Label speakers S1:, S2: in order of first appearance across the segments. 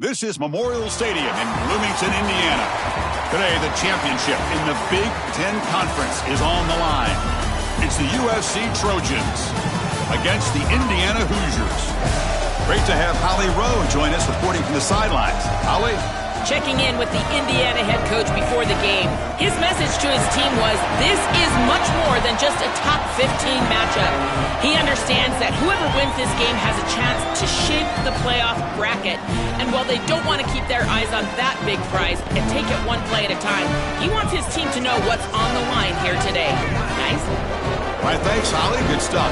S1: This is Memorial Stadium in Bloomington, Indiana. Today, the championship in the Big Ten Conference is on the line. It's the USC Trojans against the Indiana Hoosiers. Great to have Holly Rowe join us reporting from the sidelines. Holly?
S2: Checking in with the Indiana head coach before the game. His message to his team was, this is much more than just a top 15 matchup. He understands that whoever wins this game has a chance to shape the playoff bracket. And while they don't want to keep their eyes on that big prize and take it one play at a time, he wants his team to know what's on the line here today. Nice?
S1: All right, thanks, Holly. Good stuff.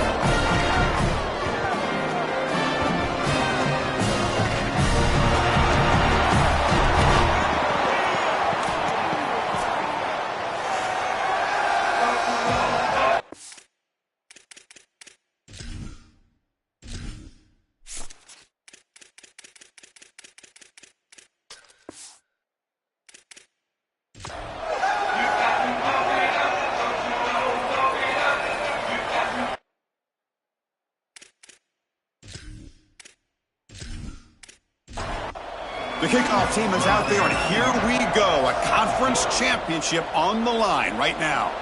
S1: The kickoff team is out there, and here we go. A conference championship on the line right now.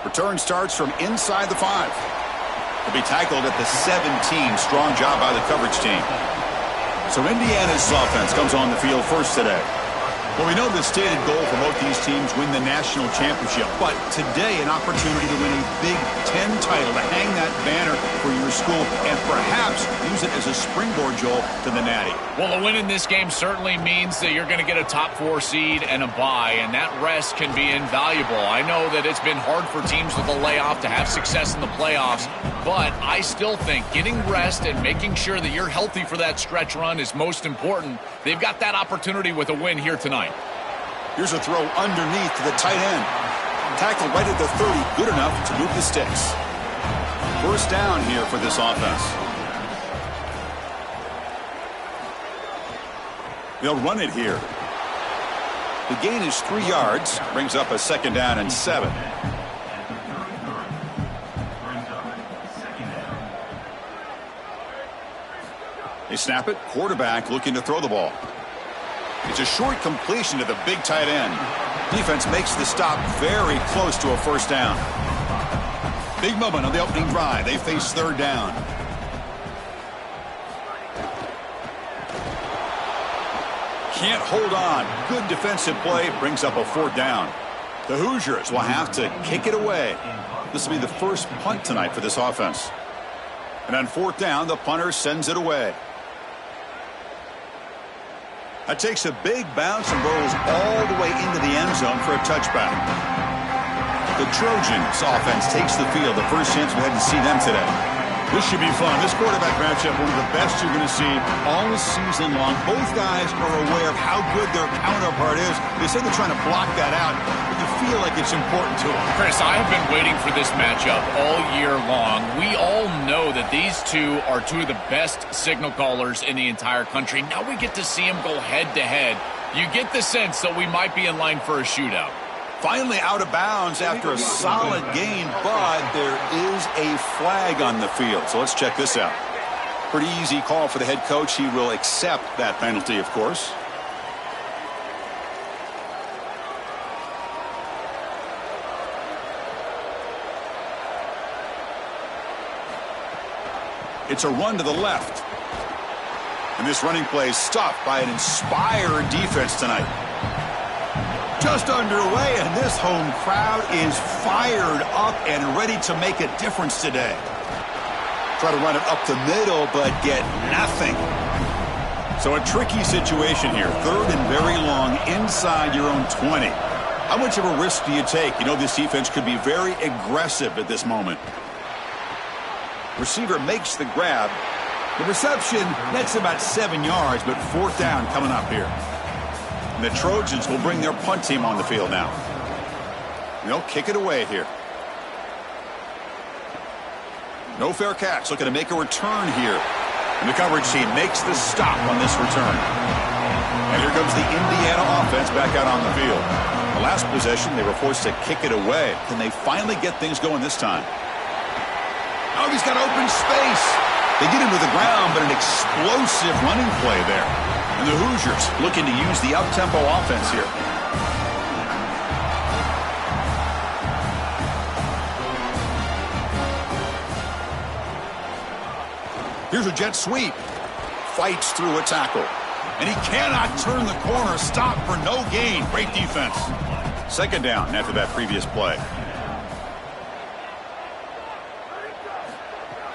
S1: Return starts from inside the 5. Will be tackled at the 17. Strong job by the coverage team. So Indiana's offense comes on the field first today. Well, we know the stated goal for both these teams win the national championship, but today an opportunity to win a Big Ten title, to hang that banner for your school and perhaps use it as a springboard, Joel, to the Natty.
S3: Well, a win in this game certainly means that you're going to get a top 4 seed and a bye, and that rest can be invaluable. I know that it's been hard for teams with a layoff to have success in the playoffs, but I still think getting rest and making sure that you're healthy for that stretch run is most important. They've got that opportunity with a win here tonight.
S1: Here's a throw underneath to the tight end. Tackled right at the 30, good enough to move the sticks. First down here for this offense. They'll run it here. The gain is 3 yards, brings up a second down and 7. They snap it, quarterback looking to throw the ball. It's a short completion to the big tight end. Defense makes the stop very close to a first down. Big moment on the opening drive. They face third down. Can't hold on. Good defensive play brings up a fourth down. The Hoosiers will have to kick it away. This will be the first punt tonight for this offense. And on fourth down, the punter sends it away. That takes a big bounce and rolls all the way into the end zone for a touchback. The Trojans offense takes the field. The first chance we had to see them today. This should be fun. This quarterback matchup, one of the best you're going to see all season long. Both guys are aware of how good their counterpart is. They say they're trying to block that out, but you feel like it's important to them.
S3: Chris, I have been waiting for this matchup all year long. We all know that these two are two of the best signal callers in the entire country. Now we get to see them go head-to-head. You get the sense that we might be in line for a shootout.
S1: Finally out of bounds after a solid gain, but there is a flag on the field. So let's check this out. Pretty easy call for the head coach. He will accept that penalty, of course. It's a run to the left. And this running play is stopped by an inspired defense tonight. Just underway, and this home crowd is fired up and ready to make a difference today. Try to run it up the middle, but get nothing. So a tricky situation here. Third and very long inside your own 20. How much of a risk do you take? You know this defense could be very aggressive at this moment. Receiver makes the grab. The reception, that's about 7 yards, but fourth down coming up here. And the Trojans will bring their punt team on the field now. And they'll kick it away here. No fair catch. Looking to make a return here. And the coverage team makes the stop on this return. And here comes the Indiana offense back out on the field. The last possession, they were forced to kick it away. Can they finally get things going this time? Oh, he's got open space. They get him to the ground, but an explosive running play there. And the Hoosiers looking to use the up-tempo offense here. Here's a jet sweep. Fights through a tackle. And he cannot turn the corner. Stop for no gain. Great defense. Second down after that previous play.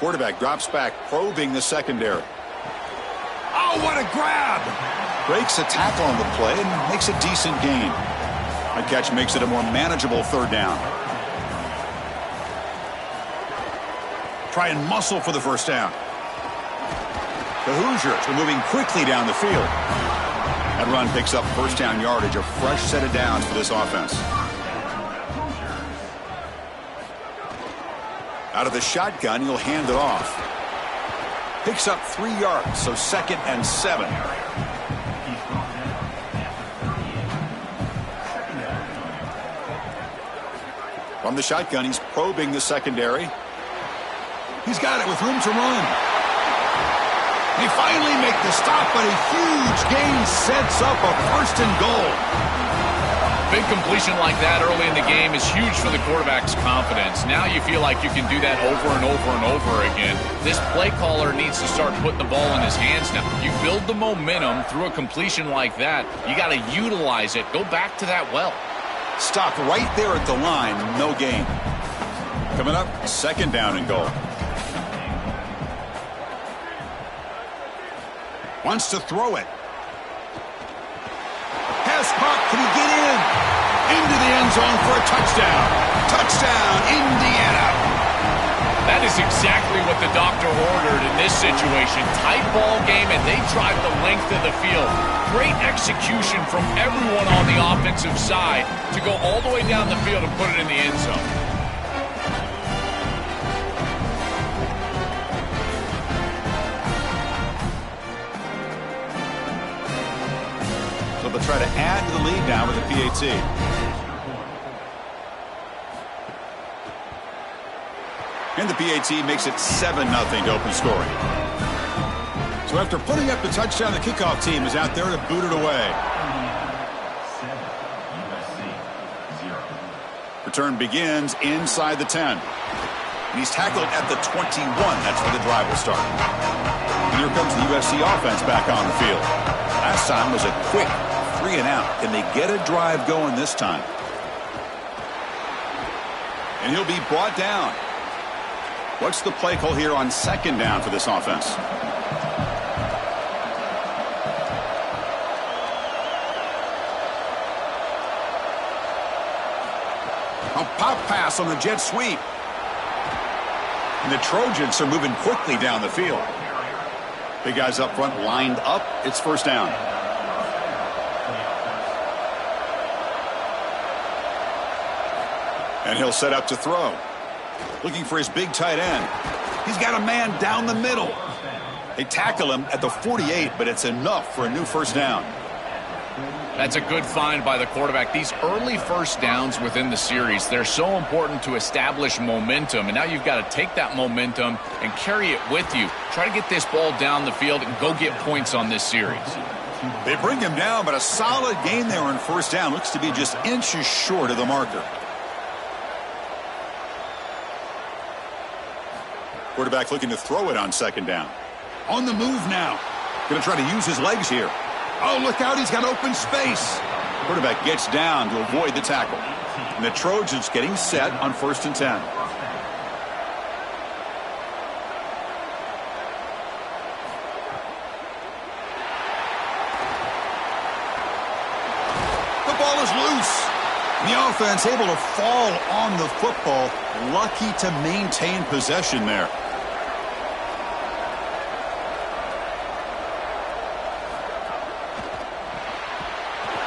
S1: Quarterback drops back, probing the secondary. Oh, what a grab! Breaks a tackle on the play and makes a decent gain. That catch makes it a more manageable third down. Try and muscle for the first down. The Hoosiers are moving quickly down the field. That run picks up first down yardage, a fresh set of downs for this offense. Out of the shotgun, he'll hand it off. Picks up 3 yards, so 2nd and 7. From the shotgun, he's probing the secondary. He's got it with room to run. They finally make the stop, but a huge gain sets up a 1st and goal.
S3: Big completion like that early in the game is huge for the quarterback's confidence. Now you feel like you can do that over and over and over again. This play caller needs to start putting the ball in his hands now. You build the momentum through a completion like that. You got to utilize it. Go back to that well.
S1: Stop right there at the line. No gain. Coming up, 2nd down and goal. Wants to throw it. Pass caught. Can he get in? Into the end zone for a touchdown. Touchdown, Indiana.
S3: That is exactly what the doctor ordered in this situation. Tight ball game, and they drive the length of the field. Great execution from everyone on the offensive side to go all the way down the field and put it in the end zone.
S1: They'll try to add to the lead now with the PAT. And the PAT makes it 7-0 to open scoring. So after putting up the touchdown, the kickoff team is out there to boot it away. Return begins inside the 10. And he's tackled at the 21. That's where the drive will start. And here comes the USC offense back on the field. Last time was a quick 3 and out. Can they get a drive going this time? And he'll be brought down. What's the play call here on 2nd down for this offense? A pop pass on the jet sweep. And the Trojans are moving quickly down the field. Big guys up front lined up. It's 1st down. And he'll set up to throw. Looking for his big tight end. He's got a man down the middle. They tackle him at the 48, but it's enough for a new 1st down.
S3: That's a good find by the quarterback. These early 1st downs within the series, they're so important to establish momentum. And now you've got to take that momentum and carry it with you. Try to get this ball down the field and go get points on this series.
S1: They bring him down, but a solid gain there on 1st down. Looks to be just inches short of the marker. Quarterback looking to throw it on 2nd down. On the move now. Going to try to use his legs here. Oh, look out. He's got open space. Quarterback gets down to avoid the tackle. And the Trojans getting set on 1st and 10. The ball is loose. The offense able to fall on the football. Lucky to maintain possession there.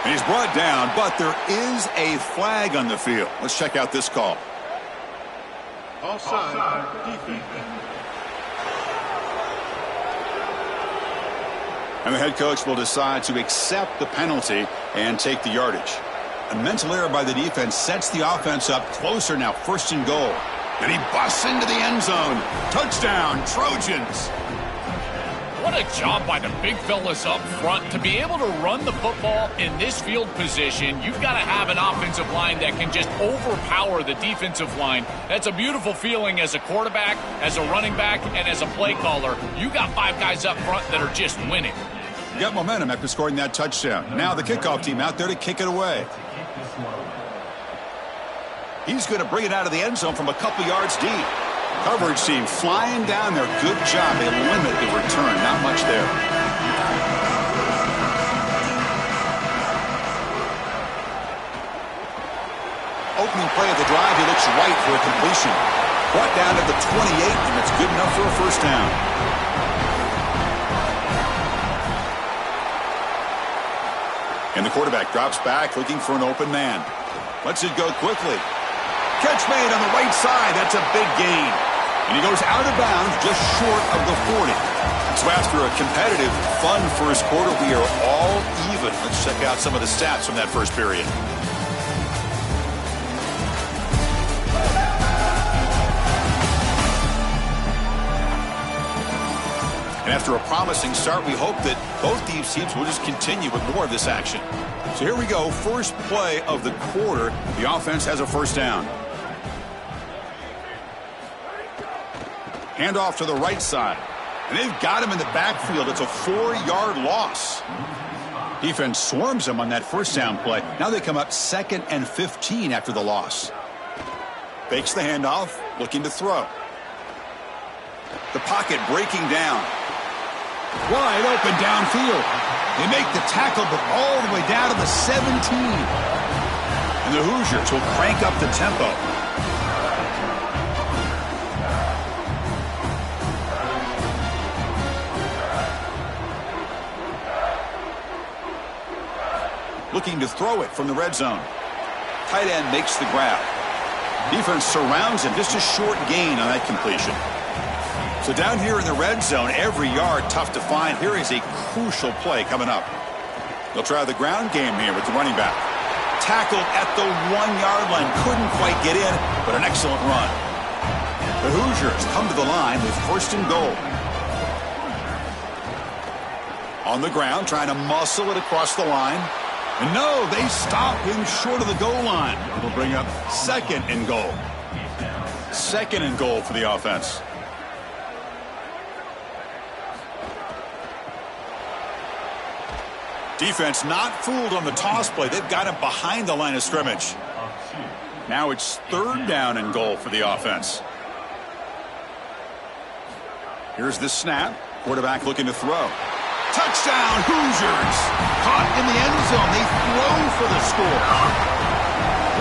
S1: And he's brought down, but there is a flag on the field. Let's check out this call.
S4: Offside, defense.
S1: And the head coach will decide to accept the penalty and take the yardage. A mental error by the defense sets the offense up closer now, 1st and goal. And he busts into the end zone. Touchdown, Trojans.
S3: What a job by the big fellas up front. To be able to run the football in this field position, you've got to have an offensive line that can just overpower the defensive line. That's a beautiful feeling as a quarterback, as a running back, and as a play caller. You got 5 guys up front that are just winning.
S1: You got momentum after scoring that touchdown. Now the kickoff team out there to kick it away. He's going to bring it out of the end zone from a couple yards deep. Coverage team flying down there. Good job. They limit the return. Not much there. Opening play of the drive. He looks right for a completion. Brought down to the 28, and it's good enough for a first down. And the quarterback drops back looking for an open man. Lets it go quickly. Catch made on the right side. That's a big gain. And he goes out of bounds just short of the 40. So after a competitive, fun first quarter, we are all even. Let's check out some of the stats from that first period. And after a promising start, we hope that both these teams will just continue with more of this action. So here we go. First play of the quarter. The offense has a first down. Handoff to the right side. And they've got him in the backfield. It's a 4-yard loss. Defense swarms him on that first down play. Now they come up 2nd and 15 after the loss. Fakes the handoff, looking to throw. The pocket breaking down. Wide open downfield. They make the tackle, but all the way down to the 17. And the Hoosiers will crank up the tempo. Looking to throw it from the red zone. Tight end makes the grab. Defense surrounds him. Just a short gain on that completion. So down here in the red zone, every yard tough to find. Here is a crucial play coming up. They'll try the ground game here with the running back. Tackled at the 1-yard line. Couldn't quite get in, but an excellent run. The Hoosiers come to the line with 1st and goal. On the ground, trying to muscle it across the line. And no, they stop him short of the goal line. It'll bring up 2nd and goal. 2nd and goal for the offense. Defense not fooled on the toss play. They've got him behind the line of scrimmage. Now it's 3rd down and goal for the offense. Here's the snap. Quarterback looking to throw. Touchdown, Hoosiers. Caught in the end zone. They throw for the score.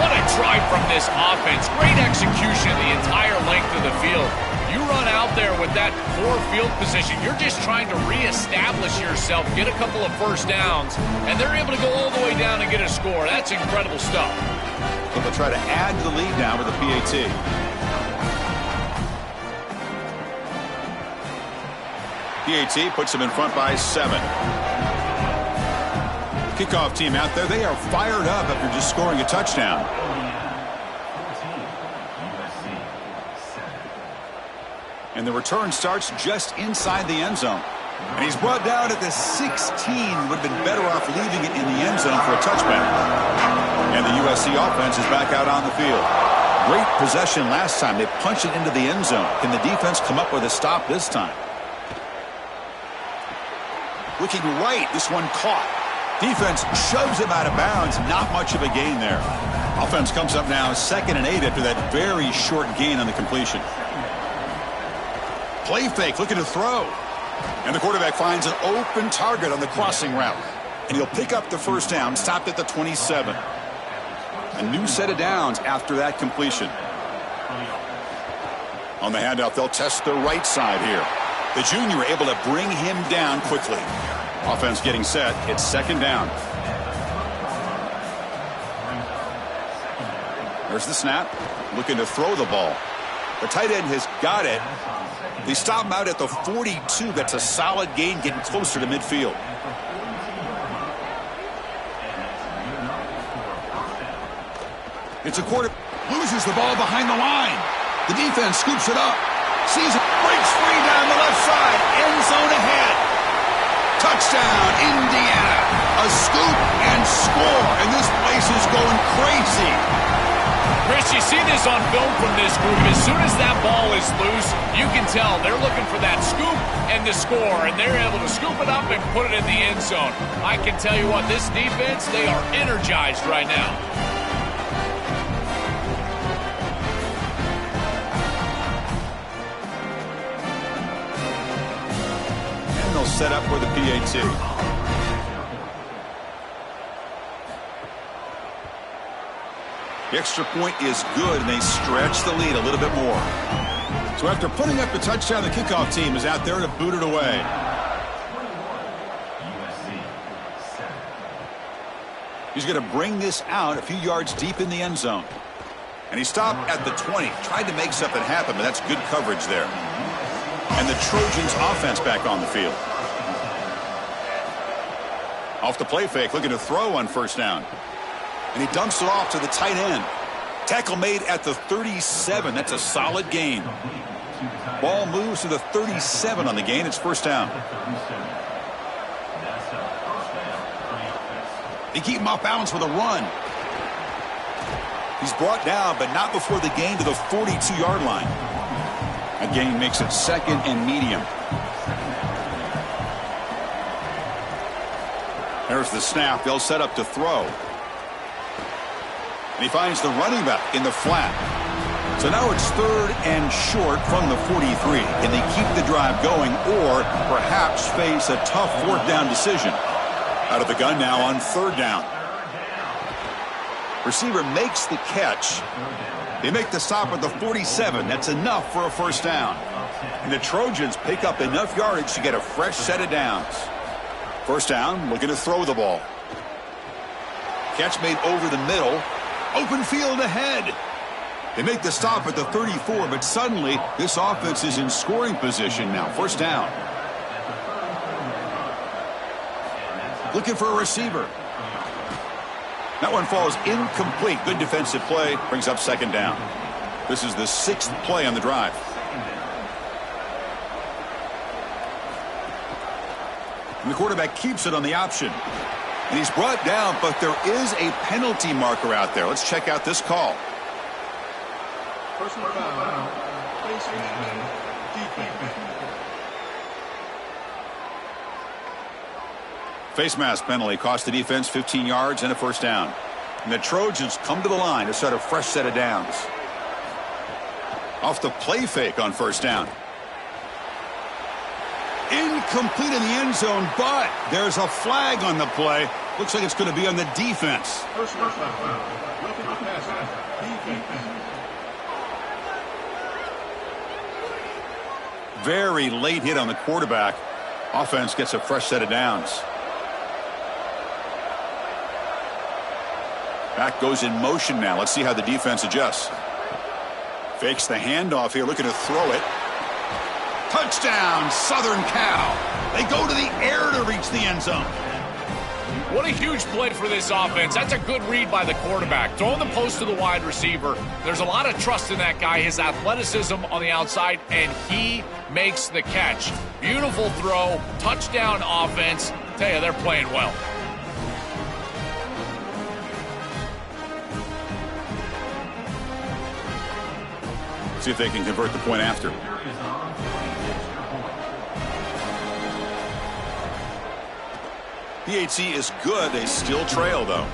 S3: What a drive from this offense. Great execution the entire length of the field. You run out there with that poor field position. You're just trying to reestablish yourself, get a couple of first downs, and they're able to go all the way down and get a score. That's incredible stuff.
S1: So they'll try to add to the lead now with a PAT. PAT puts them in front by 7. Kickoff team out there. They are fired up after just scoring a touchdown. And the return starts just inside the end zone. And he's brought down at the 16. Would have been better off leaving it in the end zone for a touchback. And the USC offense is back out on the field. Great possession last time. They punched it into the end zone. Can the defense come up with a stop this time? Looking right, this one caught. Defense shoves him out of bounds. Not much of a gain there. Offense comes up now 2nd and 8 after that very short gain on the completion. Play fake, looking to throw. And the quarterback finds an open target on the crossing route. And he'll pick up the first down, stopped at the 27. A new set of downs after that completion. On the handoff, they'll test the right side here. The junior able to bring him down quickly. Offense getting set. It's 2nd down. There's the snap. Looking to throw the ball. The tight end has got it. They stop him out at the 42. That's a solid gain, getting closer to midfield. It's a quarter. Loses the ball behind the line. The defense scoops it up. Sees it. Breaks free down the left side. End zone ahead. Touchdown, Indiana. A scoop and score, and this place is going crazy.
S3: Chris, you see this on film from this group. As soon as that ball is loose, you can tell they're looking for that scoop and the score, and they're able to scoop it up and put it in the end zone. I can tell you what, this defense, they are energized right now.
S1: And they'll set up for the PAT. The extra point is good, and they stretch the lead a little bit more. So after putting up the touchdown, the kickoff team is out there to boot it away. He's going to bring this out a few yards deep in the end zone. And he stopped at the 20. Tried to make something happen, but that's good coverage there. And the Trojans offense back on the field. Off the play fake, looking to throw on first down. And he dumps it off to the tight end. Tackle made at the 37. That's a solid gain. Ball moves to the 37 on the gain. It's first down. They keep him off balance with a run. He's brought down, but not before the gain to the 42-yard line. A gain makes it second and medium. There's the snap. They'll set up to throw. And he finds the running back in the flat. So now it's third and short from the 43. Can they keep the drive going or perhaps face a tough fourth down decision? Out of the gun now on third down. Receiver makes the catch. They make the stop at the 47. That's enough for a first down. And the Trojans pick up enough yardage to get a fresh set of downs. First down, looking to throw the ball. Catch made over the middle. Open field ahead. They make the stop at the 34, but suddenly this offense is in scoring position now. First down. Looking for a receiver. That one falls incomplete. Good defensive play. Brings up second down. This is the 6th play on the drive. And the quarterback keeps it on the option. And he's brought down, but there is a penalty marker out there. Let's check out this call.
S4: Personal foul. Face mask. Defense.
S1: Face mask penalty cost the defense 15 yards and a first down. And the Trojans come to the line to start a fresh set of downs. Off the play fake on first down. Incomplete in the end zone, but there's a flag on the play. Looks like it's going to be on the defense.
S4: Personal foul. Roughing the passer. Defense.
S1: Very late hit on the quarterback. Offense gets a fresh set of downs. Back goes in motion now. Let's see how the defense adjusts. Fakes the handoff here, looking to throw it. Touchdown, Southern Cal. They go to the air to reach the end zone.
S3: What a huge play for this offense. That's a good read by the quarterback. Throwing the post to the wide receiver. There's a lot of trust in that guy, his athleticism on the outside, and he makes the catch. Beautiful throw, touchdown offense. Tell you, they're playing well.
S1: See if they can convert the point after. PAT is good. They still trail, though.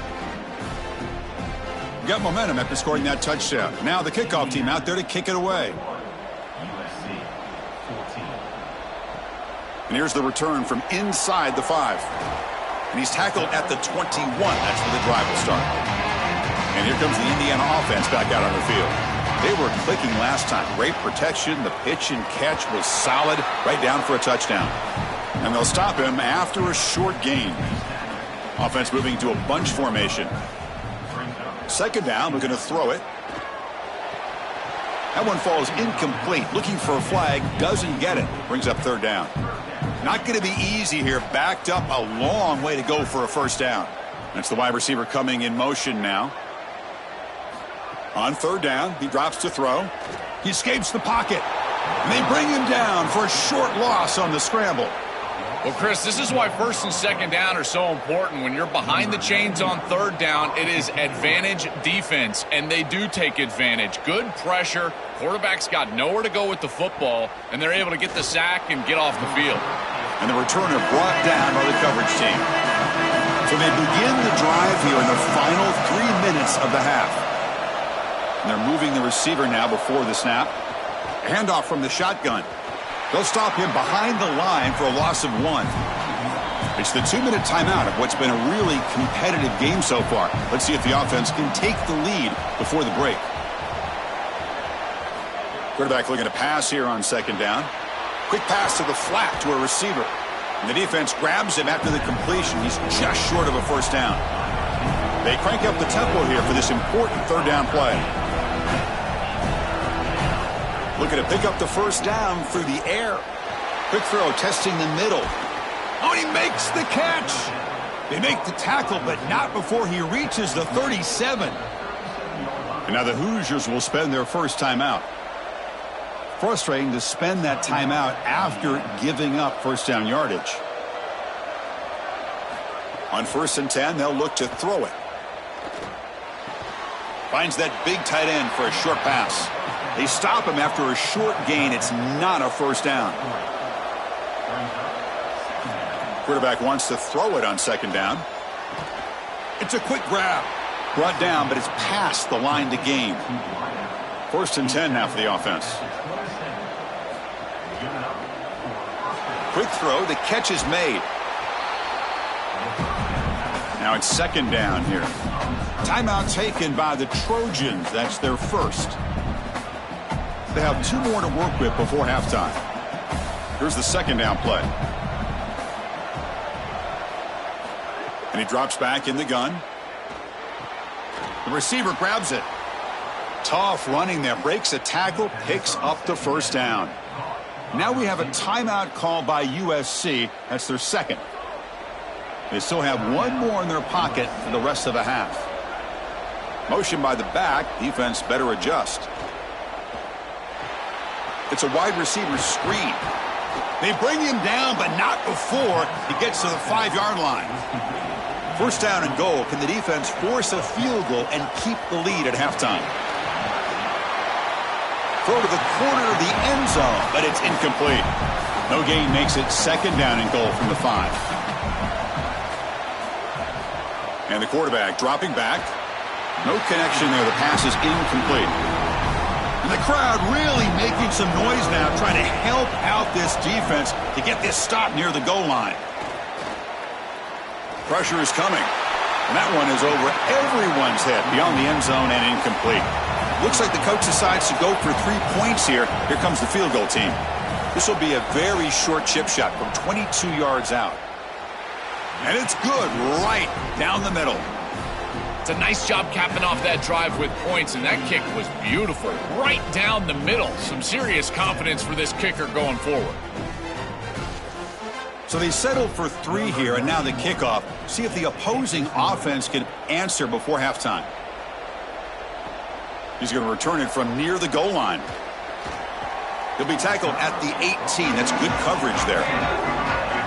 S1: Got momentum after scoring that touchdown. Now the kickoff team out there to kick it away. And here's the return from inside the 5. And he's tackled at the 21. That's where the drive will start. And here comes the Indiana offense back out on the field. They were clicking last time. Great protection. The pitch and catch was solid. Right down for a touchdown. And they'll stop him after a short gain. Offense moving to a bunch formation. Second down, looking to throw it. That one falls incomplete. Looking for a flag, doesn't get it. Brings up third down. Not going to be easy here. Backed up a long way to go for a first down. That's the wide receiver coming in motion now. On third down, he drops to throw. He escapes the pocket. And they bring him down for a short loss on the scramble.
S3: Well, Chris, this is why first and second down are so important. When you're behind the chains on third down, it is advantage defense, and they do take advantage. Good pressure. Quarterback's got nowhere to go with the football, and they're able to get the sack and get off the field.
S1: And the returner brought down by the coverage team. So they begin the drive here in the final 3 minutes of the half. And they're moving the receiver now before the snap. Handoff from the shotgun. They'll stop him behind the line for a loss of 1. It's the 2-minute timeout of what's been a really competitive game so far. Let's see if the offense can take the lead before the break. Quarterback looking to pass here on second down. Quick pass to the flat to a receiver. And the defense grabs him after the completion. He's just short of a first down. They crank up the tempo here for this important third down play. Looking to pick up the first down through the air. Quick throw testing the middle. Oh, and he makes the catch. They make the tackle, but not before he reaches the 37. And now the Hoosiers will spend their first timeout. Frustrating to spend that timeout after giving up first down yardage. On 1st and 10, they'll look to throw it. Finds that big tight end for a short pass. They stop him after a short gain. It's not a first down. Quarterback wants to throw it on second down. It's a quick grab. Brought down, but it's past the line to gain. 1st and 10 now for the offense. Quick throw. The catch is made. Now it's second down here. Timeout taken by the Trojans. That's their first. They have 2 more to work with before halftime. Here's the second down play. And he drops back in the gun. The receiver grabs it. Tough running there. Breaks a tackle. Picks up the first down. Now we have a timeout called by USC. That's their second. They still have 1 more in their pocket for the rest of the half. Motion by the back. Defense better adjust. It's a wide receiver screen. They bring him down, but not before he gets to the 5-yard line. First down and goal. Can the defense force a field goal and keep the lead at halftime? Throw to the corner of the end zone, but it's incomplete. No gain makes it second down and goal from the 5. And the quarterback dropping back. No connection there. The pass is incomplete. And the crowd really making some noise now, trying to help out this defense to get this stop near the goal line. Pressure is coming. And that one is over everyone's head beyond the end zone and incomplete. Looks like the coach decides to go for 3 points here. Here comes the field goal team. This will be a very short chip shot from 22 yards out. And it's good right down the middle.
S3: It's a nice job capping off that drive with points, and that kick was beautiful. Right down the middle. Some serious confidence for this kicker going forward.
S1: So they settled for 3 here, and now the kickoff. See if the opposing offense can answer before halftime. He's going to return it from near the goal line. He'll be tackled at the 18. That's good coverage there.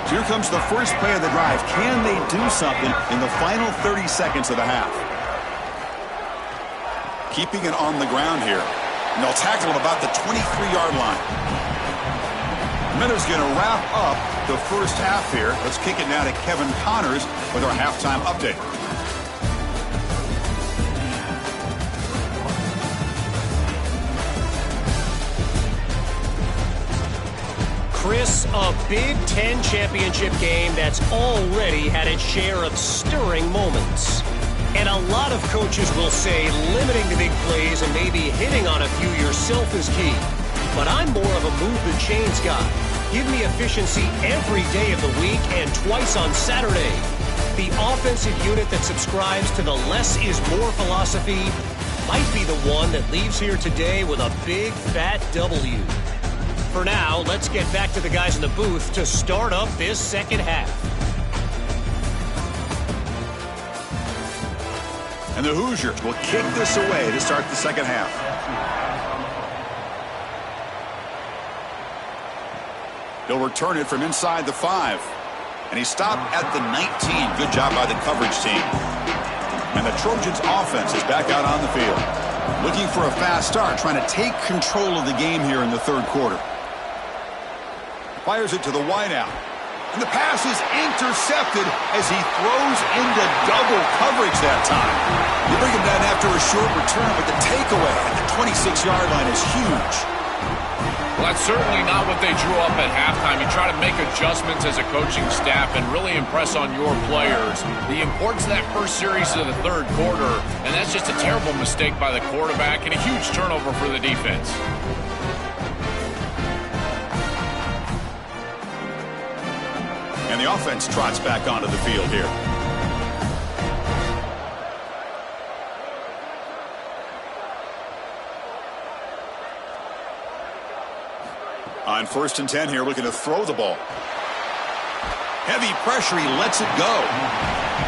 S1: So here comes the first play of the drive. Can they do something in the final 30 seconds of the half? Keeping it on the ground here. And they'll tackle him about the 23-yard line. Minuta's going to wrap up the first half here. Let's kick it now to Kevin Connors with our halftime update.
S5: Chris, a Big Ten championship game that's already had its share of stirring moments. And a lot of coaches will say limiting the big plays and maybe hitting on a few yourself is key. But I'm more of a move the chains guy. Give me efficiency every day of the week and twice on Saturday. The offensive unit that subscribes to the less is more philosophy might be the one that leaves here today with a big fat W. For now, let's get back to the guys in the booth to start up this second half.
S1: And the Hoosiers will kick this away to start the second half. They'll return it from inside the 5. And he stopped at the 19. Good job by the coverage team. And the Trojans offense is back out on the field. Looking for a fast start, trying to take control of the game here in the third quarter. Fires it to the wideout. And the pass is intercepted as he throws into double coverage that time. You bring him down after a short return, but the takeaway at the 26-yard line is huge.
S3: Well, that's certainly not what they drew up at halftime. You try to make adjustments as a coaching staff and really impress on your players. The importance of that first series of the third quarter, and that's just a terrible mistake by the quarterback and a huge turnover for the defense.
S1: And the offense trots back onto the field here. On 1st and 10 here, looking to throw the ball. Heavy pressure, he lets it go.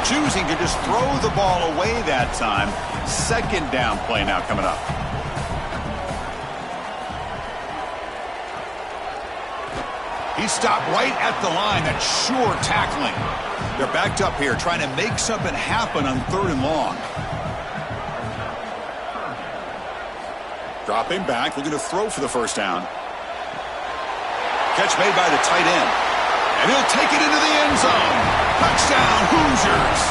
S1: Choosing to just throw the ball away that time. 2nd down play now coming up. He stopped right at the line. That's sure tackling. They're backed up here, trying to make something happen on 3rd and long. Dropping back, looking to throw for the 1st down. Catch made by the tight end. And he'll take it into the end zone. Touchdown, Hoosiers.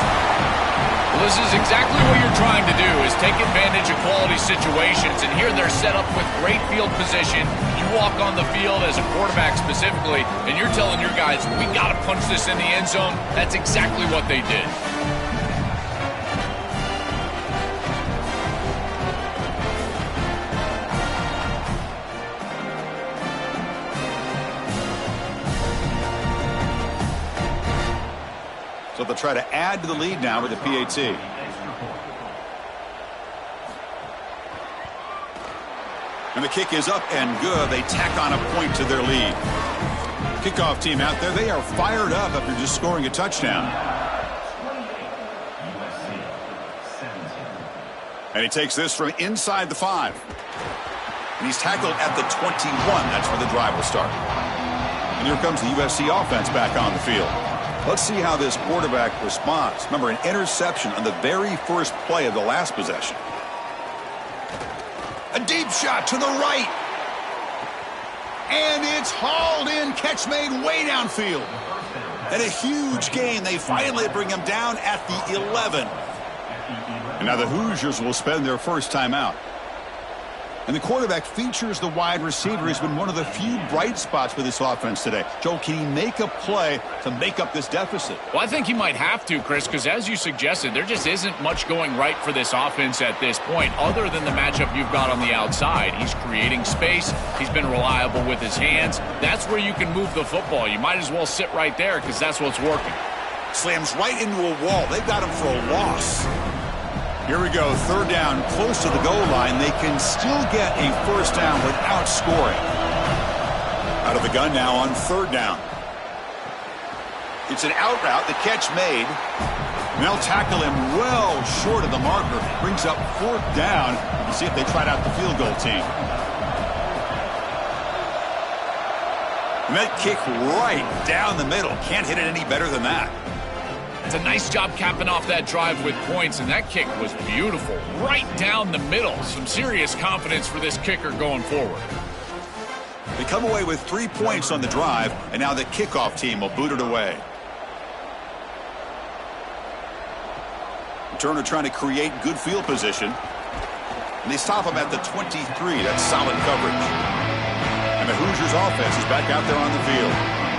S3: Well, this is exactly what you're trying to do, is take advantage of quality situations. And here they're set up with great field position. You walk on the field as a quarterback specifically, and you're telling your guys, we got to punch this in the end zone. That's exactly what they did.
S1: So they'll try to add to the lead now with the PAT. And the kick is up and good. They tack on a point to their lead. Kickoff team out there, they are fired up after just scoring a touchdown. And he takes this from inside the 5. And he's tackled at the 21. That's where the drive will start. And here comes the USC offense back on the field. Let's see how this quarterback responds. Remember, an interception on the very first play of the last possession. A deep shot to the right. And it's hauled in. Catch made way downfield. And a huge gain. They finally bring him down at the 11. And now the Hoosiers will spend their first time out. And the quarterback features the wide receiver. He's been one of the few bright spots for this offense today. Joe, can he make a play to make up this deficit?
S3: Well, I think he might have to, Chris, because as you suggested, there just isn't much going right for this offense at this point other than the matchup you've got on the outside. He's creating space. He's been reliable with his hands. That's where you can move the football. You might as well sit right there because that's what's working.
S1: Slams right into a wall. They've got him for a loss. Here we go, 3rd down, close to the goal line. They can still get a first down without scoring. Out of the gun now on 3rd down. It's an out route, the catch made. And they'll tackle him well short of the marker. Brings up 4th down. You see if they tried out the field goal team. And that kick right down the middle. Can't hit it any better than that.
S3: It's a nice job capping off that drive with points, and that kick was beautiful. Right down the middle. Some serious confidence for this kicker going forward.
S1: They come away with 3 points on the drive, and now the kickoff team will boot it away. Turner trying to create good field position. And they stop him at the 23. That's solid coverage. And the Hoosiers offense is back out there on the field.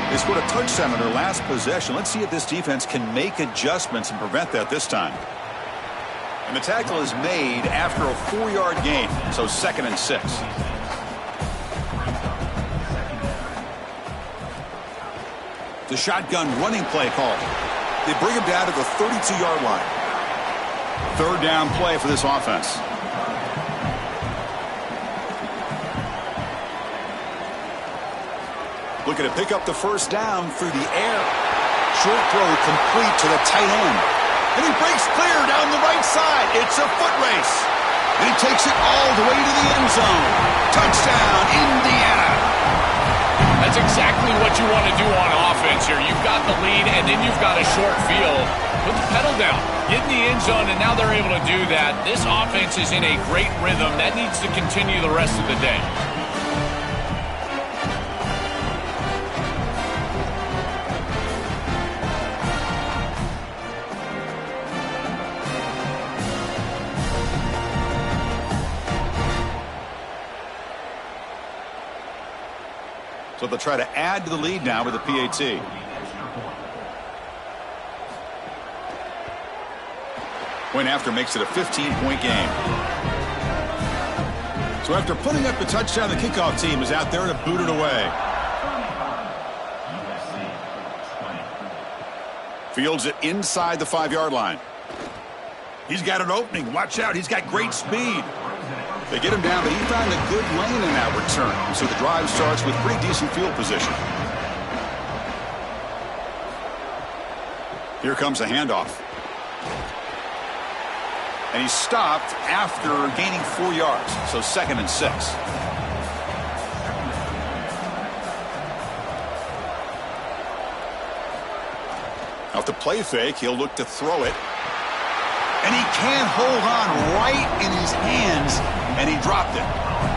S1: They scored a touchdown on their last possession. Let's see if this defense can make adjustments and prevent that this time. And the tackle is made after a 4-yard gain, so 2nd and 6. The shotgun running play call. They bring him down to the 32-yard line. 3rd down play for this offense. Looking to pick up the first down through the air. Short throw complete to the tight end. And he breaks clear down the right side. It's a foot race. And he takes it all the way to the end zone. Touchdown, Indiana.
S3: That's That's exactly what you want to do on offense here. You've got the lead, and then you've got a short field. Put the pedal down, get in the end zone, and now they're able to do that. This offense is in a great rhythm. That needs to continue the rest of the day.
S1: So they'll try to add to the lead now with the PAT. Point after makes it a 15-point game. So after putting up the touchdown, the kickoff team is out there to boot it away. Fields it inside the 5-yard line. He's got an opening. Watch out. He's got great speed. They get him down, but he found a good lane in that return. So the drive starts with pretty decent field position. Here comes a handoff. And he stopped after gaining 4 yards. So 2nd and 6. Off the play fake, he'll look to throw it. And he can't hold on right in his hands, and he dropped it.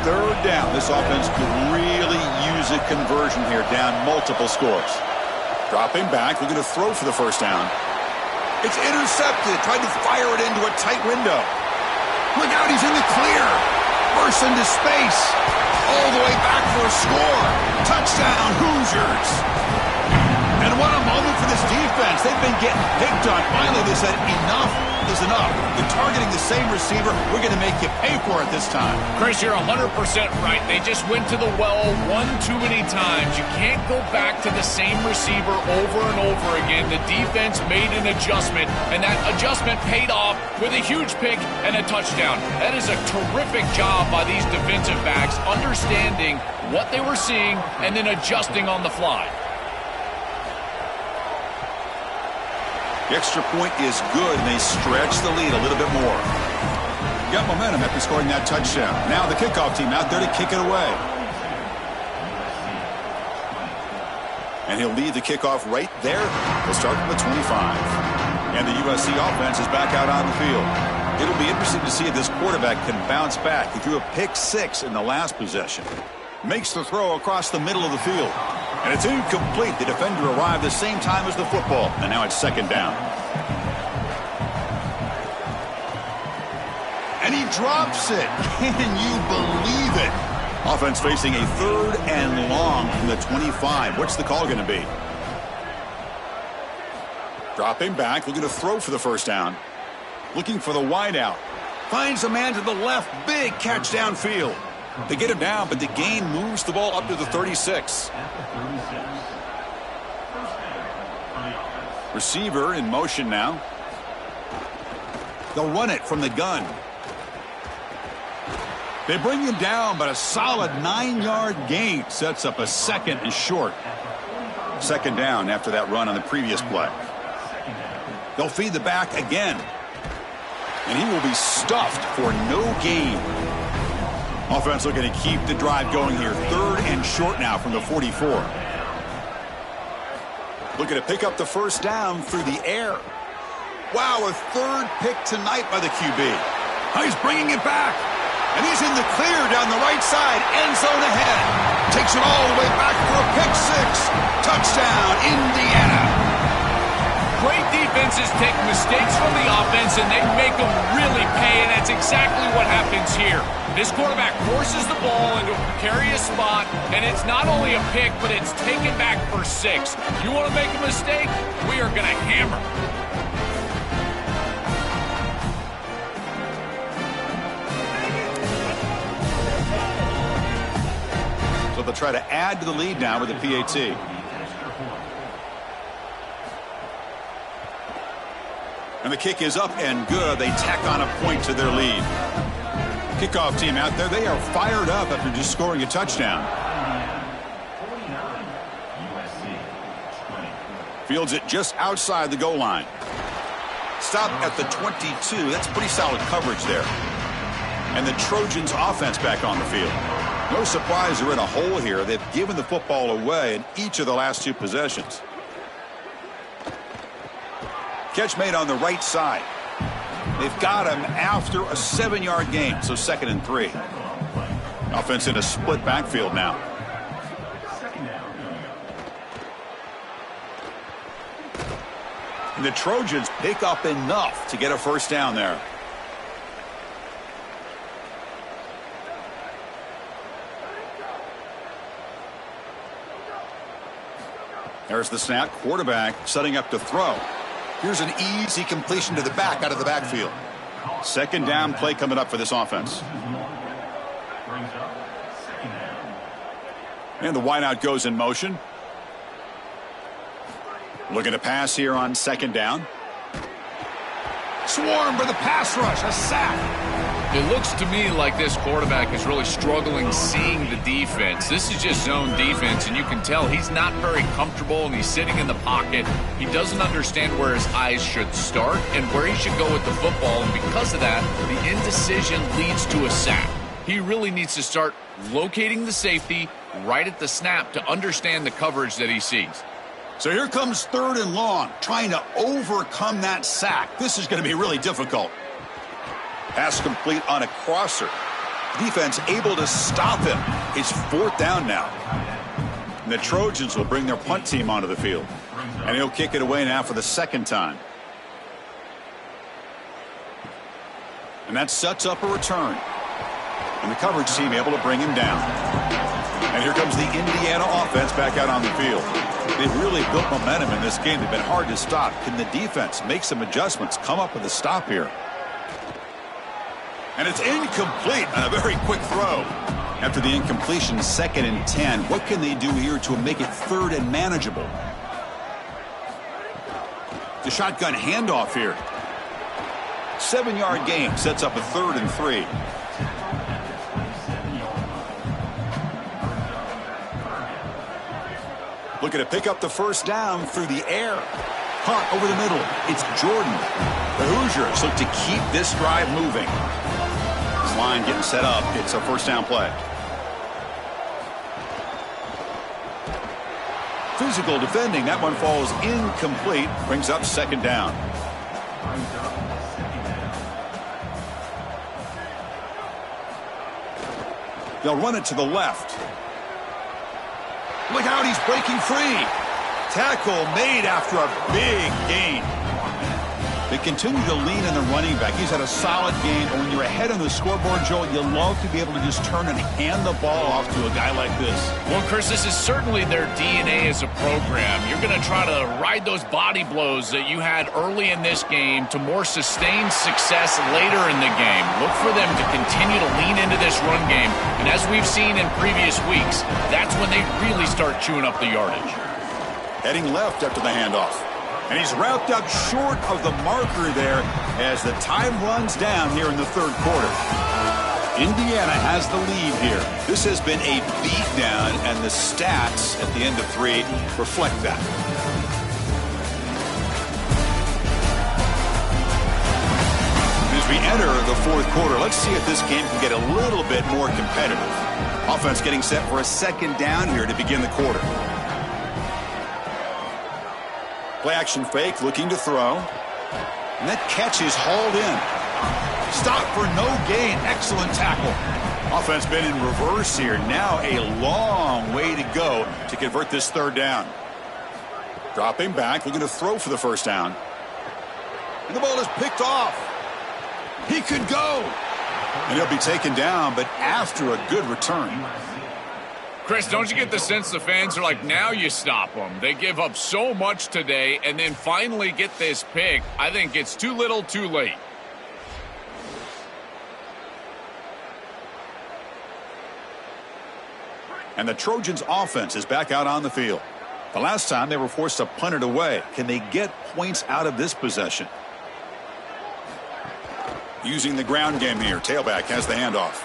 S1: 3rd down. This offense could really use a conversion here, down multiple scores. Dropping back, looking to throw for the 1st down. It's intercepted. Tried to fire it into a tight window. Look out, he's in the clear. Bursts into space. All the way back for a score. Touchdown, Hoosiers. And what a moment for this defense. They've been getting picked on. Finally, they said enough is enough. You're targeting the same receiver. We're going to make you pay for it this time.
S3: Chris, you're 100% right. They just went to the well one too many times. You can't go back to the same receiver over and over again. The defense made an adjustment, and that adjustment paid off with a huge pick and a touchdown. That is a terrific job by these defensive backs, understanding what they were seeing and then adjusting on the fly.
S1: The extra point is good, and they stretch the lead a little bit more. Got momentum after scoring that touchdown. Now the kickoff team out there to kick it away. And he'll lead the kickoff right there. We'll start from the 25. And the USC offense is back out on the field. It'll be interesting to see if this quarterback can bounce back. He threw a pick-6 in the last possession. Makes the throw across the middle of the field. And it's incomplete. The defender arrived the same time as the football. And now it's 2nd down. And he drops it. Can you believe it? Offense facing a 3rd and long from the 25. What's the call going to be? Dropping back, looking to throw for the 1st down. Looking for the wideout. Finds a man to the left. Big catch downfield. They get him down, but the gain moves the ball up to the 36. Receiver in motion now. They'll run it from the gun. They bring him down, but a solid 9-yard gain sets up a 2nd and short. 2nd down after that run on the previous play. They'll feed the back again. And he will be stuffed for no gain. Offense looking to keep the drive going here. 3rd and short now from the 44. Looking to pick up the 1st down through the air. Wow, a 3rd pick tonight by the QB. Oh, he's bringing it back. And he's in the clear down the right side. End zone ahead. Takes it all the way back for a pick-6. Touchdown, Indiana.
S3: Great defenses take mistakes from the offense, and they make them really pay, and that's exactly what happens here. This quarterback forces the ball into a precarious spot, and it's not only a pick, but it's taken back for 6. You want to make a mistake? We are going to hammer.
S1: So they'll try to add to the lead now with the PAT. And the kick is up and good. They tack on a point to their lead. Kickoff team out there, they are fired up after just scoring a touchdown. Fields it just outside the goal line. Stop at the 22. That's pretty solid coverage there. And the Trojans offense back on the field. No surprise they're in a hole here. They've given the football away in each of the last 2 possessions. Catch made on the right side. They've got him after a 7-yard gain, so 2nd and 3. Offense in a split backfield now. And the Trojans pick up enough to get a first down there. There's the snap. Quarterback setting up to throw. Here's an easy completion to the back out of the backfield. 2nd down play coming up for this offense. And the wideout goes in motion. Looking to pass here on 2nd down. Swarm for the pass rush. A sack.
S3: It looks to me like this quarterback is really struggling seeing the defense. This is just zone defense, and you can tell he's not very comfortable, and he's sitting in the pocket. He doesn't understand where his eyes should start and where he should go with the football, and because of that, the indecision leads to a sack. He really needs to start locating the safety right at the snap to understand the coverage that he sees.
S1: So here comes 3rd and long, trying to overcome that sack. This is going to be really difficult. Pass complete on a crosser. Defense able to stop him. It's 4th down now. And the Trojans will bring their punt team onto the field. And he'll kick it away now for the 2nd time. And that sets up a return. And the coverage team able to bring him down. And here comes the Indiana offense back out on the field. They've really built momentum in this game. They've been hard to stop. Can the defense make some adjustments, come up with a stop here? And it's incomplete on a very quick throw. After the incompletion, 2nd and 10. What can they do here to make it 3rd and manageable? The shotgun handoff here. 7-yard gain sets up a 3rd and 3. Looking to pick up the first down through the air. Punt over the middle. It's Jordan. The Hoosiers look to keep this drive moving. Line getting set up. It's a first down play. Physical defending. That one falls incomplete. Brings up 2nd down. They'll run it to the left. Look out, he's breaking free. Tackle made after a big gain. They continue to lean in the running back. He's had a solid game. And when you're ahead on the scoreboard, Joel, you love to be able to just turn and hand the ball off to a guy like this.
S3: Well, Chris, this is certainly their DNA as a program. You're going to try to ride those body blows that you had early in this game to more sustained success later in the game. Look for them to continue to lean into this run game. And as we've seen in previous weeks, that's when they really start chewing up the yardage.
S1: Heading left after the handoff. And he's wrapped up short of the marker there as the time runs down here in the 3rd quarter. Indiana has the lead here. This has been a beatdown, and the stats at the end of 3 reflect that. As we enter the 4th quarter, let's see if this game can get a little bit more competitive. Offense getting set for a 2nd down here to begin the quarter. Play action fake, looking to throw. And that catch is hauled in. Stop for no gain. Excellent tackle. Offense been in reverse here. Now a long way to go to convert this 3rd down. Dropping back, looking to throw for the first down. And the ball is picked off. He could go. And he'll be taken down, but after a good return.
S3: Chris, don't you get the sense the fans are like, now you stop them? They give up so much today and then finally get this pick. I think it's too little, too late.
S1: And the Trojans' offense is back out on the field. The last time they were forced to punt it away. Can they get points out of this possession? Using the ground game here. Tailback has the handoff.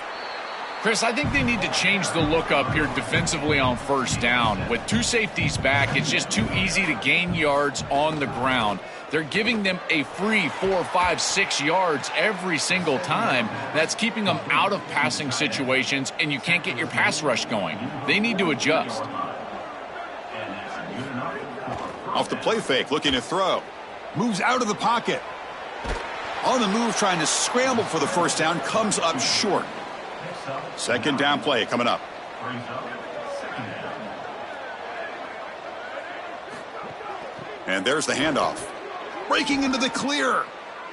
S3: Chris, I think they need to change the look up here defensively on first down. With two safeties back, it's just too easy to gain yards on the ground. They're giving them a free 4, 5, 6 yards every single time. That's keeping them out of passing situations, and you can't get your pass rush going. They need to adjust.
S1: Off the play fake, looking to throw. Moves out of the pocket. On the move, trying to scramble for the first down, comes up short. Second down play coming up. And there's the handoff. Breaking into the clear.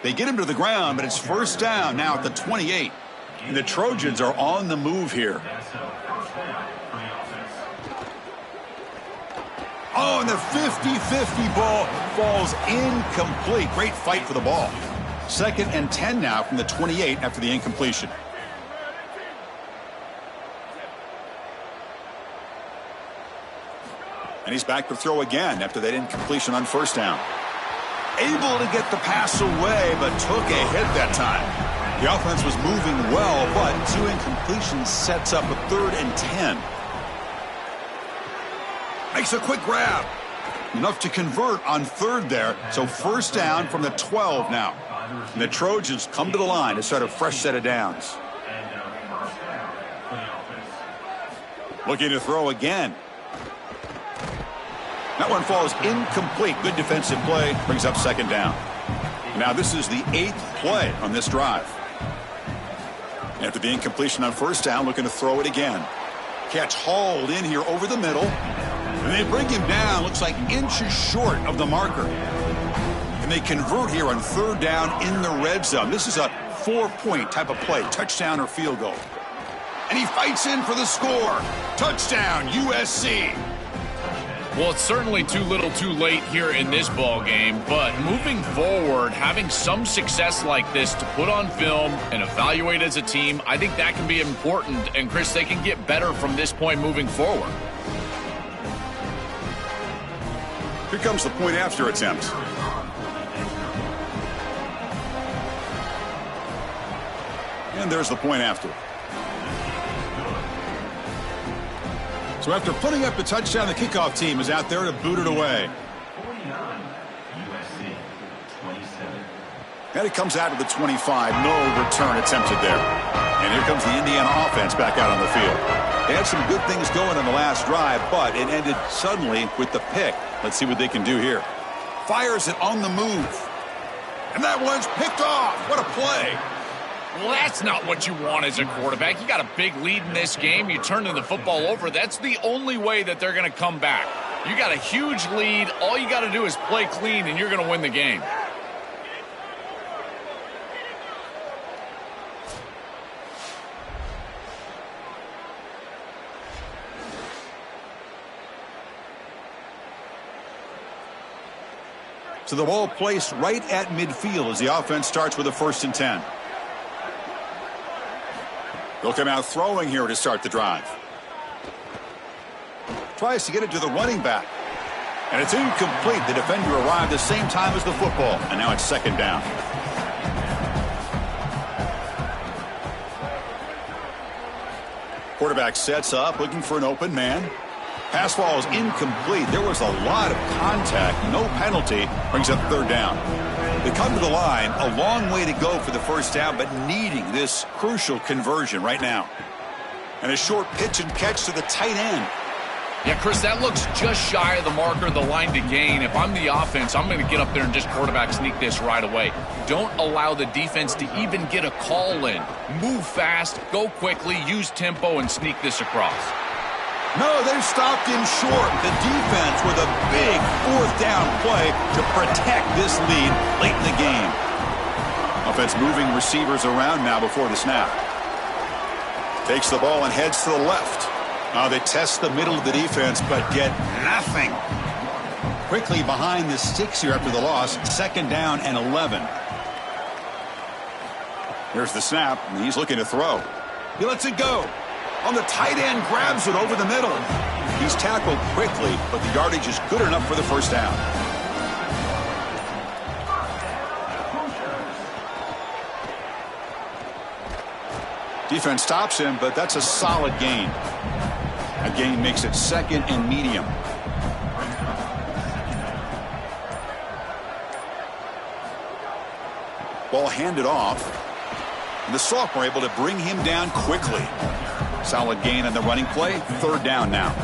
S1: They get him to the ground, but it's first down now at the 28. And the Trojans are on the move here. Oh, and the 50-50 ball falls incomplete. Great fight for the ball. Second and 10 now from the 28 after the incompletion. And he's back to throw again after that incompletion on first down. Able to get the pass away, but took a hit that time. The offense was moving well, but two incompletions sets up a 3rd and 10. Makes a quick grab. Enough to convert on 3rd there. So first down from the 12 now. And the Trojans come to the line to start a fresh set of downs. Looking to throw again. That one falls incomplete. Good defensive play. Brings up second down. Now this is the 8th play on this drive. After the incompletion on first down, looking to throw it again. Catch hauled in here over the middle. And they bring him down. Looks like inches short of the marker. And they convert here on 3rd down in the red zone. This is a 4-point type of play. Touchdown or field goal. And he fights in for the score. Touchdown, USC.
S3: Well, it's certainly too little too late here in this ball game, but moving forward, having some success like this to put on film and evaluate as a team, I think that can be important. And, Chris, they can get better from this point moving forward.
S1: Here comes the point after attempt. And there's the point after. So after putting up the touchdown, the kickoff team is out there to boot it away. And it comes out to the 25. No return attempted there. And here comes the Indiana offense back out on the field. They had some good things going on the last drive, but it ended suddenly with the pick. Let's see what they can do here. Fires it on the move. And that one's picked off. What a play.
S3: Well, that's not what you want as a quarterback. You got a big lead in this game. You turn the football over. That's the only way that they're going to come back. You got a huge lead. All you got to do is play clean, and you're going to win the game.
S1: So the ball placed right at midfield as the offense starts with a 1st and 10. They'll come out throwing here to start the drive. Tries to get it to the running back. And it's incomplete. The defender arrived the same time as the football. And now it's second down. Quarterback sets up, looking for an open man. Pass ball is incomplete. There was a lot of contact. No penalty. Brings up 3rd down. They come to the line, a long way to go for the first down, but needing this crucial conversion right now. And a short pitch and catch to the tight end.
S3: Yeah, Chris, that looks just shy of the marker, the line to gain. If I'm the offense, I'm going to get up there and just quarterback sneak this right away. Don't allow the defense to even get a call in. Move fast, go quickly, use tempo, and sneak this across.
S1: No, they've stopped him short. The defense with a big 4th down play to protect this lead late in the game. Offense moving receivers around now before the snap. Takes the ball and heads to the left. They test the middle of the defense, but get nothing. Quickly behind the sticks here after the loss. 2nd down and 11. Here's the snap, and he's looking to throw. He lets it go. On the tight end, grabs it over the middle. He's tackled quickly, but the yardage is good enough for the first down. Defense stops him, but that's a solid gain. A gain makes it 2nd and medium. Ball handed off. And the sophomore able to bring him down quickly. Solid gain on the running play. 3rd down now.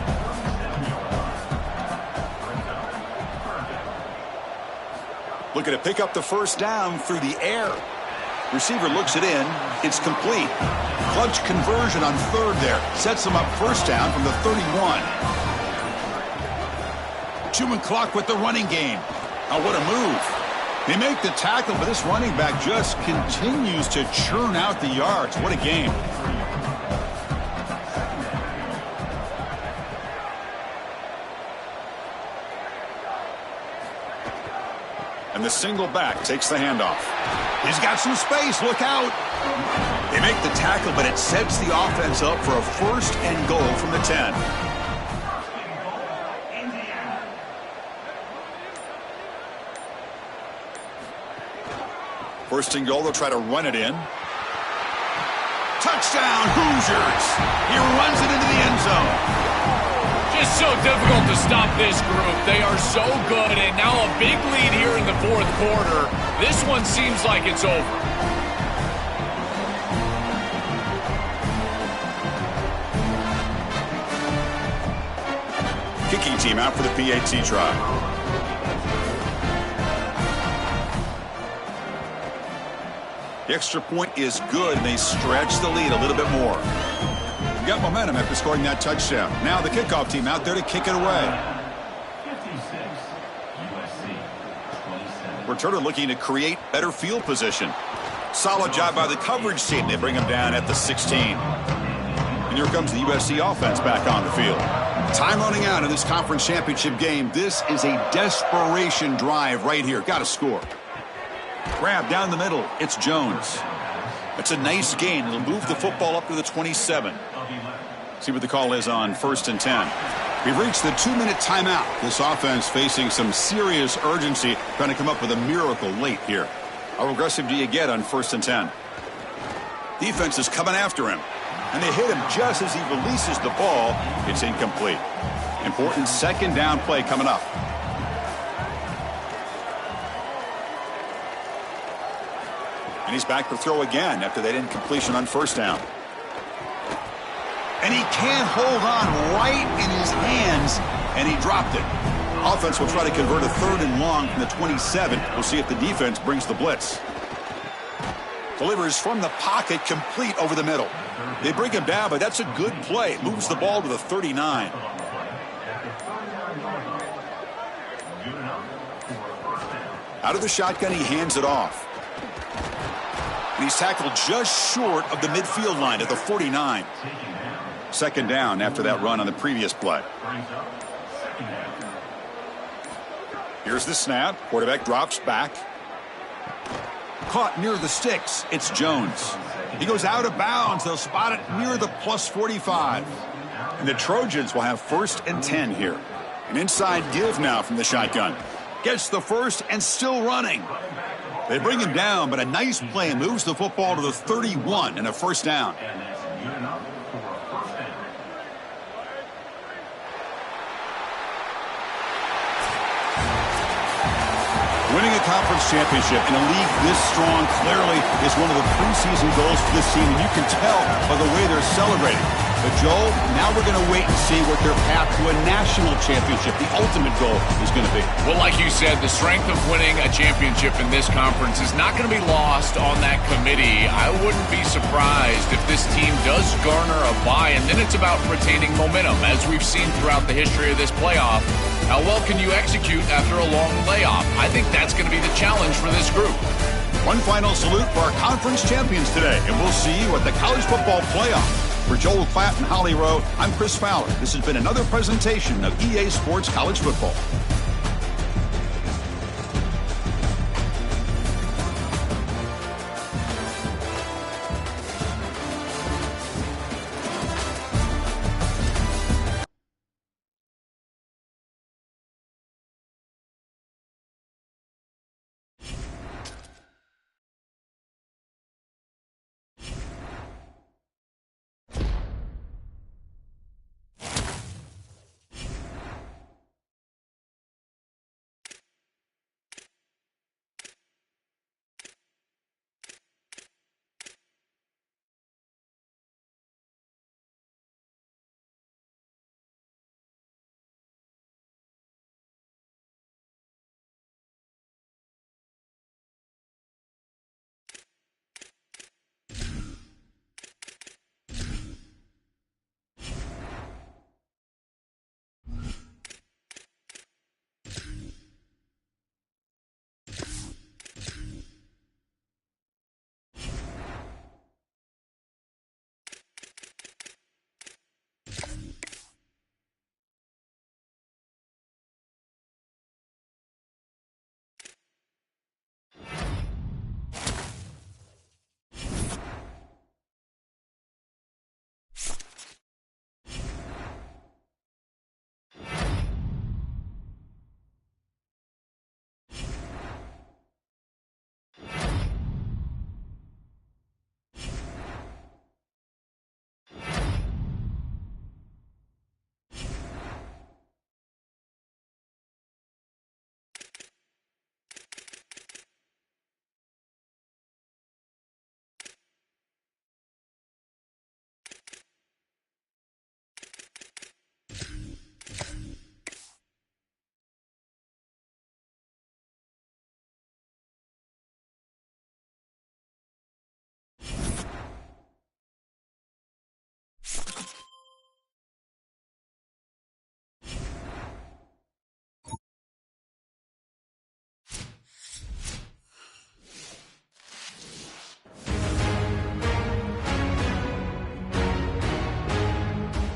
S1: Looking to pick up the 1st down through the air. Receiver looks it in. It's complete. Clutch conversion on 3rd there. Sets him up 1st down from the 31. Chewing clock with the running game. Oh, what a move. They make the tackle, but this running back just continues to churn out the yards. What a game. And the single back takes the handoff. He's got some space. Look out. They make the tackle, but it sets the offense up for a 1st and goal from the 10. First and goal, they'll try to run it in. Touchdown, Hoosiers. He runs it into the end zone.
S3: Just so difficult to stop this group. They are so good, and now a big lead here in the 4th quarter. This one seems like it's over.
S1: Kicking team out for the PAT try. The extra point is good, and they stretch the lead a little bit more. Got momentum after scoring that touchdown. Now the kickoff team out there to kick it away. Returner looking to create better field position. Solid job by the coverage team. They bring him down at the 16. And here comes the USC offense back on the field. Time running out in this conference championship game. This is a desperation drive right here. Got to score. Grab down the middle. It's Jones. It's a nice gain. It'll move the football up to the 27. See what the call is on 1st and 10. We've reached the 2-minute timeout. This offense facing some serious urgency, trying to come up with a miracle late here. How aggressive do you get on 1st and 10? Defense is coming after him, and they hit him just as he releases the ball. It's incomplete. Important 2nd down play coming up. And he's back to throw again after that incompletion on 1st down. And he can't hold on right in his hands, and he dropped it. Offense will try to convert a 3rd and long from the 27. We'll see if the defense brings the blitz. Delivers from the pocket, complete over the middle. They bring him down, but that's a good play. Moves the ball to the 39. Out of the shotgun, he hands it off. And he's tackled just short of the midfield line at the 49. 2nd down after that run on the previous play. Here's the snap. Quarterback drops back. Caught near the sticks. It's Jones. He goes out of bounds. They'll spot it near the plus 45. And the Trojans will have 1st and 10 here. An inside give now from the shotgun. Gets the 1st and still running. They bring him down, but a nice play and moves the football to the 31 and a 1st down. Winning a conference championship in a league this strong clearly is one of the preseason goals for this team, and you can tell by the way they're celebrating. But, Joel, now we're going to wait and see what their path to a national championship, the ultimate goal, is going to be.
S3: Well, like you said, the strength of winning a championship in this conference is not going to be lost on that committee. I wouldn't be surprised if this team does garner a bye, and then it's about retaining momentum, as we've seen throughout the history of this playoff. How well can you execute after a long layoff? I think that's going to be the challenge for this group.
S1: One final salute for our conference champions today, and we'll see you at the college football playoff. For Joel Klatt and Holly Rowe, I'm Chris Fowler. This has been another presentation of EA Sports College Football.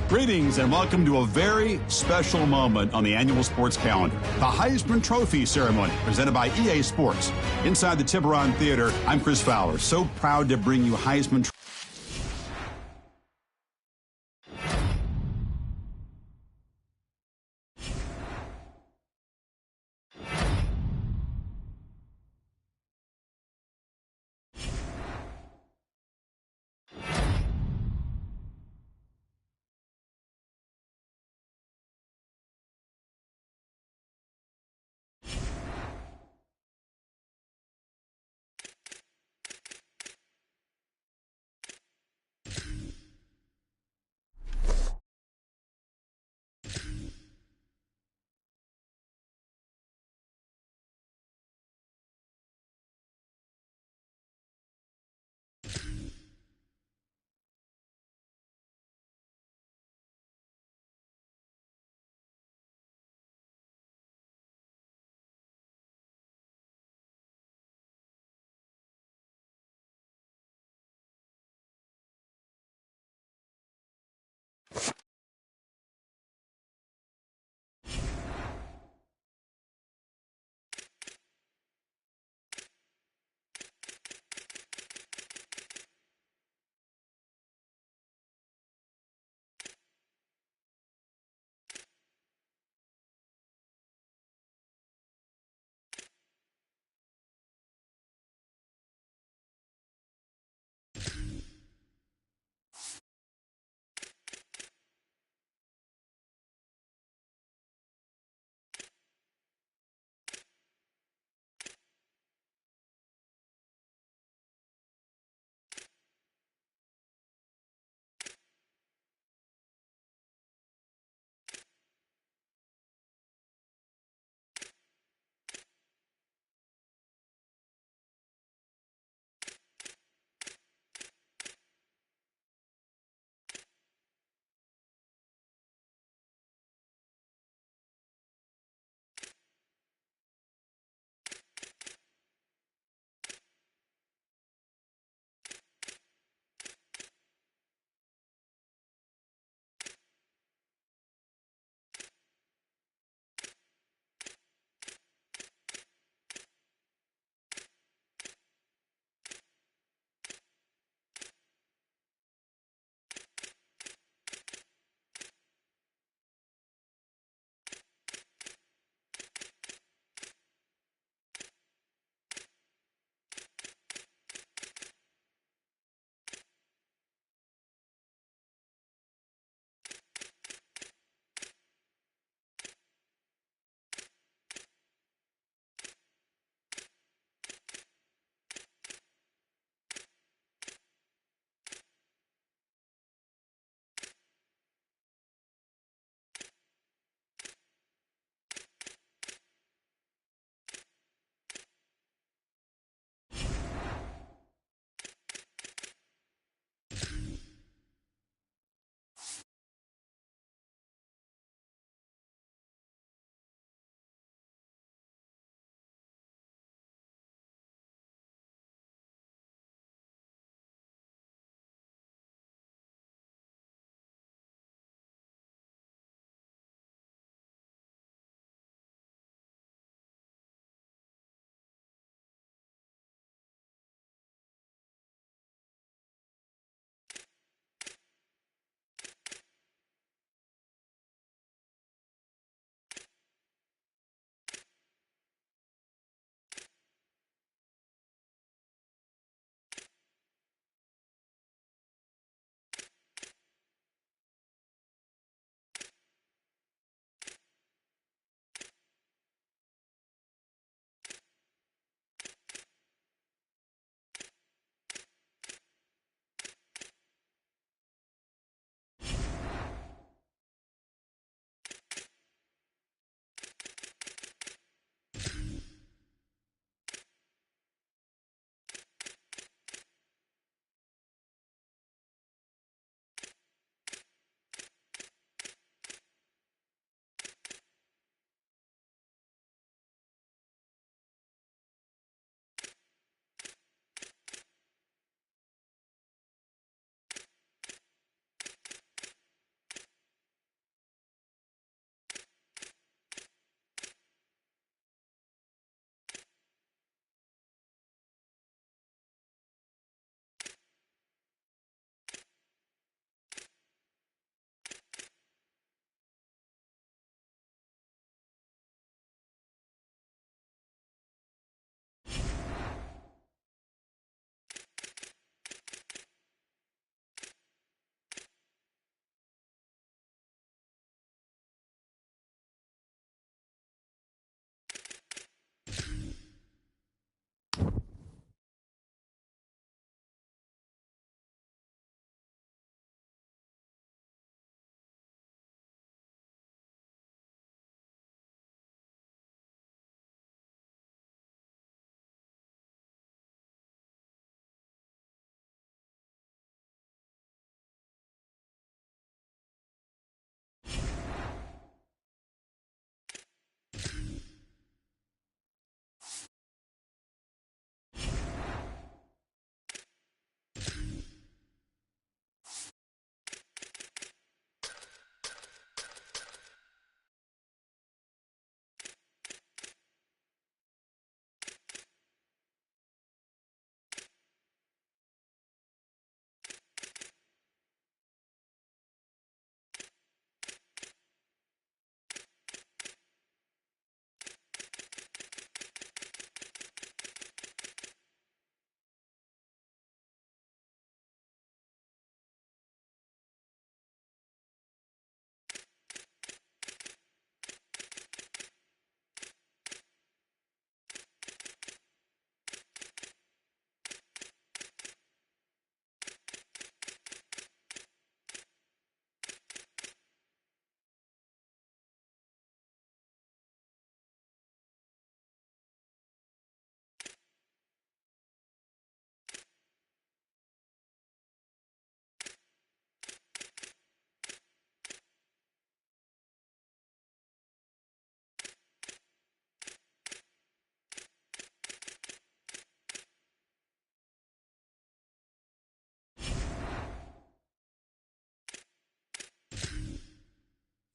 S1: Greetings and welcome to a very special moment on the annual sports calendar. The Heisman Trophy ceremony presented by EA Sports. Inside the Tiburon Theater, I'm Chris Fowler. So proud to bring you Heisman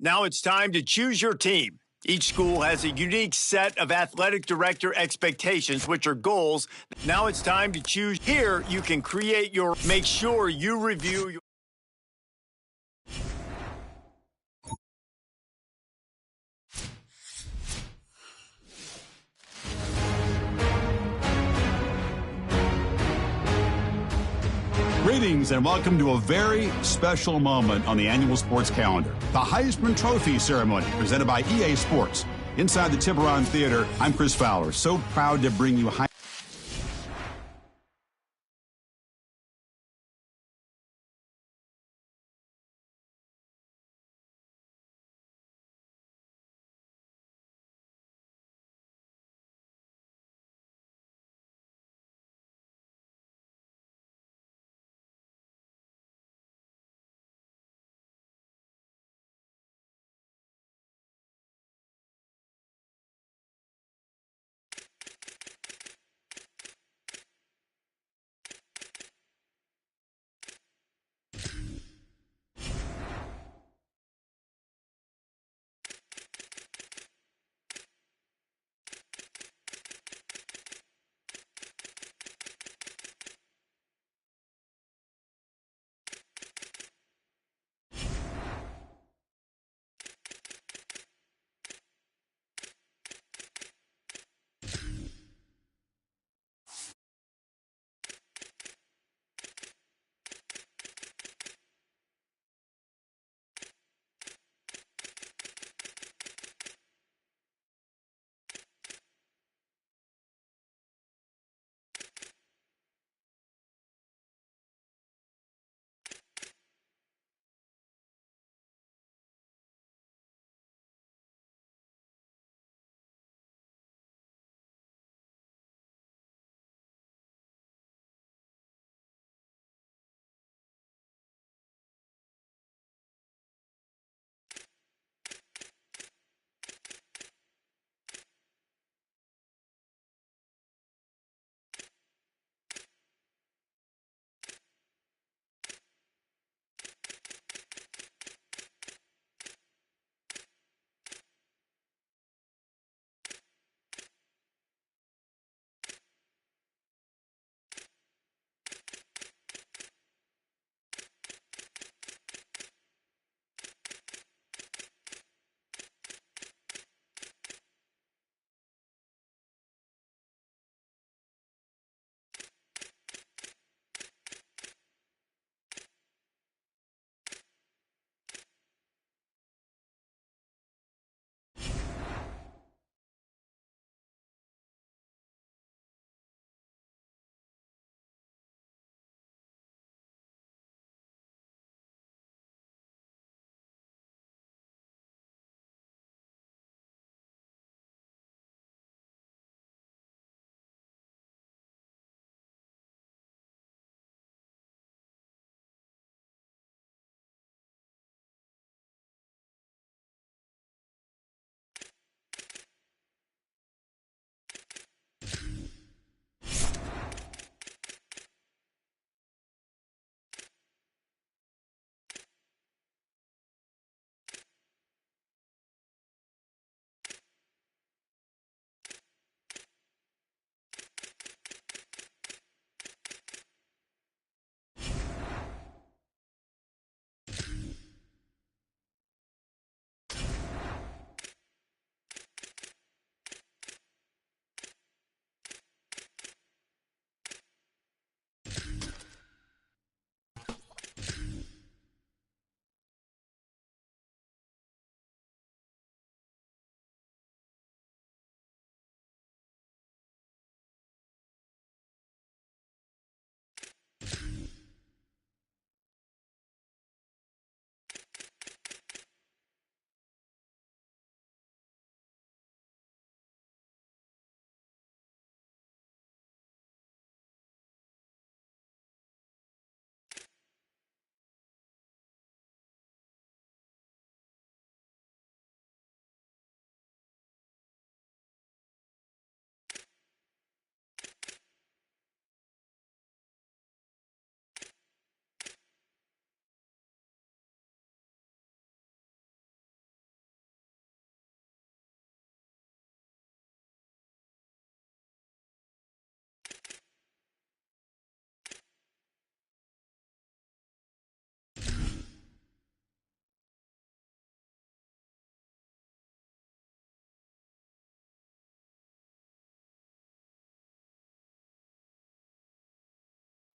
S6: Now it's time to choose your team. Each school has a unique set of athletic director expectations, which are goals. Now it's time to choose. Here, you can create your. Make sure you review your.
S1: Greetings and welcome to a very special moment on the annual sports calendar. The Heisman Trophy ceremony presented by EA Sports. Inside the Tiburon Theater, I'm Chris Fowler. So proud to bring you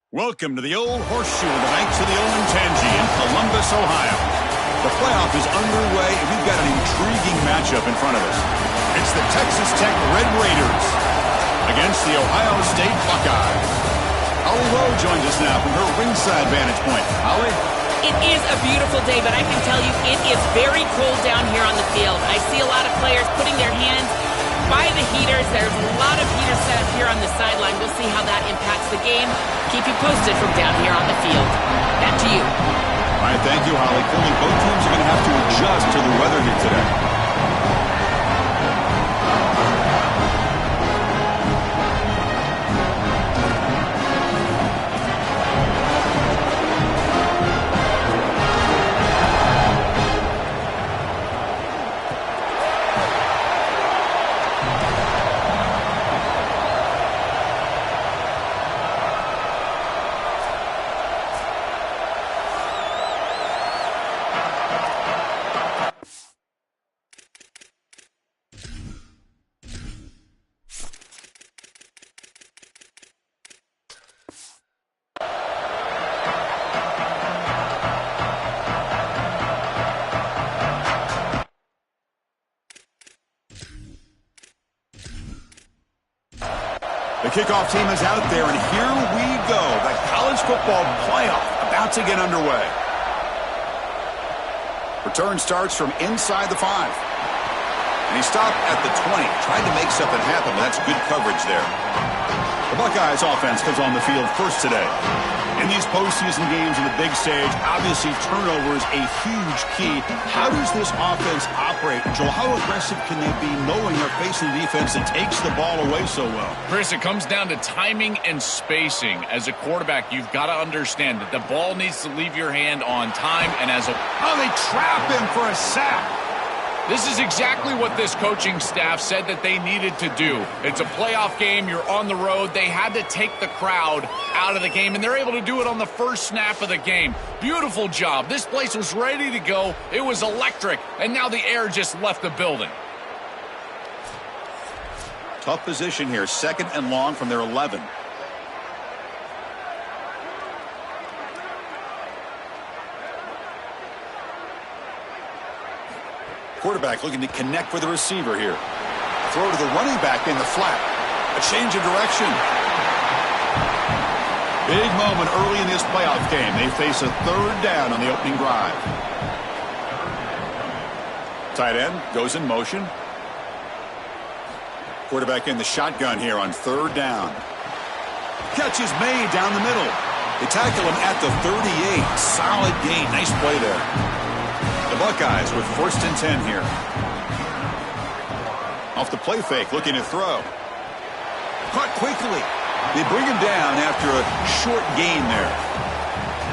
S1: Welcome to the old horseshoe on the banks of the Olentangy in Columbus, Ohio. The playoff is underway, and we've got an intriguing matchup in front of us. It's the Texas Tech Red Raiders against the Ohio State Buckeyes. Holly Rowe joins us now from her ringside vantage point. Holly?
S2: It is a beautiful day, but I can tell you it is very cold down here on the field. I see a lot of players putting their hands by the heaters. There's a lot of heaters set up here on the sideline. We'll see how that impacts the game. Keep you posted from down here on the field. Back to you.
S1: All right, thank you, Holly. Clearly, both teams are going to have to adjust to the weather here today. The kickoff team is out there, and here we go. The college football playoff about to get underway. Return starts from inside the 5. And he stopped at the 20. Tried to make something happen, but that's good coverage there. The Buckeyes offense comes on the field first today. In these postseason games in the big stage, obviously turnover is a huge key. How does this offense operate? Joel, how aggressive can they be knowing they're facing a defense that takes the ball away so well?
S3: Chris, it comes down to timing and spacing. As a quarterback, you've got to understand that the ball needs to leave your hand on time. And as a...
S1: Oh, they trap him for a sack.
S3: This is exactly what this coaching staff said that they needed to do. It's a playoff game. You're on the road. They had to take the crowd out of the game, and they're able to do it on the first snap of the game. Beautiful job. This place was ready to go. It was electric, and now the air just left the building.
S1: Tough position here. 2nd and long from their 11. Quarterback looking to connect with the receiver here. Throw to the running back in the flat. A change of direction. Big moment early in this playoff game. They face a 3rd down on the opening drive. Tight end goes in motion. Quarterback in the shotgun here on 3rd down. Catch is made down the middle. They tackle him at the 38. Solid gain. Nice play there. The Buckeyes with 1st and 10 here. Off the play fake, looking to throw. Caught quickly. They bring him down after a short gain there.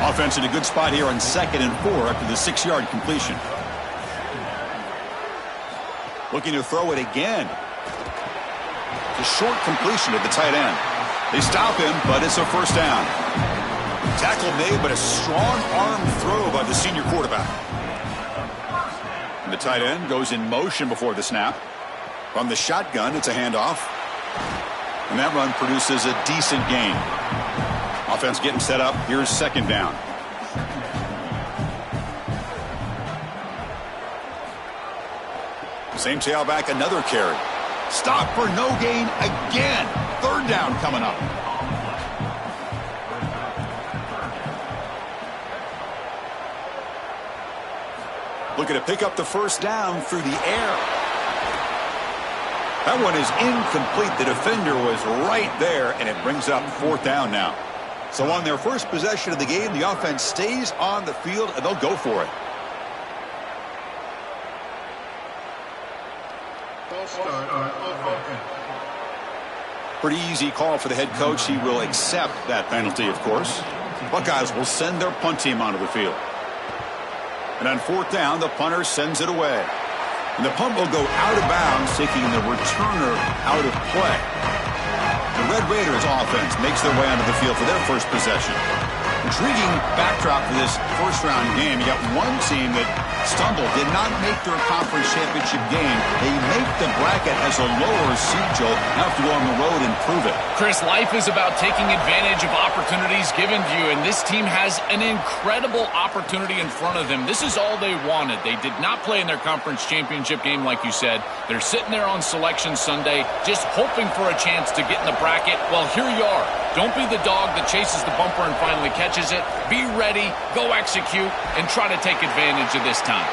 S1: Offense in a good spot here on 2nd and 4 after the 6-yard completion. Looking to throw it again. The short completion at the tight end. They stop him, but it's a 1st down. Tackle made, but a strong arm throw by the senior quarterback. And the tight end goes in motion before the snap. From the shotgun, it's a handoff. And that run produces a decent gain. Offense getting set up. Here's 2nd down. Same tailback, another carry. Stop for no gain again. 3rd down coming up. Looking to pick up the 1st down through the air. That one is incomplete. The defender was right there, and it brings up 4th down now. So on their first possession of the game, the offense stays on the field, and they'll go for it. Pretty easy call for the head coach. He will accept that penalty, of course. Buckeyes will send their punt team onto the field. And on 4th down, the punter sends it away. And the punt will go out of bounds, taking the returner out of play. The Red Raiders offense makes their way onto the field for their first possession. Intriguing backdrop for this first-round game. You got one team that stumbled, did not make their conference championship game. They make the bracket as a lower seed, Joe. Now have to go on the road and prove it.
S3: Chris, life is about taking advantage of opportunities given to you, and this team has an incredible opportunity in front of them. This is all they wanted. They did not play in their conference championship game, like you said. They're sitting there on Selection Sunday, just hoping for a chance to get in the bracket. Well, here you are. Don't be the dog that chases the bumper and finally catches it. Be ready, go execute, and try to take advantage of this time.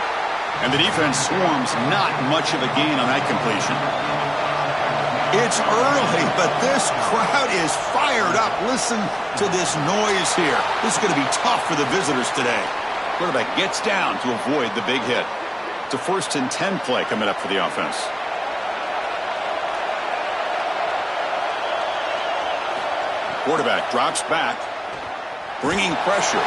S1: And the defense swarms, not much of a gain on that completion. It's early, but this crowd is fired up. Listen to this noise here. This is going to be tough for the visitors today. Quarterback gets down to avoid the big hit. It's a 1st and 10 play coming up for the offense. Quarterback drops back, bringing pressure.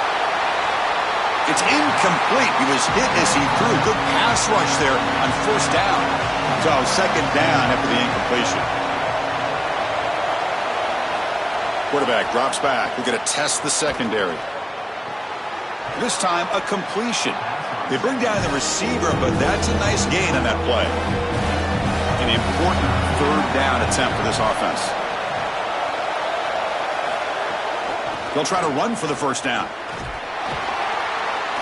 S1: It's incomplete. He was hit as he threw. Good pass rush there on 1st down. So 2nd down after the incompletion. Quarterback drops back. We're going to test the secondary. This time a completion. They bring down the receiver, but that's a nice gain on that play. An important 3rd down attempt for this offense. They'll try to run for the 1st down.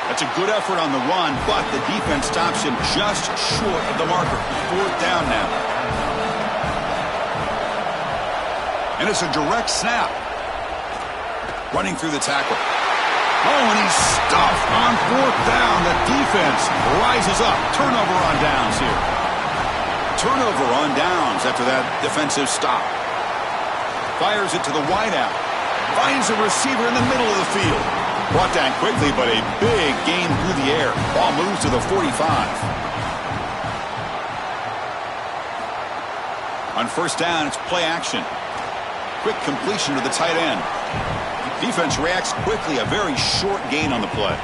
S1: That's a good effort on the run, but the defense stops him just short of the marker. 4th down now. And it's a direct snap. Running through the tackle. Oh, and he's stuffed on 4th down. The defense rises up. Turnover on downs here. Turnover on downs after that defensive stop. Fires it to the wideout. Finds a receiver in the middle of the field. Brought down quickly, but a big gain through the air. Ball moves to the 45. On 1st down, it's play action. Quick completion to the tight end. Defense reacts quickly. A very short gain on the play.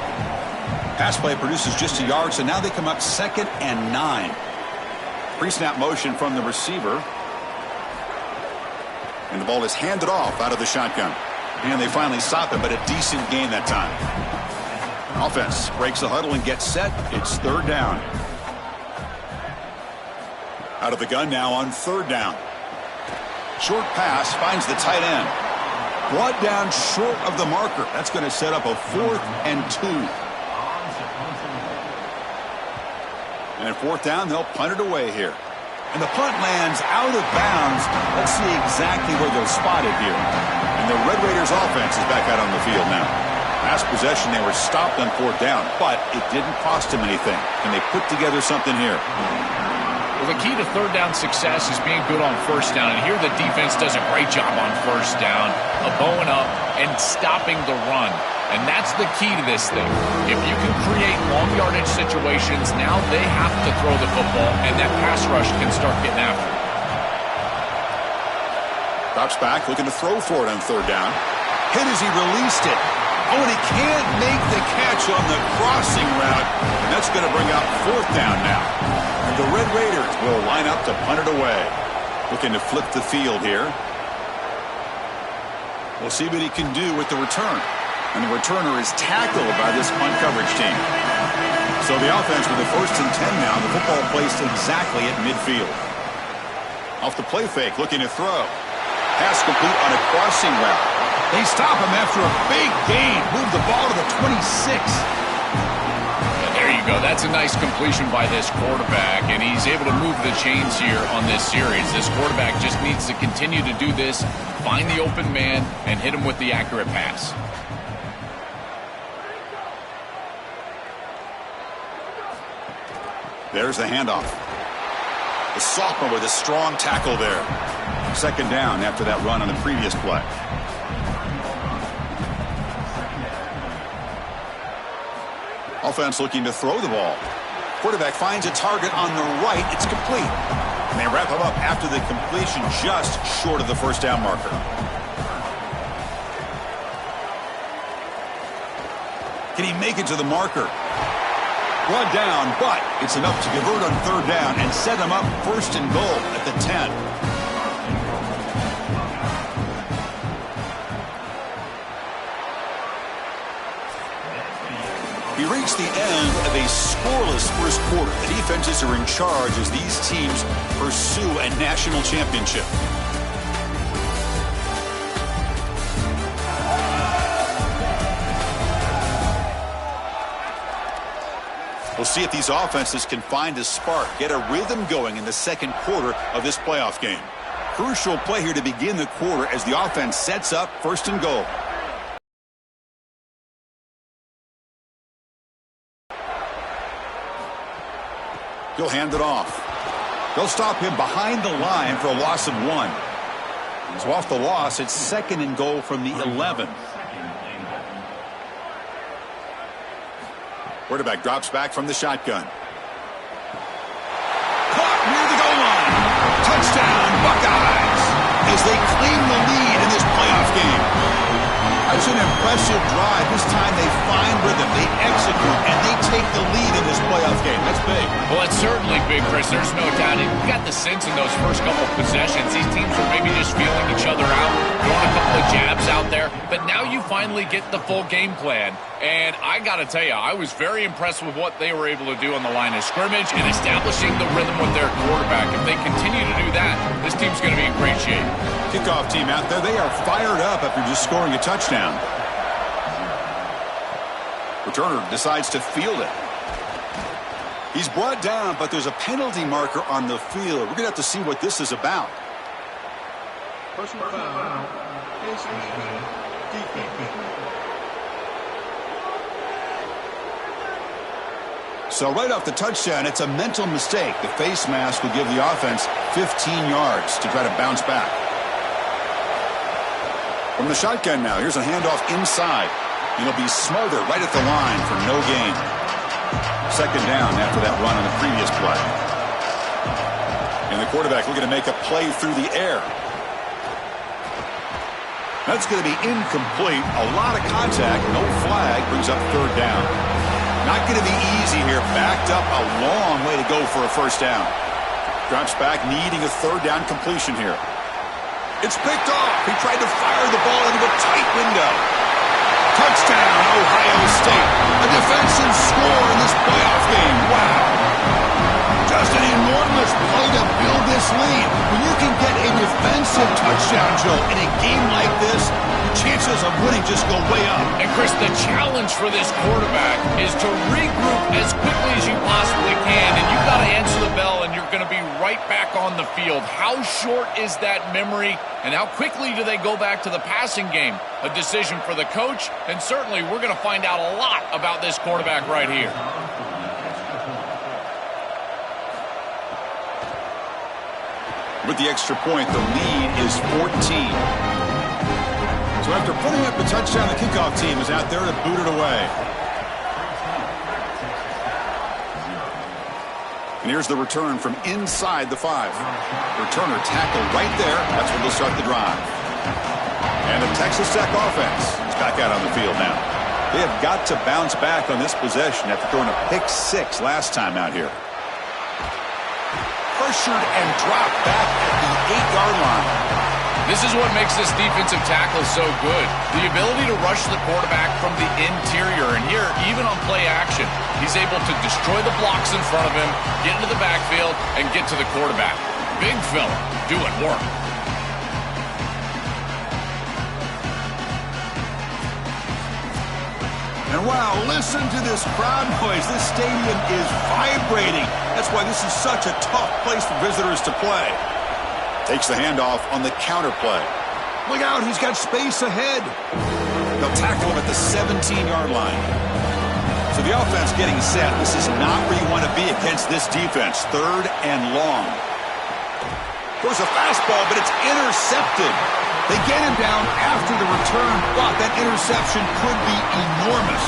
S1: Pass play produces just a yard, so now they come up 2nd and 9. Pre-snap motion from the receiver. And the ball is handed off out of the shotgun. And they finally stop him, but a decent gain that time. Offense breaks the huddle and gets set. It's 3rd down. Out of the gun now on 3rd down. Short pass finds the tight end. Brought down short of the marker. That's going to set up a 4th and 2. And at 4th down, they'll punt it away here. And the punt lands out of bounds. Let's see exactly where they'll spot it here. And the Red Raiders offense is back out on the field now. Last possession, they were stopped on 4th down, but it didn't cost them anything. And they put together something here.
S3: Well, the key to 3rd down success is being good on 1st down. And here the defense does a great job on 1st down of bowing up and stopping the run. And that's the key to this thing. If you can create long yardage situations, now they have to throw the football, and that pass rush can start getting after it.
S1: Drops back, looking to throw for it on 3rd down. Hit as he released it. Oh, and he can't make the catch on the crossing route. And that's going to bring up 4th down now. And the Red Raiders will line up to punt it away. Looking to flip the field here. We'll see what he can do with the return. And the returner is tackled by this punt coverage team. So the offense with the 1st and 10 now. The football placed exactly at midfield. Off the play fake, looking to throw. Pass complete on a crossing route. They stop him after a big gain. Move the ball to the 26.
S3: And there you go. That's a nice completion by this quarterback. And he's able to move the chains here on this series. This quarterback just needs to continue to do this. Find the open man and hit him with the accurate pass.
S1: There's the handoff. The sophomore with a strong tackle there. 2nd down after that run on the previous play. Offense looking to throw the ball. Quarterback finds a target on the right. It's complete. And they wrap him up after the completion just short of the 1st down marker. Can he make it to the marker? Brought down, but it's enough to convert on 3rd down and set him up 1st and goal at the 10. reached the end of a scoreless first quarter. The defenses are in charge as these teams pursue a national championship. We'll see if these offenses can find a spark, get a rhythm going in the second quarter of this playoff game. Crucial play here to begin the quarter as the offense sets up first and goal. He'll hand it off. They'll stop him behind the line for a loss of 1. So off the loss, it's second and goal from the 11. Quarterback drops back from the shotgun. Caught near the goal line. Touchdown, Buckeyes, as they claim the lead in this playoff game. That's an impressive drive. This time they find rhythm, they execute, and they take the lead in this playoff game. That's big.
S3: Well, it's certainly big, Chris. There's no doubt. You got the sense in those first couple of possessions, these teams were maybe just feeling each other out, throwing a couple of jabs out there. But now you finally get the full game plan. And I got to tell you, I was very impressed with what they were able to do on the line of scrimmage and establishing the rhythm with their quarterback. If they continue to do that, this team's going to be in great shape.
S1: Kickoff team out there, they are fired up after just scoring a touchdown. Returner decides to field it. He's brought down, but there's a penalty marker on the field. We're going to have to see what this is about.
S4: Personal foul. Defense.
S1: So right off the touchdown, it's a mental mistake. The face mask will give the offense 15 yards to try to bounce back. From the shotgun now, here's a handoff inside. And he'll be smothered right at the line for no gain. Second down after that run on the previous play. And the quarterback looking to make a play through the air. That's going to be incomplete. A lot of contact, no flag, brings up third down. Not going to be easy here. Backed up a long way to go for a first down. Drops back, needing a third down completion here. It's picked off. He tried to fire the ball into a tight window. Touchdown, Ohio State. A defensive score in this playoff game. Wow. Just an enormous play to build this lead. When you can get a defensive touchdown, Joe, in a game like this, your chances of winning just go way up.
S3: And, Chris, the challenge for this quarterback is to regroup as quickly as you possibly can, and you've got to answer the bell, and you're going to be right back on the field. How short is that memory, and how quickly do they go back to the passing game? A decision for the coach, and certainly we're going to find out a lot about this quarterback right here.
S1: With the extra point, the lead is 14. So after putting up the touchdown, the kickoff team is out there to boot it away. And here's the return from inside the 5. Returner tackled right there. That's when they'll start the drive. And the Texas Tech offense is back out on the field now. They have got to bounce back on this possession after throwing a pick-6 last time out here. Pressured and dropped back at the 8-yard line.
S3: This is what makes this defensive tackle so good. The ability to rush the quarterback from the interior. And here, even on play action, he's able to destroy the blocks in front of him, get into the backfield, and get to the quarterback. Big fella doing work.
S1: And wow, listen to this crowd noise. This stadium is vibrating. That's why this is such a tough place for visitors to play. Takes the handoff on the counter play. Look out, he's got space ahead. They'll tackle him at the 17-yard line. So the offense getting set. This is not where you want to be against this defense. Third and long. There's a fastball, but it's intercepted. They get him down after the return. Thought that interception could be enormous.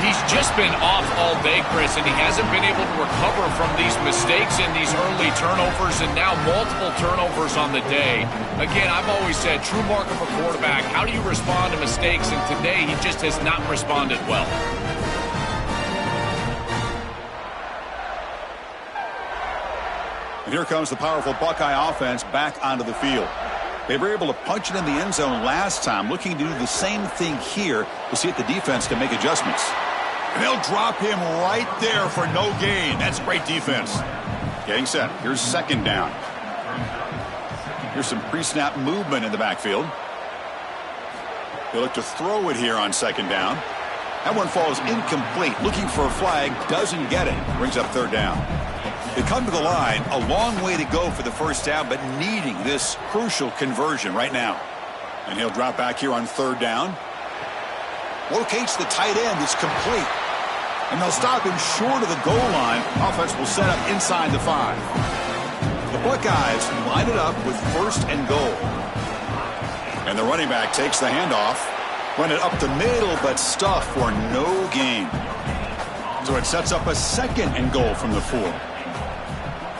S3: He's just been off all day, Chris, and he hasn't been able to recover from these mistakes and these early turnovers, and now multiple turnovers on the day. Again, I've always said, true mark of a quarterback, how do you respond to mistakes? And today, he just has not responded well.
S1: And here comes the powerful Buckeye offense back onto the field. They were able to punch it in the end zone last time, looking to do the same thing here. We'll see if the defense can make adjustments. And they'll drop him right there for no gain. That's great defense. Getting set. Here's second down. Here's some pre-snap movement in the backfield. They look to throw it here on second down. That one falls incomplete. Looking for a flag. Doesn't get it. Brings up third down. They come to the line. A long way to go for the first down, but needing this crucial conversion right now. And he'll drop back here on third down. Locates the tight end. It's complete. And they'll stop him short of the goal line. Offense will set up inside the 5. The Buckeyes line it up with first and goal. And the running back takes the handoff. Run it up the middle, but stuff for no gain. So it sets up a second and goal from the 4.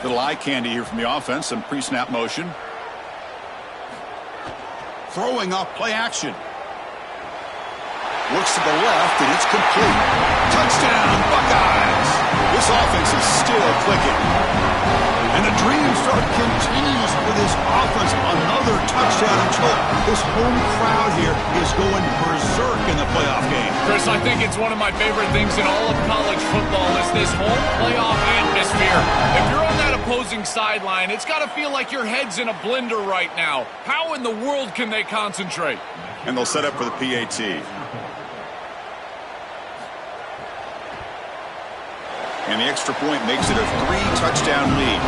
S1: Little eye candy here from the offense. Some pre-snap motion. Throwing off play action. Looks to the left, and it's complete. Touchdown, Buckeyes! This offense is still clicking. And the dream start continues with this offense. Another touchdown until this home crowd here is going berserk in the playoff game.
S3: Chris, I think it's one of my favorite things in all of college football is this home playoff atmosphere. If you're on that opposing sideline, it's got to feel like your head's in a blender right now. How in the world can they concentrate?
S1: And they'll set up for the PAT. And the extra point makes it a 3-touchdown lead.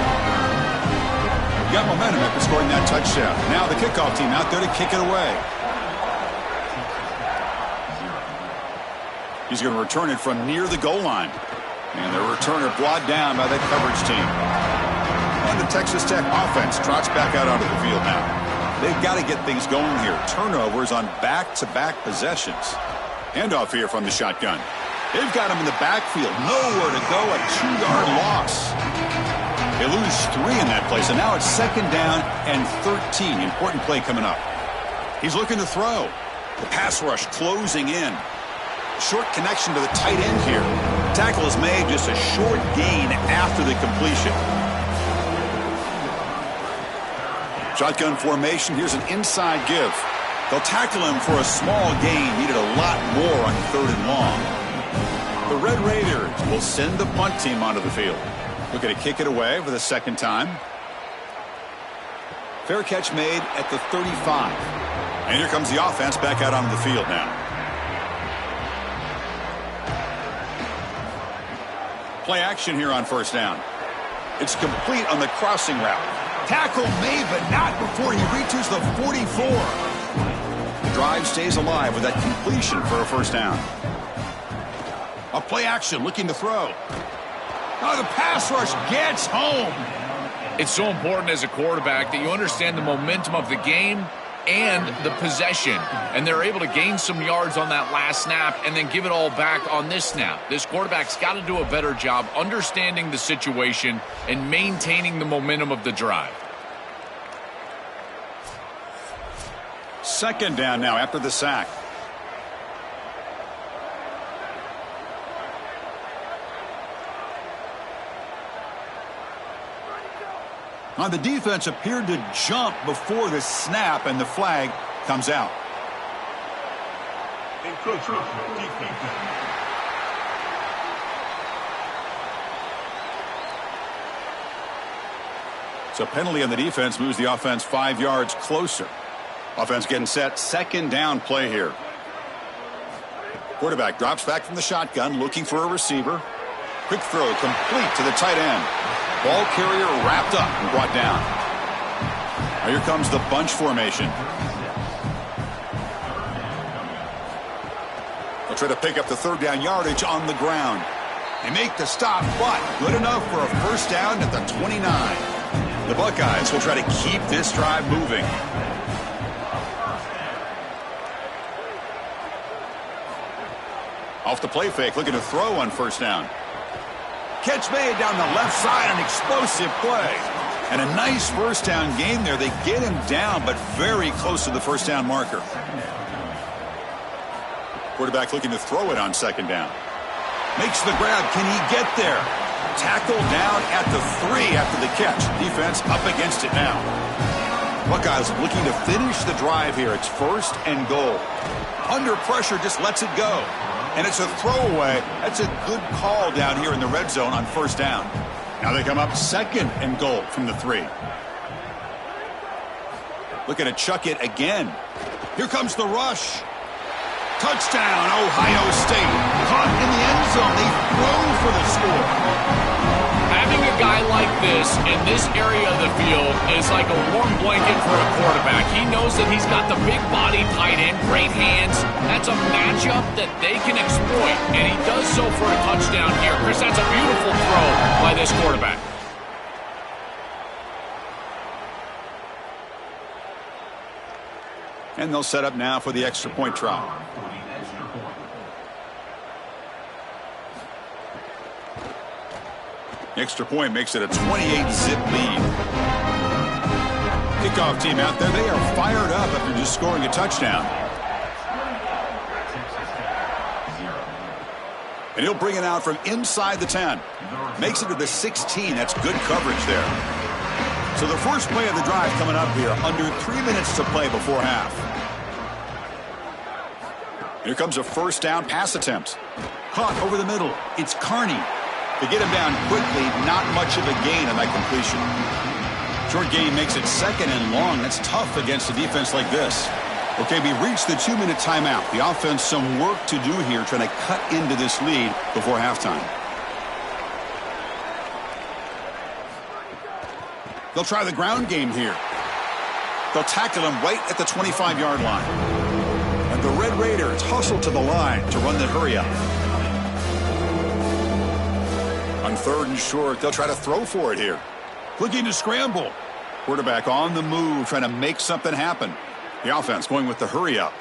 S1: Got momentum after scoring that touchdown. Now the kickoff team out there to kick it away. He's going to return it from near the goal line. And the returner brought down by the coverage team. And the Texas Tech offense trots back out onto the field now. They've got to get things going here. Turnovers on back-to-back possessions. Handoff here from the shotgun. They've got him in the backfield. Nowhere to go. A 2-yard loss. They lose 3 in that place. And now it's second down and 13. Important play coming up. He's looking to throw. The pass rush closing in. Short connection to the tight end here. Tackle is made, just a short gain after the completion. Shotgun formation. Here's an inside give. They'll tackle him for a small gain. Needed a lot more on third and long. The Red Raiders will send the punt team onto the field. Looking to kick it away for the second time. Fair catch made at the 35. And here comes the offense back out onto the field now. Play action here on first down. It's complete on the crossing route. Tackle made, but not before he reaches the 44. The drive stays alive with that completion for a first down. A play action, looking to throw. Oh, the pass rush gets home.
S3: It's so important as a quarterback that you understand the momentum of the game and the possession. And they're able to gain some yards on that last snap and then give it all back on this snap. This quarterback's got to do a better job understanding the situation and maintaining the momentum of the drive.
S1: Second down now after the sack. Now the defense appeared to jump before the snap, and the flag comes out. So penalty on the defense moves the offense 5 yards closer. Offense getting set. Second down play here. Quarterback drops back from the shotgun, looking for a receiver. Quick throw complete to the tight end. Ball carrier wrapped up and brought down. Now here comes the bunch formation. They'll try to pick up the third down yardage on the ground. They make the stop, but good enough for a first down at the 29. The Buckeyes will try to keep this drive moving. Off the play fake, looking to throw on first down. Catch made down the left side, an explosive play. And a nice first down game there. They get him down, but very close to the first down marker. Quarterback looking to throw it on second down. Makes the grab. Can he get there? Tackle down at the 3 after the catch. Defense up against it now. Buckeyes looking to finish the drive here. It's first and goal. Under pressure, just lets it go. And it's a throwaway. That's a good call down here in the red zone on first down. Now they come up 2nd and goal from the 3. Looking to chuck it again. Here comes the rush. Touchdown, Ohio State. Caught in the end zone. They throw for the score.
S3: Having a guy like this in this area of the field is like a warm blanket for a quarterback. He knows that he's got the big body tight end, great hands. That's a matchup that they can exploit, and he does so for a touchdown here. Chris, that's a beautiful throw by this quarterback.
S1: And they'll set up now for the extra point try. Extra point makes it a 28-zip lead. Kickoff team out there, they are fired up after just scoring a touchdown. And he'll bring it out from inside the 10. Makes it to the 16. That's good coverage there. So the first play of the drive coming up here, under 3 minutes to play before half. Here comes a first down pass attempt. Caught over the middle. It's Carney. To get him down quickly, not much of a gain on that completion. Short gain makes it 2nd and long. That's tough against a defense like this. Okay, we reached the 2-minute timeout. The offense some work to do here trying to cut into this lead before halftime. They'll try the ground game here. They'll tackle him right at the 25-yard line. And the Red Raiders hustle to the line to run the hurry up. On 3rd and short, they'll try to throw for it here. Looking to scramble. Quarterback on the move, trying to make something happen. The offense going with the hurry up.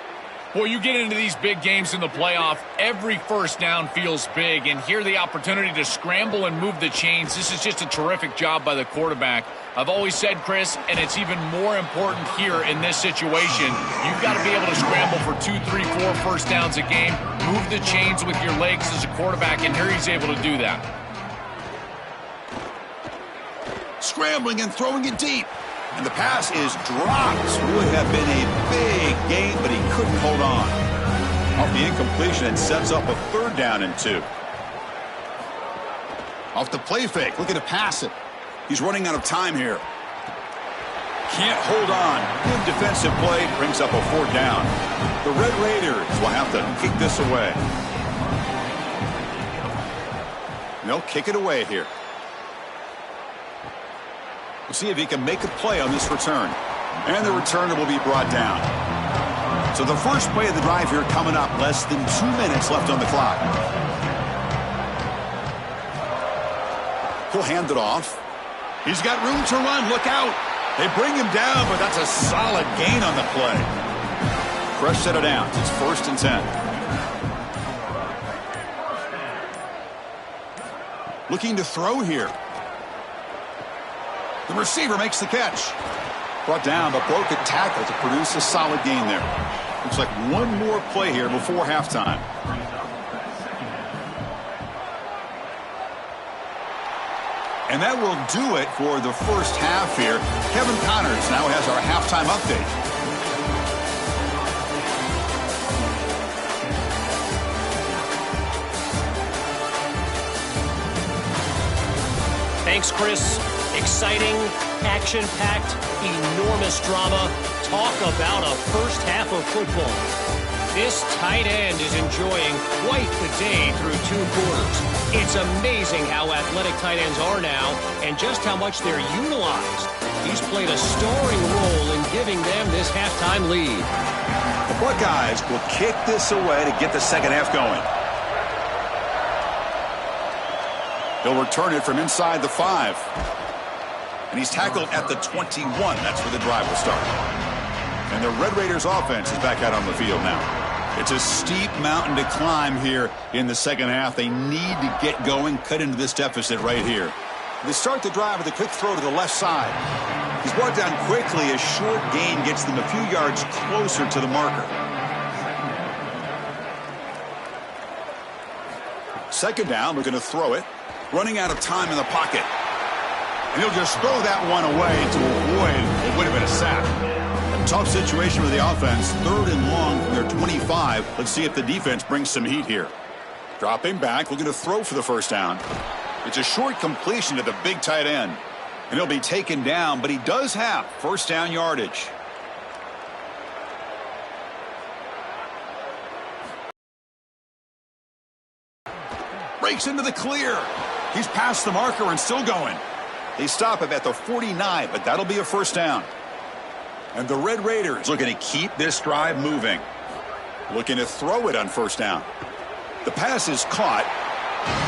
S3: Well, you get into these big games in the playoff, every first down feels big, and here the opportunity to scramble and move the chains. This is just a terrific job by the quarterback. I've always said, Chris, and it's even more important here in this situation, you've got to be able to scramble for 2, 3, 4 first downs a game, move the chains with your legs as a quarterback, and here he's able to do that.
S1: Scrambling and throwing it deep. And the pass is dropped. Would have been a big gain, but he couldn't hold on. Off the incompletion, it sets up a 3rd down and 2. Off the play fake, looking to pass it. He's running out of time here. Can't hold on. Good defensive play, brings up a 4th down. The Red Raiders will have to kick this away. And they'll kick it away here. We'll see if he can make a play on this return. And the returner will be brought down. So the first play of the drive here coming up. Less than 2 minutes left on the clock. He'll hand it off. He's got room to run. Look out. They bring him down, but that's a solid gain on the play. Fresh set of downs. It's 1st and 10. Looking to throw here. The receiver makes the catch. Brought down, but broke a tackle to produce a solid gain there. Looks like one more play here before halftime. And that will do it for the first half here. Kevin Connors now has our halftime update.
S5: Thanks, Chris. Exciting, action-packed, enormous drama. Talk about a first half of football. This tight end is enjoying quite the day through 2 quarters. It's amazing how athletic tight ends are now and just how much they're utilized. He's played a starring role in giving them this halftime lead.
S1: The Buckeyes will kick this away to get the second half going. He'll return it from inside the 5. And he's tackled at the 21. That's where the drive will start. And the Red Raiders offense is back out on the field now. It's a steep mountain to climb here in the second half. They need to get going, cut into this deficit right here. They start the drive with a quick throw to the left side. He's brought down quickly. A short gain gets them a few yards closer to the marker. Second down, looking to throw it. Running out of time in the pocket. And he'll just throw that one away to avoid what would have been a sack. A tough situation for the offense. 3rd and long from their 25. Let's see if the defense brings some heat here. Dropping back, looking to throw for the first down. It's a short completion to the big tight end. And he'll be taken down, but he does have first down yardage. Breaks into the clear. He's past the marker and still going. They stop him at the 49, but that'll be a first down. And the Red Raiders looking to keep this drive moving. Looking to throw it on first down. The pass is caught.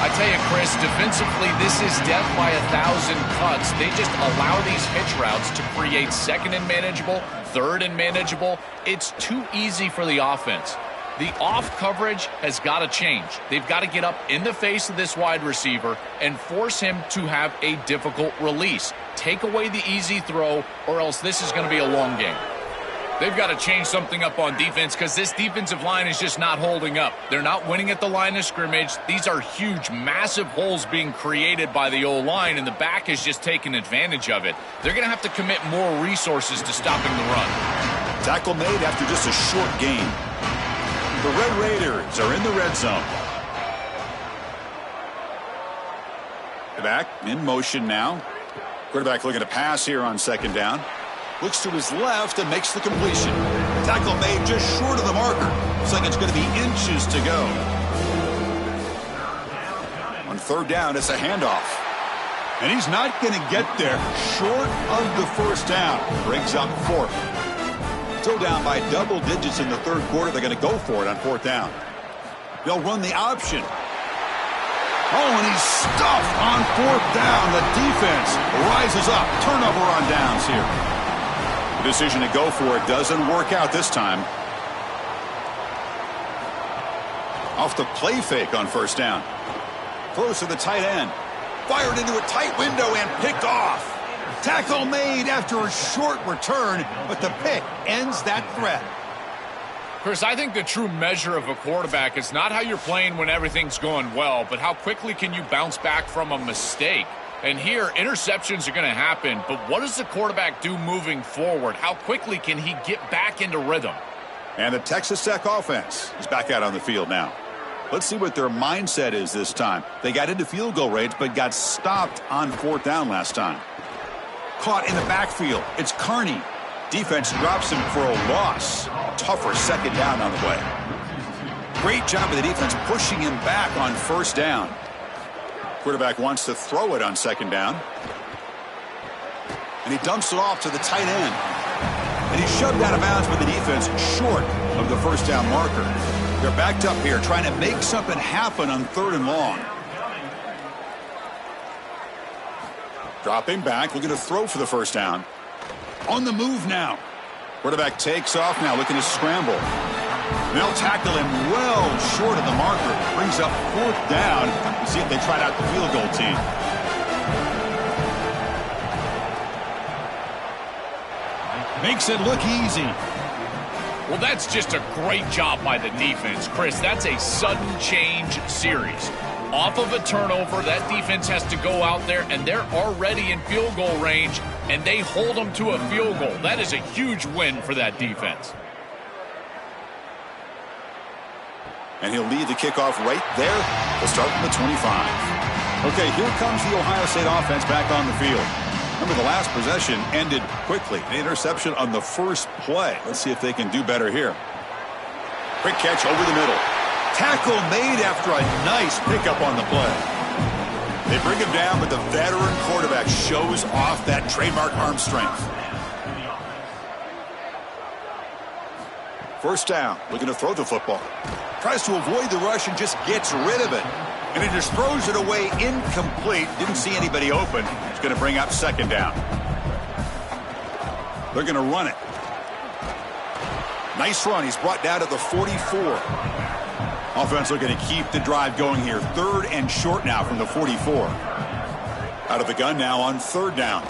S3: I tell you, Chris, defensively, this is death by 1,000 cuts. They just allow these hitch routes to create second and manageable, third and manageable. It's too easy for the offense. The off coverage has got to change. They've got to get up in the face of this wide receiver and force him to have a difficult release. Take away the easy throw, or else this is going to be a long game. They've got to change something up on defense because this defensive line is just not holding up. They're not winning at the line of scrimmage. These are huge, massive holes being created by the O-line, and the back is just taking advantage of it. They're going to have to commit more resources to stopping the run.
S1: Tackle made after just a short gain. The Red Raiders are in the red zone. Back in motion now. Quarterback looking to pass here on second down. Looks to his left and makes the completion. Tackle made just short of the marker. Looks like it's going to be inches to go. On third down, it's a handoff. And he's not going to get there. Short of the first down. Brings up fourth. Still down by double digits in the third quarter. They're going to go for it on fourth down. They'll run the option. Oh, and he's stuffed on fourth down. The defense rises up. Turnover on downs here. The decision to go for it doesn't work out this time. Off the play fake on first down. Throws to the tight end. Fired into a tight window and picked off. Tackle made after a short return, but the pick ends that threat.
S3: Chris, I think the true measure of a quarterback is not how you're playing when everything's going well, but how quickly can you bounce back from a mistake. And here, interceptions are going to happen, but what does the quarterback do moving forward? How quickly can he get back into rhythm?
S1: And the Texas Tech offense is back out on the field now. Let's see what their mindset is this time. They got into field goal range, but got stopped on fourth down last time. Caught in the backfield. It's Carney. Defense drops him for a loss. Tougher second down on the way. Great job of the defense pushing him back on first down. Quarterback wants to throw it on second down. And he dumps it off to the tight end. And he's shoved out of bounds with the defense short of the first down marker. They're backed up here trying to make something happen on third and long. Dropping back, looking to throw for the first down. On the move now. Quarterback takes off now, looking to scramble. They'll tackle him well short of the marker. Brings up fourth down. We'll see if they tried out the field goal team. Makes it look easy.
S3: Well, that's just a great job by the defense, Chris. That's a sudden change series. Off of a turnover, that defense has to go out there, and they're already in field goal range, and they hold them to a field goal. That is a huge win for that defense.
S1: And he'll lead the kickoff right there. We'll start from the 25. Okay, here comes the Ohio State offense back on the field. Remember, the last possession ended quickly. An interception on the first play. Let's see if they can do better here. Quick catch over the middle. Tackle made after a nice pickup on the play. They bring him down, but the veteran quarterback shows off that trademark arm strength. First down, looking to throw the football. Tries to avoid the rush and just gets rid of it. And he just throws it away incomplete. Didn't see anybody open. It's going to bring up second down. They're going to run it. Nice run. He's brought down to the 44. Offense looking to keep the drive going here. Third and short now from the 44. Out of the gun now on third down.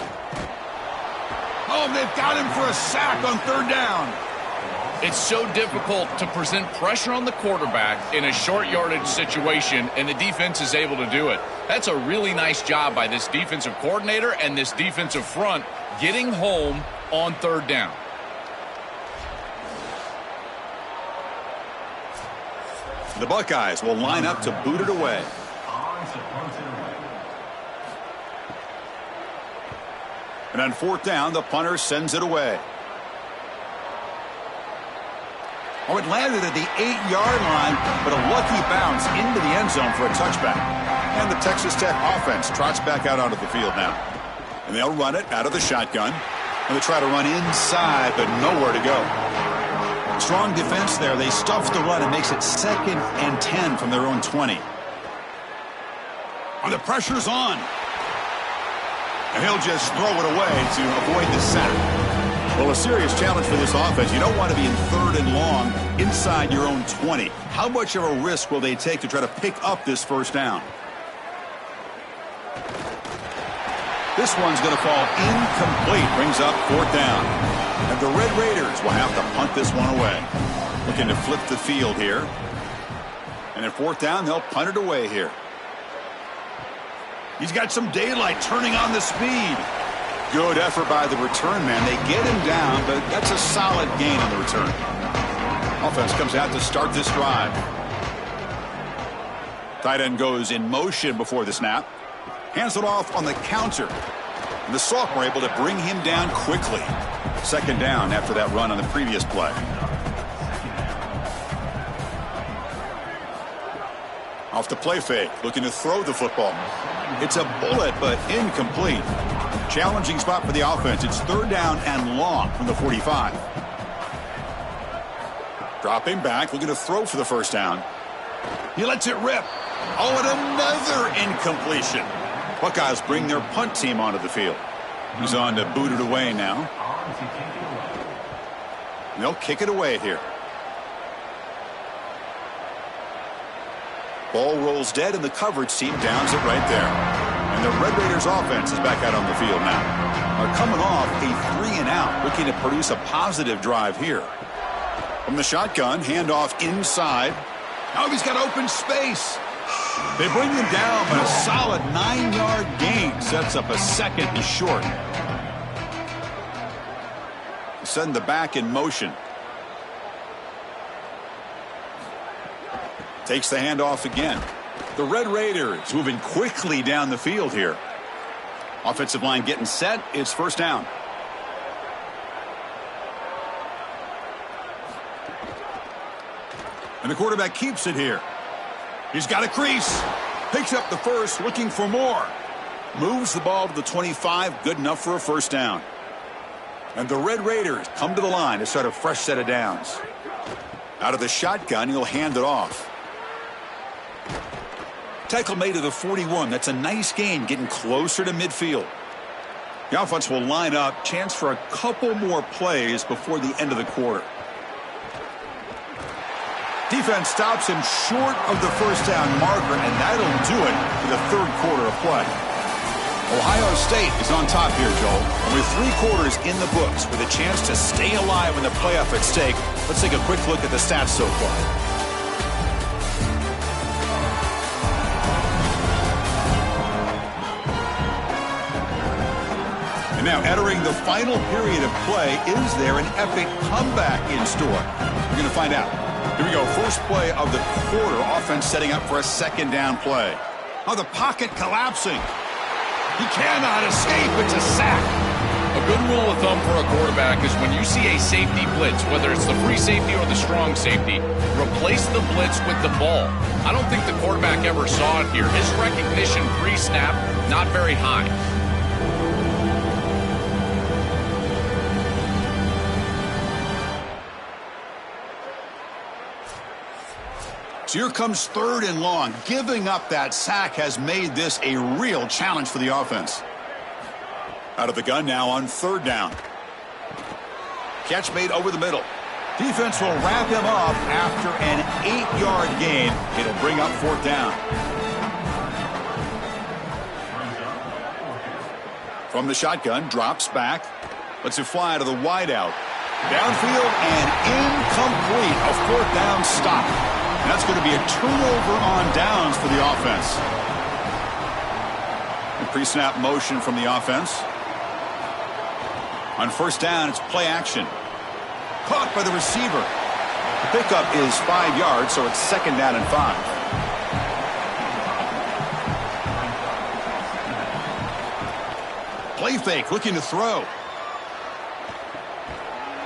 S1: Oh, they've got him for a sack on third down.
S3: It's so difficult to present pressure on the quarterback in a short yardage situation, and the defense is able to do it. That's a really nice job by this defensive coordinator and this defensive front getting home on third down.
S1: The Buckeyes will line up to boot it away. And on fourth down, the punter sends it away. Oh, it landed at the 8-yard line, but a lucky bounce into the end zone for a touchback. And the Texas Tech offense trots back out onto the field now. And they'll run it out of the shotgun. And they try to run inside, but nowhere to go. Strong defense there. They stuff the run and makes it 2nd and 10 from their own 20. And the pressure's on. And he'll just throw it away to avoid the sack. Well, a serious challenge for this offense. You don't want to be in 3rd and long inside your own 20. How much of a risk will they take to try to pick up this first down? This one's going to fall incomplete. Brings up 4th down. And the Red Raiders will have to punt this one away. Looking to flip the field here. And at 4th down, they'll punt it away here. He's got some daylight turning on the speed. Good effort by the return man. They get him down, but that's a solid gain on the return. Offense comes out to start this drive. Tight end goes in motion before the snap. Hands it off on the counter. And the sophomore able to bring him down quickly. 2nd down after that run on the previous play. Off the play fake, looking to throw the football. It's a bullet, but incomplete. Challenging spot for the offense. It's 3rd down and long from the 45. Dropping back, looking to throw for the first down. He lets it rip. Oh, and another incompletion. Buckeyes bring their punt team onto the field. He's on to boot it away now. And they'll kick it away here. Ball rolls dead, and the coverage team downs it right there. And the Red Raiders offense is back out on the field now. Are coming off a 3-and-out, looking to produce a positive drive here. From the shotgun, handoff inside. Oh, he's got open space. They bring him down, but a solid 9-yard gain sets up a 2nd and short. Send the back in motion. Takes the handoff again. The Red Raiders moving quickly down the field here. Offensive line getting set. It's 1st down. And the quarterback keeps it here. He's got a crease. Picks up the first, looking for more. Moves the ball to the 25. Good enough for a 1st down. And the Red Raiders come to the line to start a fresh set of downs. Out of the shotgun, he'll hand it off. Tackle made to the 41. That's a nice gain, getting closer to midfield. The offense will line up. Chance for a couple more plays before the end of the quarter. Defense stops him short of the 1st down marker, and that'll do it for the 3rd quarter of play. Ohio State is on top here, Joel. And with 3 quarters in the books, with a chance to stay alive in the playoff at stake, let's take a quick look at the stats so far. And now entering the final period of play, is there an epic comeback in store? We're going to find out. Here we go. First play of the quarter. Offense setting up for a 2nd down play. Oh, the pocket collapsing. He cannot escape. It's a sack.
S3: A good rule of thumb for a quarterback is when you see a safety blitz, whether it's the free safety or the strong safety, replace the blitz with the ball. I don't think the quarterback ever saw it here. His recognition pre-snap, not very high.
S1: So here comes 3rd and long. Giving up that sack has made this a real challenge for the offense. Out of the gun now on 3rd down. Catch made over the middle. Defense will wrap him up after an 8-yard gain. It'll bring up 4th down. From the shotgun, drops back. Lets it fly to the wideout. Downfield and incomplete. A 4th down stop. And that's going to be a turnover on downs for the offense. And pre-snap motion from the offense. On 1st down, it's play action. Caught by the receiver. The pickup is 5 yards, so it's 2nd down and 5. Play fake, looking to throw.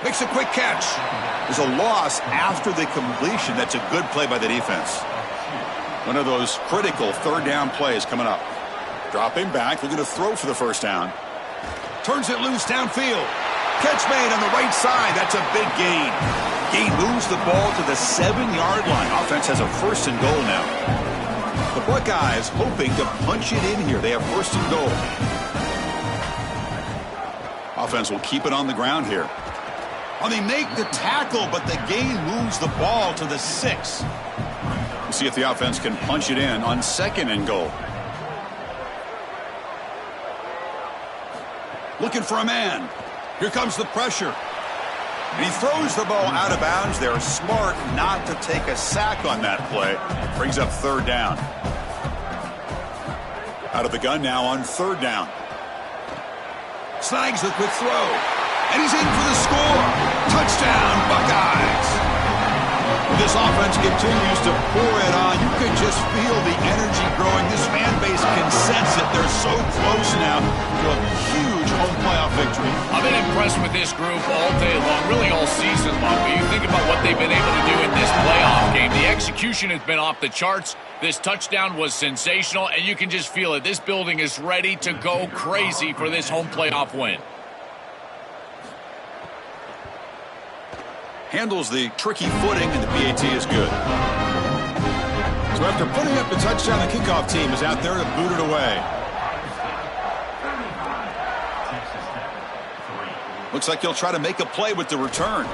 S1: Makes a quick catch. There's a loss after the completion. That's a good play by the defense. One of those critical 3rd down plays coming up. Dropping back, looking to throw for the 1st down. Turns it loose downfield. Catch made on the right side. That's a big gain. Gain moves the ball to the 7-yard line. Offense has a 1st and goal now. The Buckeyes hoping to punch it in here. They have 1st and goal. Offense will keep it on the ground here. Oh, they make the tackle, but the gain moves the ball to the 6. We'll see if the offense can punch it in on 2nd and goal. Looking for a man. Here comes the pressure. And he throws the ball out of bounds. They're smart not to take a sack on that play. Brings up 3rd down. Out of the gun now on 3rd down. Snags the quick throw. And he's in for the score. Touchdown, Buckeyes. This offense continues to pour it on. You can just feel the energy growing. This fan base can sense it. They're so close now to a huge home playoff victory.
S3: I've been impressed with this group all day long, really all season long. But you think about what they've been able to do in this playoff game. The execution has been off the charts. This touchdown was sensational, and you can just feel it. This building is ready to go crazy for this home playoff win.
S1: Handles the tricky footing, and the PAT is good. So after putting up the touchdown, the kickoff team is out there to boot it away. Looks like he'll try to make a play with the return.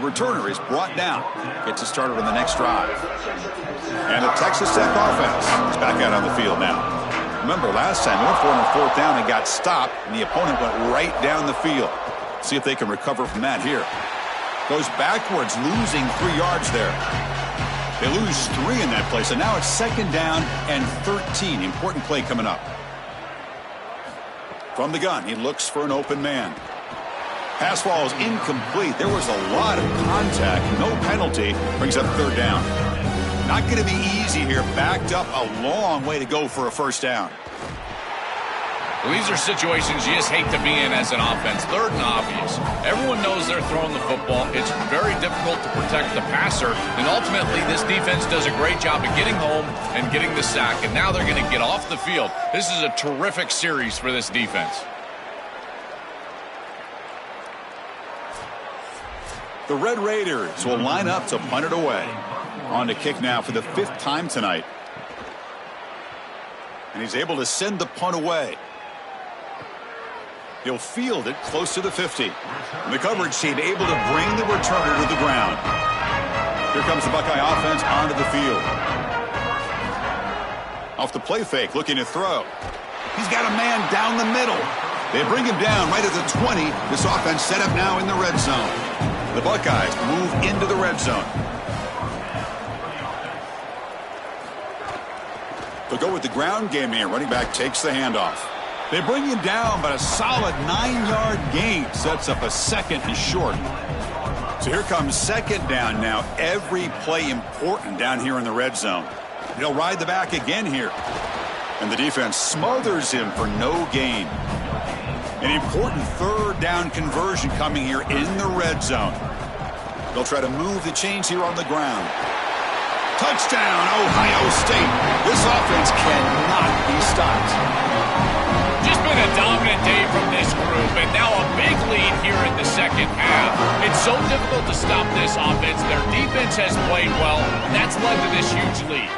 S1: The returner is brought down. Gets it started on the next drive. And the Texas Tech offense is back out on the field now. Remember, last time they went for it on 4th down and got stopped, and the opponent went right down the field. See if they can recover from that here. Goes backwards, losing 3 yards there. They lose 3 in that play, so now it's 2nd down and 13. Important play coming up. From the gun, he looks for an open man. Pass ball is incomplete. There was a lot of contact. No penalty. Brings up 3rd down. Not going to be easy here. Backed up a long way to go for a 1st down.
S3: Well, these are situations you just hate to be in as an offense. 3rd and obvious. Everyone knows they're throwing the football. It's very difficult to protect the passer. And ultimately, this defense does a great job of getting home and getting the sack. And now they're going to get off the field. This is a terrific series for this defense.
S1: The Red Raiders will line up to punt it away. On to kick now for the 5th time tonight. And he's able to send the punt away. He'll field it close to the 50. And the coverage team able to bring the returner to the ground. Here comes the Buckeye offense onto the field. Off the play fake, looking to throw. He's got a man down the middle. They bring him down right at the 20. This offense set up now in the red zone. The Buckeyes move into the red zone. They'll go with the ground game here. Running back takes the handoff. They bring him down, but a solid 9-yard gain sets up a 2nd and short. So here comes 2nd down now. Every play important down here in the red zone. They'll ride the back again here. And the defense smothers him for no gain. An important 3rd down conversion coming here in the red zone. They'll try to move the chains here on the ground. Touchdown, Ohio State. This offense cannot be stopped.
S3: Just been a dominant day from this group, and now a big lead here in the 2nd half. It's so difficult to stop this offense. Their defense has played well. That's led to this huge lead.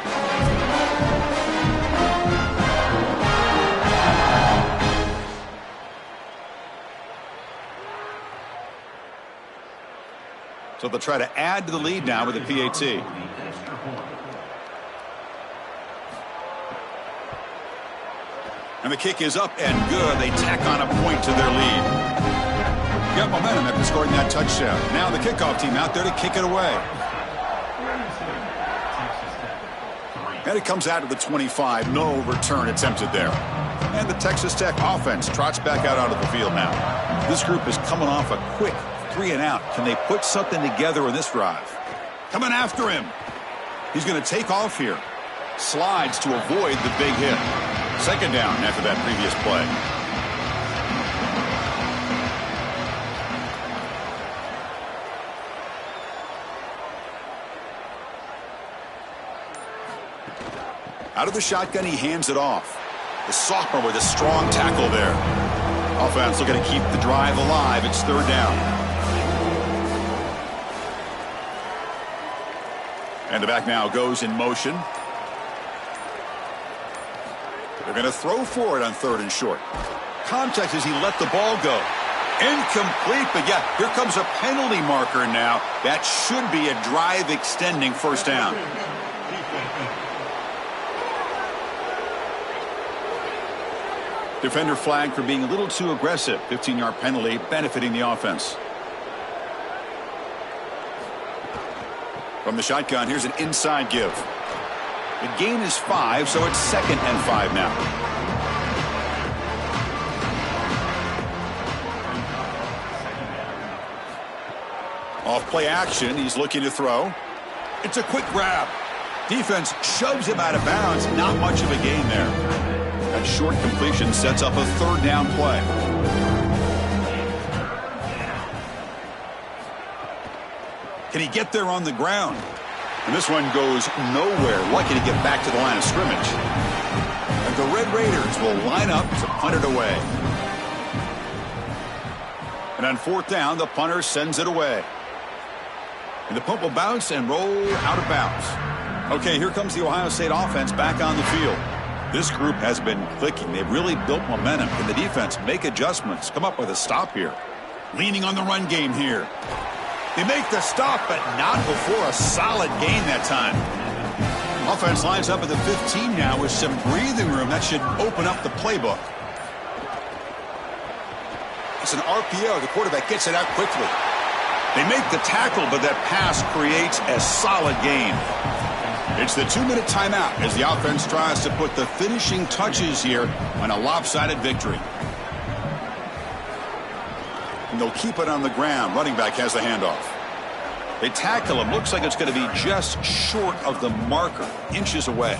S1: So they'll try to add to the lead now with the PAT. And the kick is up and good. They tack on a point to their lead. Got momentum after scoring that touchdown. Now the kickoff team out there to kick it away. And it comes out to the 25. No return attempted there. And the Texas Tech offense trots back out onto the field now. This group is coming off a quick 3-and-out. Can they put something together in this drive? Coming after him. He's going to take off here. Slides to avoid the big hit. Second down after that previous play. Out of the shotgun, he hands it off. The sophomore with a strong tackle there. Offense looking to keep the drive alive. It's third down. And the back now goes in motion. They're going to throw for it on third and short. Context as he let the ball go. Incomplete, but yeah, here comes a penalty marker now. That should be a drive extending first down. Defender flagged for being a little too aggressive. 15-yard penalty benefiting the offense. From the shotgun, here's an inside give. The gain is 5, so it's 2nd and 5 now. Off play action, he's looking to throw. It's a quick grab. Defense shoves him out of bounds. Not much of a gain there. That short completion sets up a third down play. Can he get there on the ground? And this one goes nowhere. Lucky to get back to the line of scrimmage. And the Red Raiders will line up to punt it away. And on fourth down, the punter sends it away. And the punt will bounce and roll out of bounds. Okay, here comes the Ohio State offense back on the field. This group has been clicking. They've really built momentum. Can the defense make adjustments? Come up with a stop here. Leaning on the run game here. They make the stop, but not before a solid gain that time. Offense lines up at the 15 now with some breathing room. That should open up the playbook. It's an RPO. The quarterback gets it out quickly. They make the tackle, but that pass creates a solid gain. It's the 2-minute timeout as the offense tries to put the finishing touches here on a lopsided victory. And they'll keep it on the ground. Running back has the handoff. They tackle him. Looks like it's going to be just short of the marker, inches away.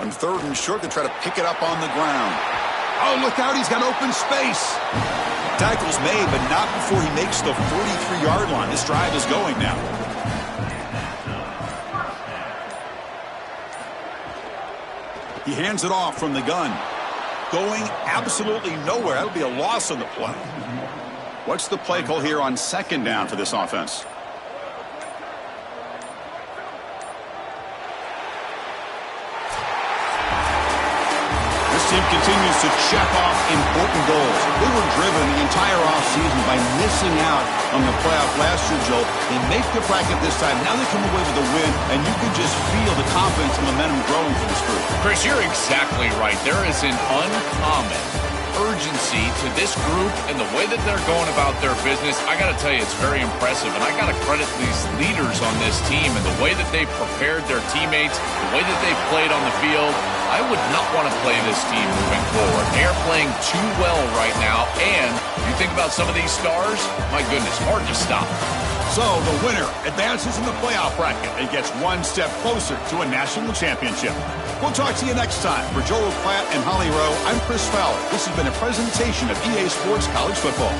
S1: On third and short, they try to pick it up on the ground. Oh, look out. He's got open space. Tackle's made, but not before he makes the 43-yard line. This drive is going now. He hands it off from the gun. Going absolutely nowhere. That'll be a loss on the play. What's the play call here on second down for this offense? Team continues to check off important goals. They were driven the entire offseason by missing out on the playoff last year, Joe. They make the bracket this time. Now they come away with a win, and you can just feel the confidence and momentum growing for this group.
S3: Chris, you're exactly right. There is an uncommon urgency to this group and the way that they're going about their business. I got to tell you, it's very impressive, and I got to credit these leaders on this team and the way that they've prepared their teammates, the way that they've played on the field. I would not want to play this team moving forward. They're playing too well right now, and you think about some of these stars, my goodness, hard to stop.
S1: So the winner advances in the playoff bracket and gets one step closer to a national championship. We'll talk to you next time. For Joel Platt and Holly Rowe, I'm Chris Fowler. This has been a presentation of EA Sports College Football.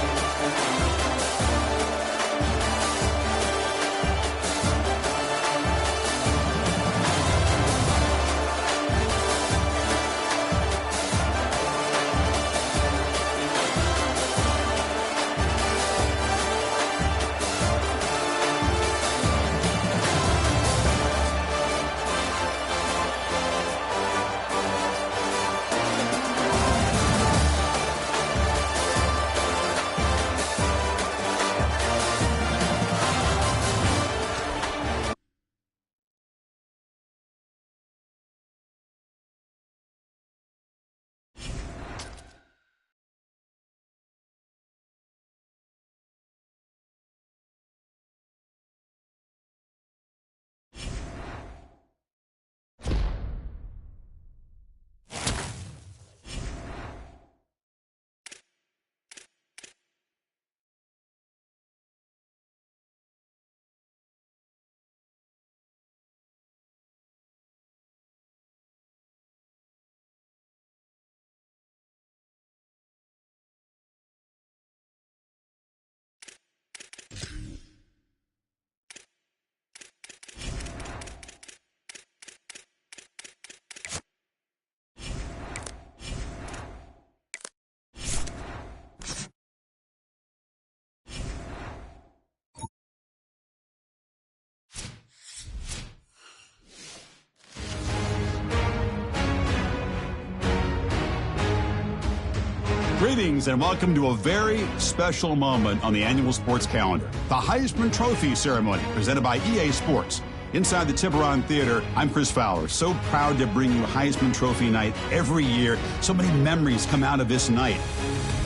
S1: Greetings and welcome to a very special moment on the annual sports calendar. The Heisman Trophy ceremony presented by EA Sports. Inside the Tiburon Theater, I'm Chris Fowler. So proud to bring you Heisman Trophy night every year. So many memories come out of this night.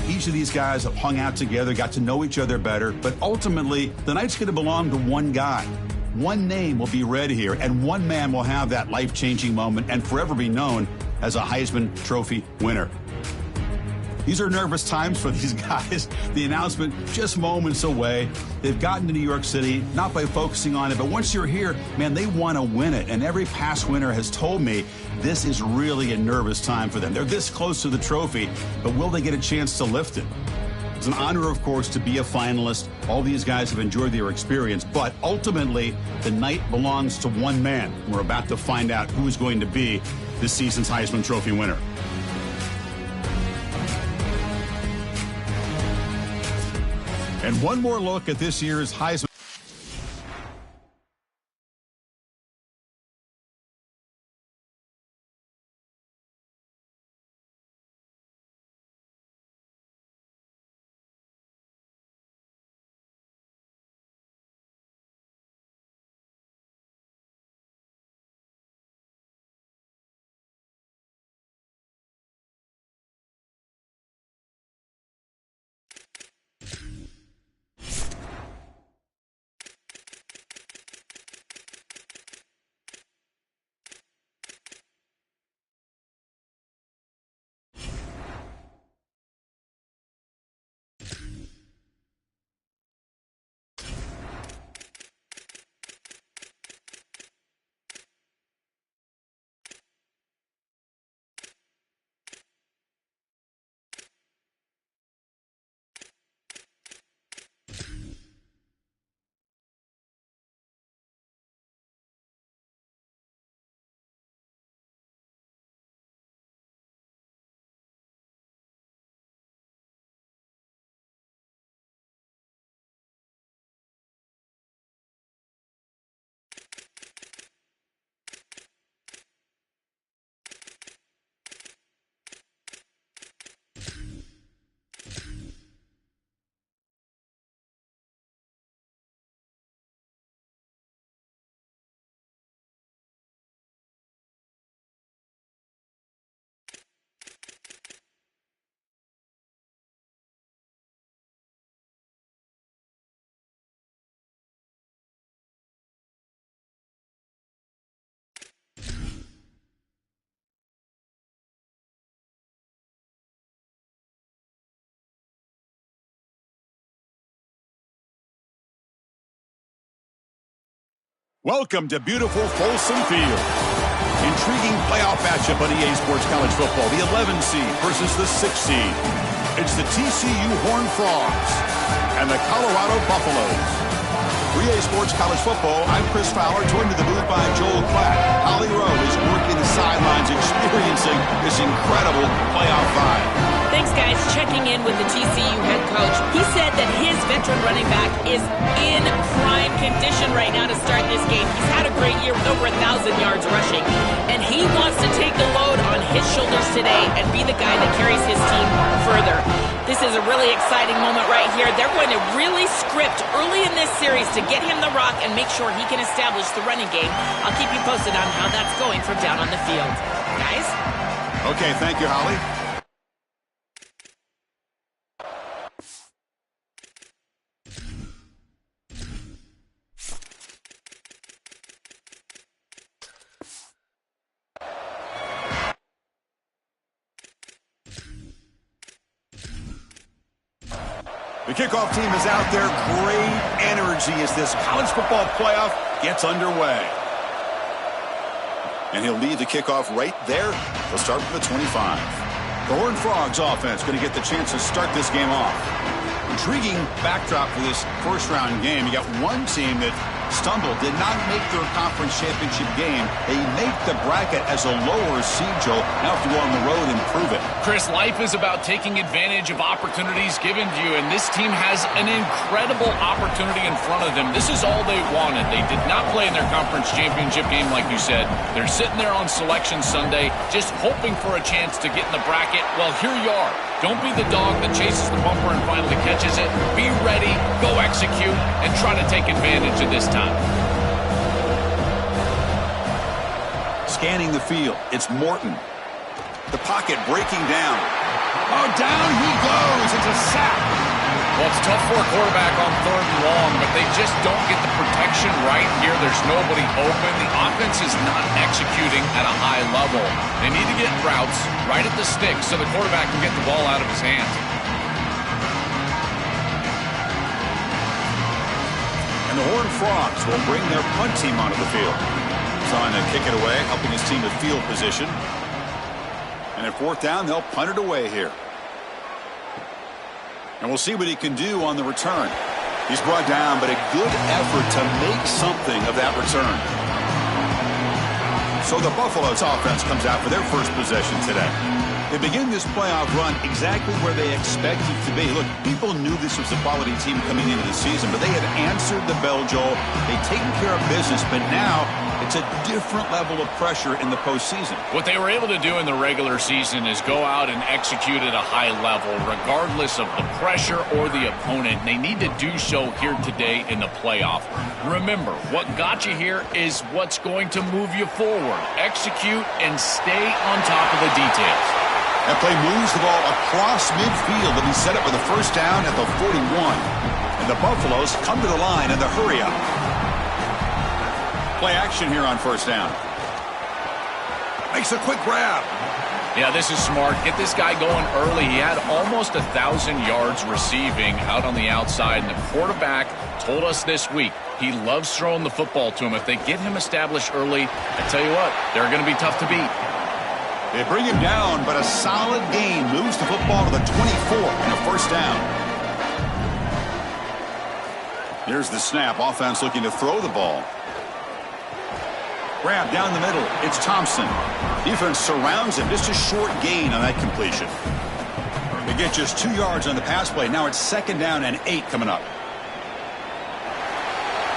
S1: Each of these guys have hung out together, got to know each other better, but ultimately, the night's going to belong to one guy. One name will be read here, and one man will have that life-changing moment and forever be known as a Heisman Trophy winner. These are nervous times for these guys. The announcement just moments away. They've gotten to New York City, not by focusing on it, but once you're here, man, they want to win it. And every past winner has told me this is really a nervous time for them. They're this close to the trophy, but will they get a chance to lift it? It's an honor, of course, to be a finalist. All these guys have enjoyed their experience, but ultimately, the night belongs to one man. We're about to find out who is going to be this season's Heisman Trophy winner. And one more look at this year's Heisman. Welcome to beautiful Folsom Field. Intriguing playoff matchup on EA Sports College Football. The 11 seed versus the 6 seed. It's the TCU Horned Frogs and the Colorado Buffaloes. For EA Sports College Football, I'm Chris Fowler, joined in the booth by Joel Klatt. Holly Rowe is working the sidelines, experiencing this incredible playoff vibe.
S2: Thanks, guys. Checking in with the TCU head coach. He said that his veteran running back is in prime condition right now to start this game. He's had a great year with over 1,000 yards rushing, and he wants to take the load on his shoulders today and be the guy that carries his team further. This is a really exciting moment right here. They're going to really script early in this series to get him the rock and make sure he can establish the running game. I'll keep you posted on how that's going from down on the field. Guys?
S1: Okay, thank you, Holly. The kickoff team is out there. Great energy as this college football playoff gets underway. And he'll lead the kickoff right there. He'll start from the 25. The Horned Frogs offense going to get the chance to start this game off. Intriguing backdrop for this first-round game. You got one team that stumbled, did not make their conference championship game. They make the bracket as a lower seed, Joel. Now have to go on the road and prove it.
S3: Chris, life is about taking advantage of opportunities given to you, and this team has an incredible opportunity in front of them. This is all they wanted. They did not play in their conference championship game, like you said. They're sitting there on Selection Sunday, just hoping for a chance to get in the bracket. Well, here you are. Don't be the dog that chases the bumper and finally catches it. Be ready, go execute, and try to take advantage of this time.
S1: Scanning the field, it's Morton. The pocket breaking down. Oh, down he goes. It's a sack.
S3: Well, it's tough for a quarterback on 3rd and long, but they just don't get the protection right here. There's nobody open. The offense is not executing at a high level. They need to get routes right at the stick so the quarterback can get the ball out of his hands.
S1: And the Horned Frogs will bring their punt team onto the field. Trying to kick it away, helping his team with field position. And at 4th down, they'll punt it away here. And we'll see what he can do on the return. He's brought down, but a good effort to make something of that return. So the Buffalo's offense comes out for their first possession today. They begin this playoff run exactly where they expected to be. Look, people knew this was a quality team coming into the season, but they have answered the bell, Joel. They've taken care of business, but now it's a different level of pressure in the postseason.
S3: What they were able to do in the regular season is go out and execute at a high level, regardless of the pressure or the opponent. They need to do so here today in the playoff. Remember, what got you here is what's going to move you forward. Execute and stay on top of the details.
S1: That play moves the ball across midfield to be set up with a first down at the 41. And the Buffaloes come to the line in the hurry up. Play action here on 1st down. Makes a quick grab.
S3: Yeah, this is smart. Get this guy going early. He had almost 1,000 yards receiving out on the outside, and the quarterback told us this week he loves throwing the football to him. If they get him established early, I tell you what, they're going to be tough to beat.
S1: They bring him down, but a solid gain moves the football to the 24 and a first down. Here's the snap. Offense looking to throw the ball. Grab down the middle. It's Thompson. Defense surrounds him. Just a short gain on that completion. They get just 2 yards on the pass play. Now it's 2nd down and 8 coming up.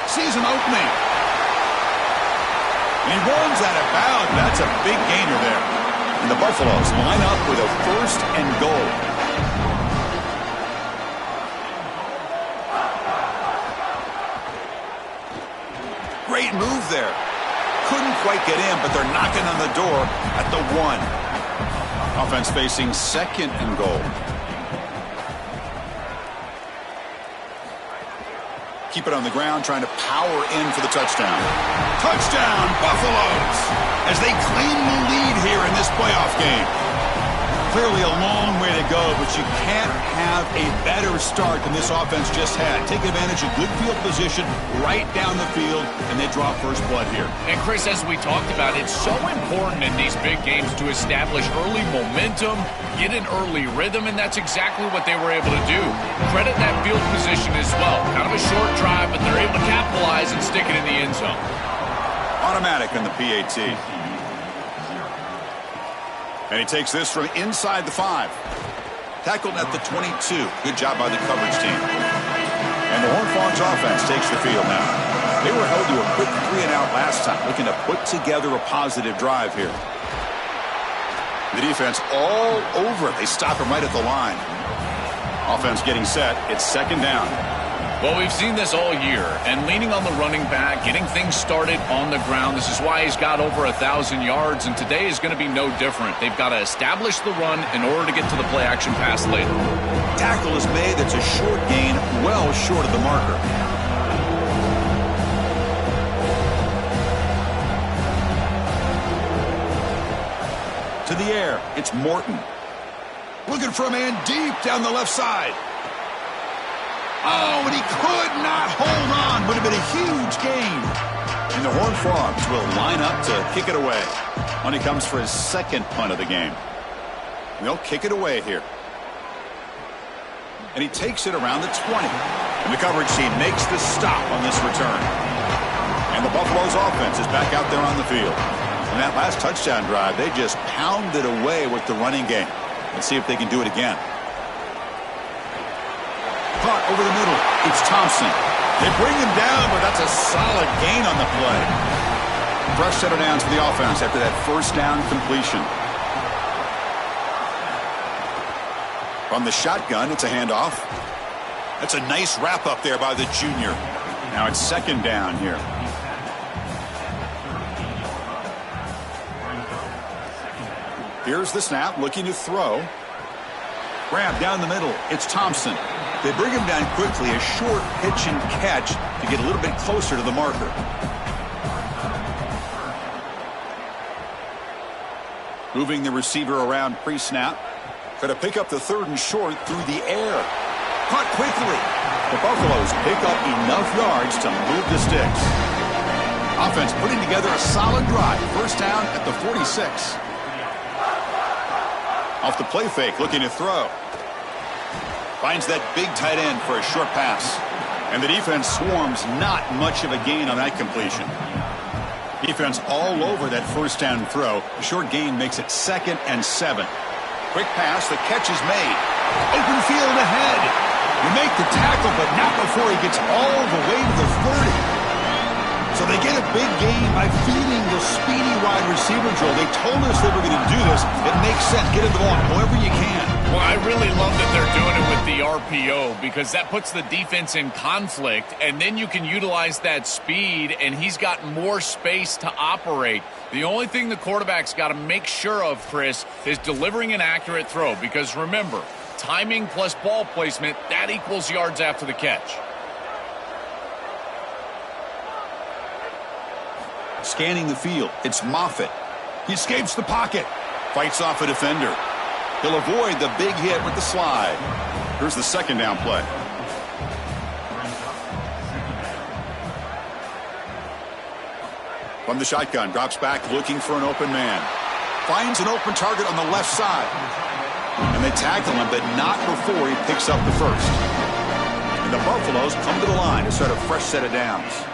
S1: Sees an opening. And he runs out of bounds. That's a big gainer there. And the Buffaloes line up with a 1st and goal. Great move there. Couldn't quite get in, but they're knocking on the door at the 1. Offense facing 2nd and goal. Keep it on the ground, trying to power in for the touchdown. Touchdown, Buffaloes! As they claim the lead here in this playoff game. Clearly a long way to go, but you can't have a better start than this offense just had. Take advantage of good field position right down the field, and they draw first blood here.
S3: And Chris, as we talked about, it's so important in these big games to establish early momentum, get an early rhythm, and that's exactly what they were able to do. Credit that field position as well. Kind of a short drive, but they're able to capitalize and stick it in the end zone.
S1: Automatic on the PAT. And he takes this from inside the 5. Tackled at the 22. Good job by the coverage team. And the Horned Frogs offense takes the field now. They were held to a quick 3-and-out last time, looking to put together a positive drive here. The defense all over it. They stop him right at the line. Offense getting set. It's 2nd down.
S3: Well, we've seen this all year, and leaning on the running back, getting things started on the ground. This is why he's got over 1,000 yards, and today is going to be no different. They've got to establish the run in order to get to the play-action pass later.
S1: Tackle is made. That's a short gain, well short of the marker. To the air, it's Morton. Looking for a man deep down the left side. Oh, and he could not hold on. Would have been a huge gain. And the Horned Frogs will line up to kick it away. When he comes for his 2nd punt of the game. And they'll kick it away here. And he takes it around the 20. And the coverage team makes the stop on this return. And the Buffalo's offense is back out there on the field. And that last touchdown drive, they just pounded away with the running game. Let's see if they can do it again. Caught over the middle. It's Thompson. They bring him down, but that's a solid gain on the play. Fresh set of downs for the offense after that 1st down completion. From the shotgun, it's a handoff. That's a nice wrap up there by the junior. Now it's second down here. Here's the snap, looking to throw. Grab down the middle. It's Thompson. They bring him down quickly, a short pitch and catch to get a little bit closer to the marker. Moving the receiver around pre-snap. Got to pick up the third and short through the air. Caught quickly. The Buffaloes pick up enough yards to move the sticks. Offense putting together a solid drive. First down at the 46. Off the play fake, looking to throw. Finds that big tight end for a short pass. And the defense swarms, not much of a gain on that completion. Defense all over that first down throw. The short gain makes it 2nd and 7. Quick pass, the catch is made. Open field ahead. You make the tackle, but not before he gets all the way to the 30. So they get a big gain by feeding the speedy wide receiver, Joel. They told us they were going to do this. It makes sense. Get him the ball however you can.
S3: Well, I really love that they're doing it with the RPO because that puts the defense in conflict, and then you can utilize that speed, and he's got more space to operate. The only thing the quarterback's got to make sure of, Chris, is delivering an accurate throw because, remember, timing plus ball placement, that equals yards after the catch.
S1: Scanning the field, it's Moffitt. He escapes the pocket. Fights off a defender. He'll avoid the big hit with the slide. Here's the second down play. From the shotgun, drops back looking for an open man. Finds an open target on the left side. And they tackle him, but not before he picks up the first. And the Buffaloes come to the line to start a fresh set of downs.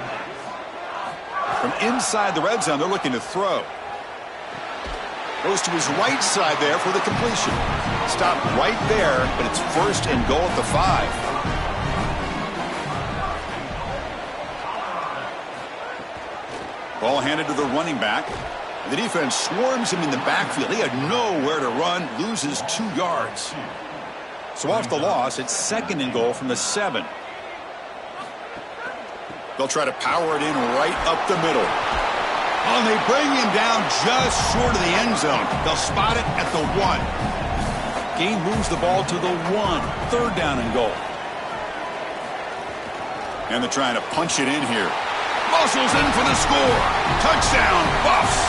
S1: From inside the red zone, they're looking to throw. Goes to his right side there for the completion. Stopped right there, but it's first and goal at the 5. Ball handed to the running back. The defense swarms him in the backfield. He had nowhere to run, loses 2 yards. So off the loss, it's second and goal from the 7. They'll try to power it in right up the middle. Oh, and they bring him down just short of the end zone. They'll spot it at the 1. Gain moves the ball to the 1. Third down and goal. And they're trying to punch it in here. Muscles in for the score. Touchdown, Buffs.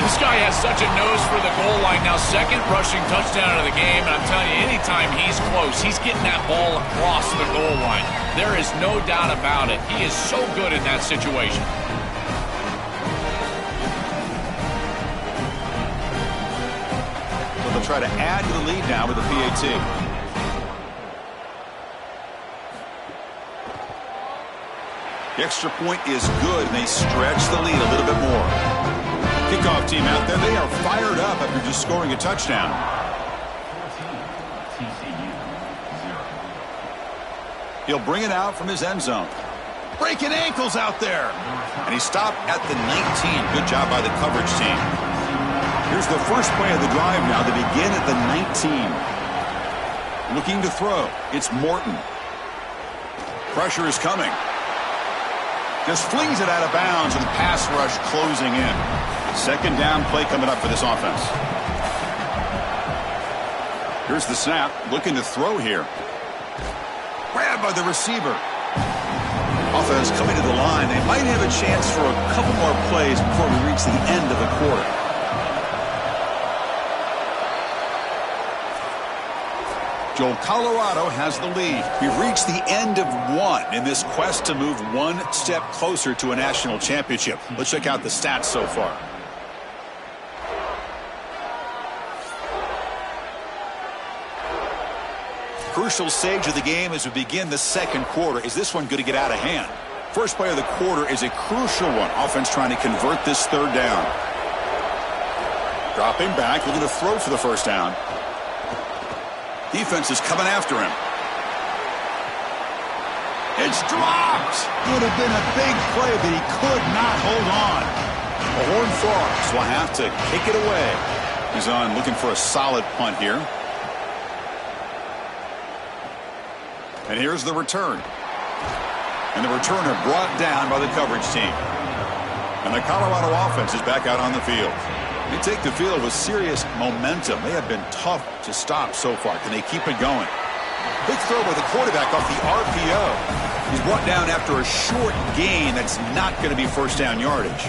S3: This guy has such a nose for the goal line now. Second rushing touchdown of the game. And I'm telling you, anytime he's close, he's getting that ball across the goal line. There is no doubt about it. He is so good in that situation.
S1: So they'll try to add to the lead now with the PAT. The extra point is good, and they stretch the lead a little bit more. Kickoff team out there, they are fired up after just scoring a touchdown. He'll bring it out from his end zone. Breaking ankles out there. And he stopped at the 19. Good job by the coverage team. Here's the first play of the drive now. They begin at the 19. Looking to throw. It's Morton. Pressure is coming. Just flings it out of bounds, and the pass rush closing in. Second down play coming up for this offense. Here's the snap. Looking to throw here. Grabbed by the receiver. Offense coming to the line. They might have a chance for a couple more plays before we reach the end of the quarter. Joel, Colorado has the lead. We've reached the end of 1 in this quest to move 1 step closer to a national championship. Let's check out the stats so far. Crucial stage of the game as we begin the second quarter. Is this one going to get out of hand? First play of the quarter is a crucial one. Offense trying to convert this third down. Dropping back, looking to throw for the first down. Defense is coming after him. It's dropped. Would have been a big play, but he could not hold on. The Horned Frogs will have to kick it away. He's on looking for a solid punt here. And here's the return. And the returner brought down by the coverage team. And the Colorado offense is back out on the field. They take the field with serious momentum. They have been tough to stop so far. Can they keep it going? Big throw by the quarterback off the RPO. He's brought down after a short gain that's not going to be first down yardage.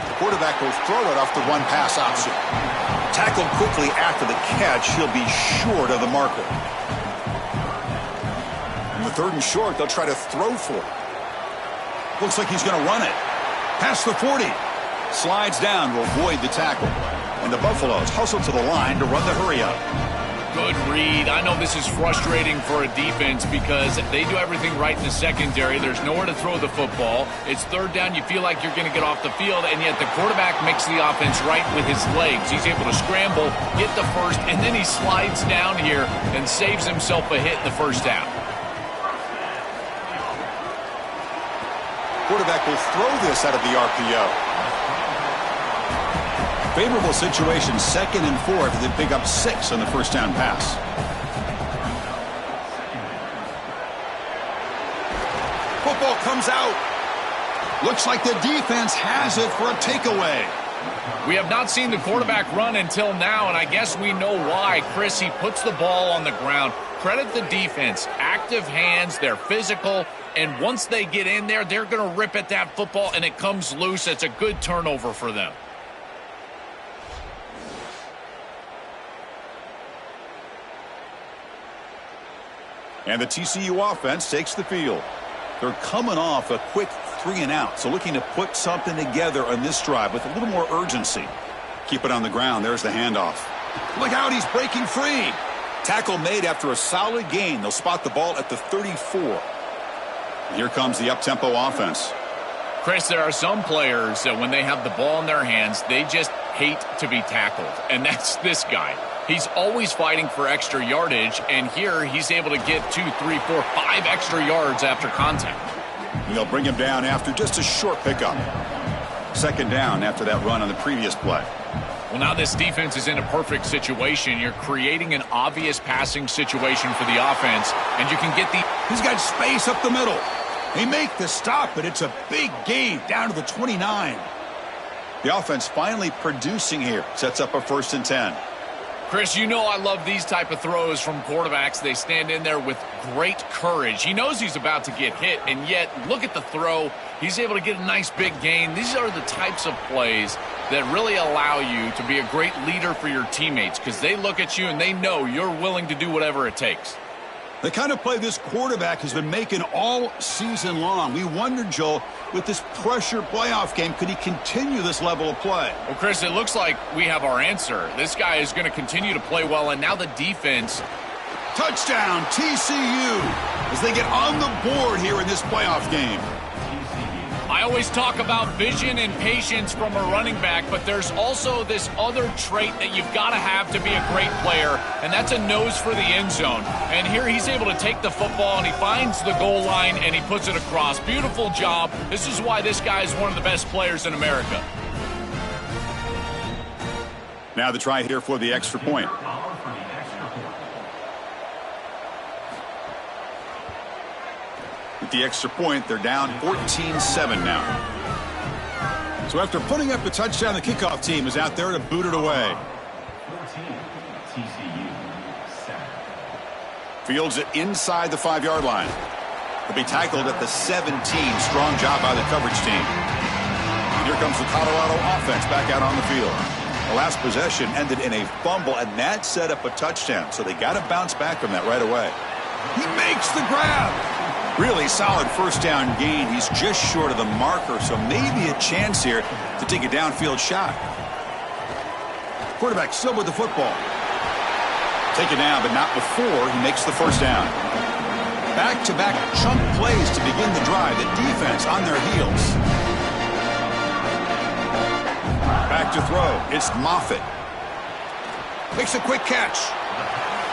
S1: The quarterback will throw it off the run pass option. Tackled quickly after the catch. He'll be short of the marker. In the third and short, they'll try to throw for it. Looks like he's going to run it. Past the 40. Slides down to avoid the tackle. And the Buffaloes hustle to the line to run the hurry up.
S3: Good read. I know this is frustrating for a defense because they do everything right in the secondary. There's nowhere to throw the football. It's third down. You feel like you're going to get off the field, and yet the quarterback makes the offense right with his legs. He's able to scramble, get the first, and then he slides down here and saves himself a hit in the first down.
S1: Quarterback will throw this out of the RPO. Favorable situation, 2nd and 4 after they pick up 6 on the first down pass. Football comes out. Looks like the defense has it for a takeaway.
S3: We have not seen the quarterback run until now, and I guess we know why. Chris, he puts the ball on the ground. Credit the defense. Active hands, they're physical, and once they get in there, they're going to rip at that football, and it comes loose. It's a good turnover for them.
S1: And the TCU offense takes the field. They're coming off a quick 3-and-out, so looking to put something together on this drive with a little more urgency. Keep it on the ground. There's the handoff. Look out, he's breaking free. Tackle made after a solid gain. They'll spot the ball at the 34. And here comes the up-tempo offense.
S3: Chris, there are some players that when they have the ball in their hands, they just hate to be tackled, and that's this guy. He's always fighting for extra yardage, and here he's able to get 2, 3, 4, 5 extra yards after contact.
S1: And they'll bring him down after just a short pickup. 2nd down after that run on the previous play.
S3: Well, now this defense is in a perfect situation. You're creating an obvious passing situation for the offense, and you can get the...
S1: He's got space up the middle. They make the stop, but it's a big gain down to the 29. The offense finally producing here. Sets up a 1st and 10.
S3: Chris, you know I love these type of throws from quarterbacks. They stand in there with great courage. He knows he's about to get hit, and yet look at the throw. He's able to get a nice big gain. These are the types of plays that really allow you to be a great leader for your teammates because they look at you and they know you're willing to do whatever it takes.
S1: The kind of play this quarterback has been making all season long. We wondered, Joel, with this pressure playoff game, could he continue this level of play?
S3: Well, Chris, it looks like we have our answer. This guy is going to continue to play well, and now the defense.
S1: Touchdown, TCU, as they get on the board here in this playoff game.
S3: I always talk about vision and patience from a running back, but there's also this other trait that you've got to have to be a great player, and that's a nose for the end zone. And here he's able to take the football, and he finds the goal line, and he puts it across. Beautiful job. This is why this guy is one of the best players in America.
S1: Now the try here for the extra point. With the extra point, they're down 14-7 now. So after putting up the touchdown, the kickoff team is out there to boot it away. Fields it inside the 5-yard line. He'll be tackled at the 17. Strong job by the coverage team. And here comes the Colorado offense back out on the field. The last possession ended in a fumble, and that set up a touchdown. So they got to bounce back from that right away. He makes the grab. Really solid first down gain. He's just short of the marker, so maybe a chance here to take a downfield shot. Quarterback still with the football. Take it down, but not before he makes the first down. Back-to-back chunk plays to begin the drive. The defense on their heels. Back to throw. It's Moffitt. Makes a quick catch.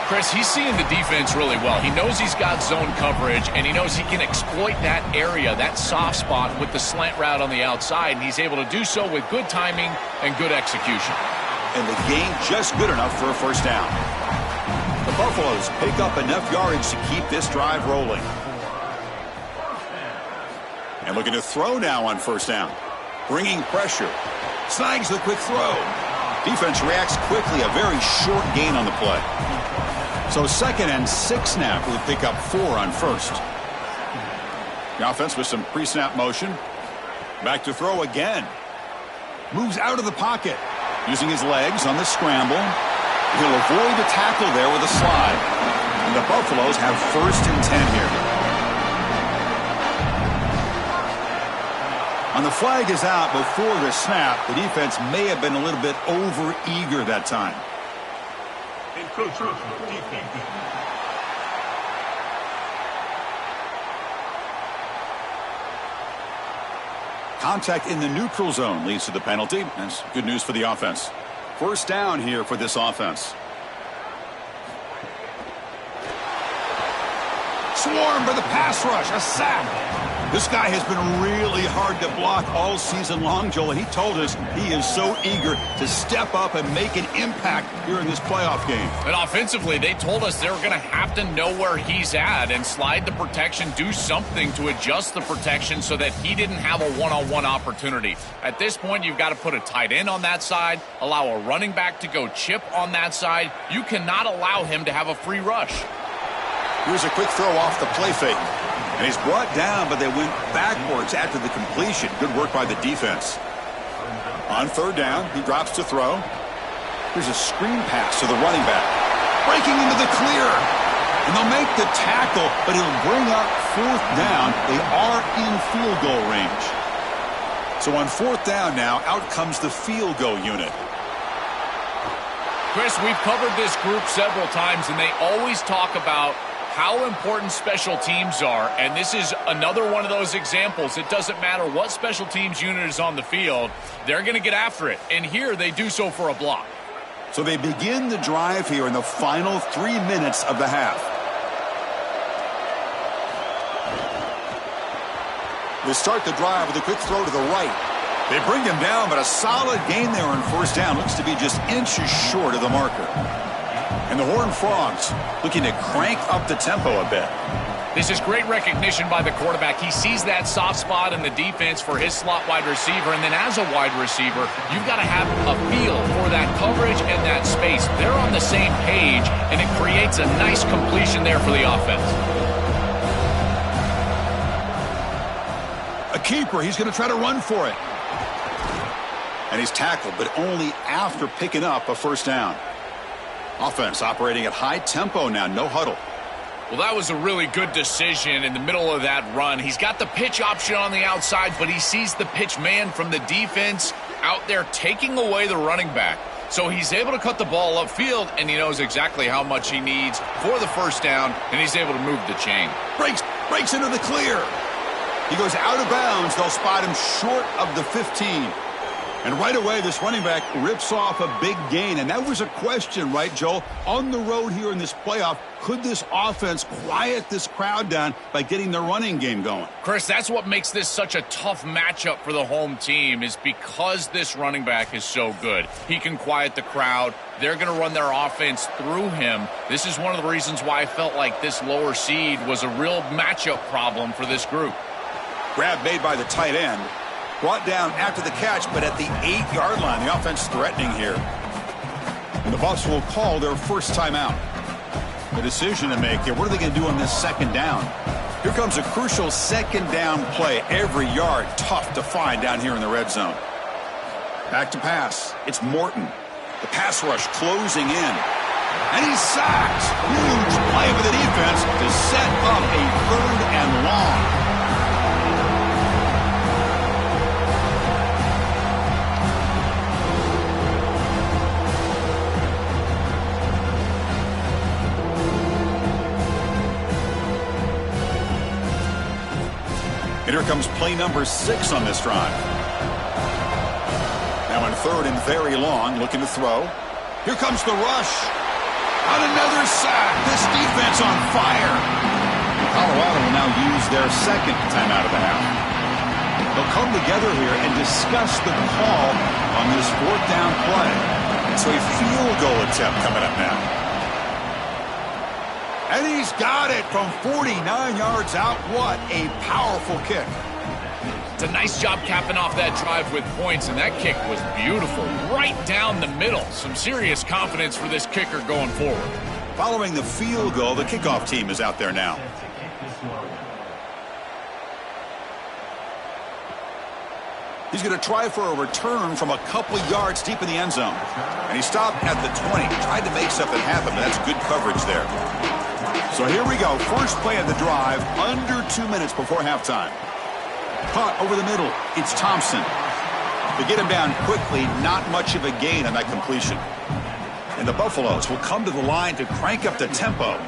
S3: Chris, he's seeing the defense really well. He knows he's got zone coverage, and he knows he can exploit that area, that soft spot, with the slant route on the outside, and he's able to do so with good timing and good execution.
S1: and the gain just good enough for a first down. The Buffaloes pick up enough yardage to keep this drive rolling. And looking to throw now on first down. Bringing pressure. Snags the quick throw. Defense reacts quickly. A very short gain on the play. So 2nd and 6 now. We'll pick up 4 on first. The offense with some pre-snap motion. Back to throw again. Moves out of the pocket. Using his legs on the scramble. He'll avoid the tackle there with a slide. And the Buffaloes have 1st and 10 here. On the flag is out before the snap. The defense may have been a little bit over-eager that time. Contact in the neutral zone leads to the penalty. That's good news for the offense. First down here for this offense. Swarmed by the pass rush. A sack. This guy has been really hard to block all season long, Joel, and he told us he is so eager to step up and make an impact here in this playoff game.
S3: And offensively, they told us they were going to have to know where he's at and slide the protection, do something to adjust the protection so that he didn't have a one-on-one opportunity. At this point, you've got to put a tight end on that side, allow a running back to go chip on that side. You cannot allow him to have a free rush.
S1: Here's a quick throw off the play fake. And he's brought down, but they went backwards after the completion. Good work by the defense. On 3rd down, he drops to throw. Here's a screen pass to the running back. Breaking into the clear. And they'll make the tackle, but he'll bring up 4th down. They are in field goal range. So on 4th down now, out comes the field goal unit.
S3: Chris, we've covered this group several times, and they always talk about how important special teams are, and this is another one of those examples. It doesn't matter what special teams unit is on the field, they're going to get after it, and here they do so for a block.
S1: So they begin the drive here in the final 3 minutes of the half. They start the drive with a quick throw to the right. They bring him down, but a solid gain there on first down. Looks to be just inches short of the marker. And the Horned Frogs looking to crank up the tempo a bit.
S3: This is great recognition by the quarterback. He sees that soft spot in the defense for his slot wide receiver, and then as a wide receiver, you've got to have a feel for that coverage and that space. They're on the same page, and it creates a nice completion there for the offense.
S1: A keeper. He's going to try to run for it. And he's tackled, but only after picking up a first down. Offense operating at high tempo now, no huddle.
S3: Well, that was a really good decision in the middle of that run. He's got the pitch option on the outside, but he sees the pitch man from the defense out there taking away the running back. So he's able to cut the ball upfield, and he knows exactly how much he needs for the first down, and he's able to move the chain.
S1: Breaks into the clear. He goes out of bounds. They'll spot him short of the 15. And right away, this running back rips off a big gain. And that was a question, right, Joel? On the road here in this playoff, could this offense quiet this crowd down by getting their running game going?
S3: Chris, that's what makes this such a tough matchup for the home team, is because this running back is so good. He can quiet the crowd. They're going to run their offense through him. This is one of the reasons why I felt like this lower seed was a real matchup problem for this group.
S1: Grab made by the tight end. Brought down after the catch, but at the 8-yard line. The offense threatening here. And the Buffs will call their first timeout. The decision to make here. What are they going to do on this second down? Here comes a crucial second down play. Every yard tough to find down here in the red zone. Back to pass. It's Morton. The pass rush closing in. And he's sacked. Huge play for the defense to set up a 3rd and long. And here comes play number 6 on this drive. Now in 3rd and very long, looking to throw. Here comes the rush. On another sack. This defense on fire. Colorado will now use their second timeout of the half. They'll come together here and discuss the call on this 4th down play. So a field goal attempt coming up now. And he's got it from 49 yards out. What a powerful kick.
S3: It's a nice job capping off that drive with points, and that kick was beautiful. Right down the middle. Some serious confidence for this kicker going forward.
S1: Following the field goal, the kickoff team is out there now. He's going to try for a return from a couple yards deep in the end zone. And he stopped at the 20. Tried to make something happen, but that's good coverage there. So here we go. First play of the drive, under 2 minutes before halftime. Caught over the middle. It's Thompson. They get him down quickly. Not much of a gain on that completion. And the Buffaloes will come to the line to crank up the tempo.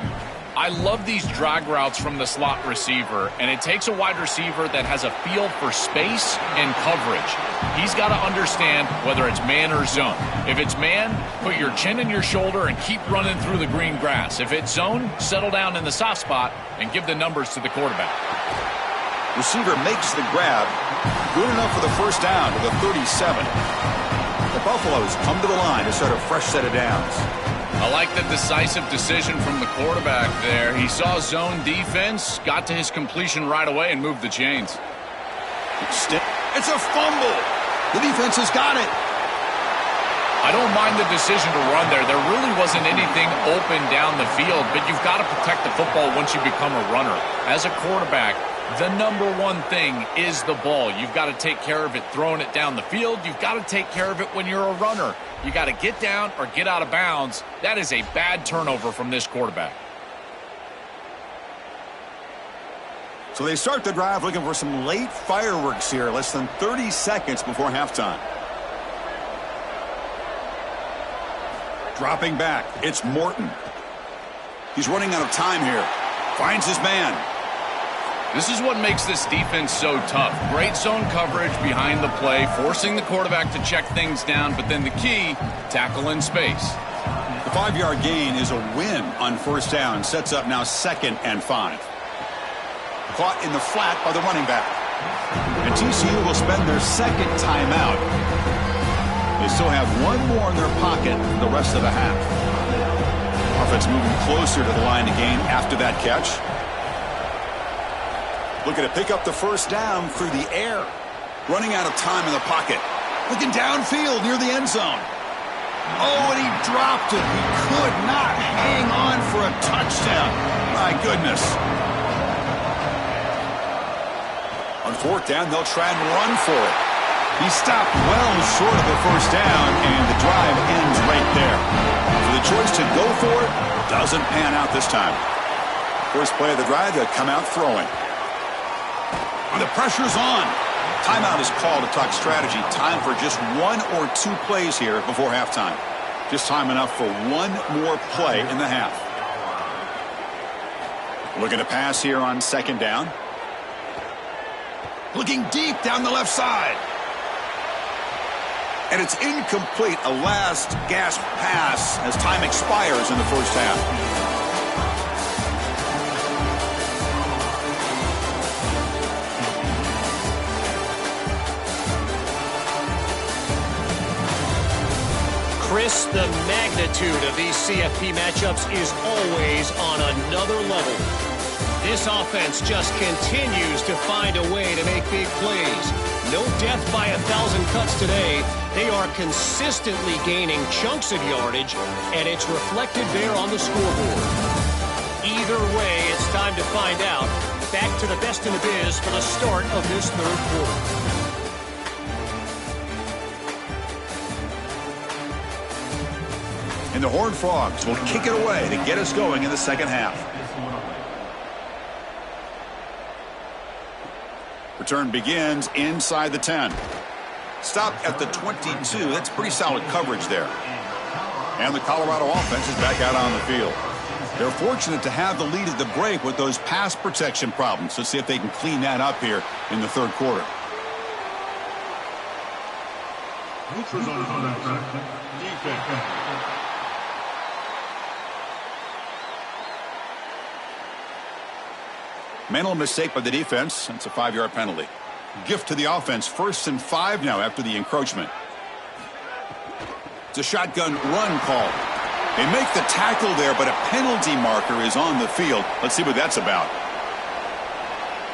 S3: I love these drag routes from the slot receiver, and it takes a wide receiver that has a feel for space and coverage. He's got to understand whether it's man or zone. If it's man, put your chin in your shoulder and keep running through the green grass. If it's zone, settle down in the soft spot and give the numbers to the quarterback.
S1: Receiver makes the grab. Good enough for the first down to the 37. The Buffaloes come to the line to start a fresh set of downs.
S3: I like the decisive decision from the quarterback there. He saw zone defense, got to his completion right away, and moved the chains.
S1: It's a fumble. The defense has got it.
S3: I don't mind the decision to run there. There really wasn't anything open down the field, but you've got to protect the football once you become a runner. As a quarterback, the number one thing is the ball. You've got to take care of it throwing it down the field. You've got to take care of it when you're a runner. You got to get down or get out of bounds. That is a bad turnover from this quarterback.
S1: So they start the drive looking for some late fireworks here, less than 30 seconds before halftime. Dropping back, it's Morton. He's running out of time here. Finds his man.
S3: This is what makes this defense so tough. Great zone coverage behind the play, forcing the quarterback to check things down, but then the key, tackle in space.
S1: The 5-yard gain is a win on first down. Sets up now 2nd and 5. Caught in the flat by the running back. And TCU will spend their second timeout. They still have one more in their pocket the rest of the half. Offense moving closer to the line to gain after that catch. Looking to pick up the first down through the air. Running out of time in the pocket. Looking downfield near the end zone. Oh, and he dropped it. He could not hang on for a touchdown. My goodness. On 4th down, they'll try and run for it. He stopped well short of the first down, and the drive ends right there. So the choice to go for it doesn't pan out this time. First play of the drive, they'll come out throwing. The pressure's on. Timeout is called to talk strategy. Time for just 1 or 2 plays here before halftime. Just time enough for one more play in the half. Looking to pass here on 2nd down. Looking deep down the left side. And it's incomplete. A last gasp pass as time expires in the first half.
S5: Chris, the magnitude of these CFP matchups is always on another level. This offense just continues to find a way to make big plays. No death by 1,000 cuts today. They are consistently gaining chunks of yardage, and it's reflected there on the scoreboard. Either way, it's time to find out. Back to the best in the biz for the start of this 3rd quarter.
S1: And the Horned Frogs will kick it away to get us going in the second half. Return begins inside the 10. Stopped at the 22. That's pretty solid coverage there. And the Colorado offense is back out on the field. They're fortunate to have the lead at the break with those pass protection problems. Let's see if they can clean that up here in the 3rd quarter.
S4: Defense.
S1: Mental mistake by the defense. That's a 5-yard penalty. Gift to the offense. 1st and 5 now after the encroachment. It's a shotgun run call. They make the tackle there, but a penalty marker is on the field. Let's see what that's about.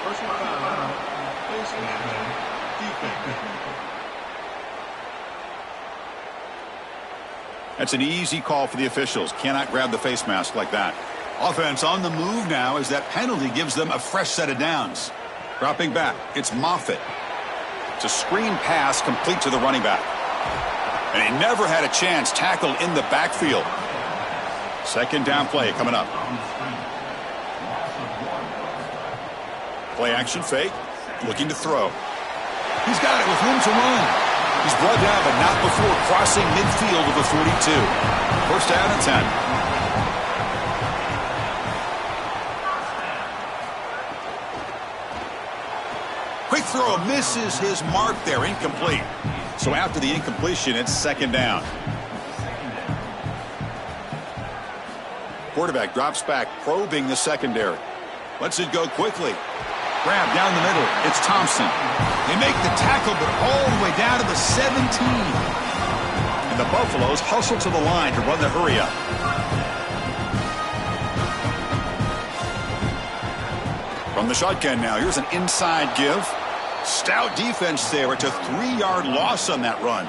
S4: Personal foul. Face mask. Defense.
S1: That's an easy call for the officials. Cannot grab the face mask like that. Offense on the move now as that penalty gives them a fresh set of downs. Dropping back, it's Moffitt. It's a screen pass complete to the running back. And he never had a chance tackled in the backfield. Second down play coming up. Play action fake. Looking to throw. He's got it with room to run. He's brought down, but not before crossing midfield of the 42. First down and 10. Quick throw misses his mark there, incomplete. So after the incompletion, it's second down. Quarterback drops back, probing the secondary. Lets it go quickly. Grab down the middle. It's Thompson. They make the tackle, but all the way down to the 17. And the Buffaloes hustle to the line to run the hurry up. From the shotgun now, here's an inside give. Stout defense there. It's a 3-yard loss on that run.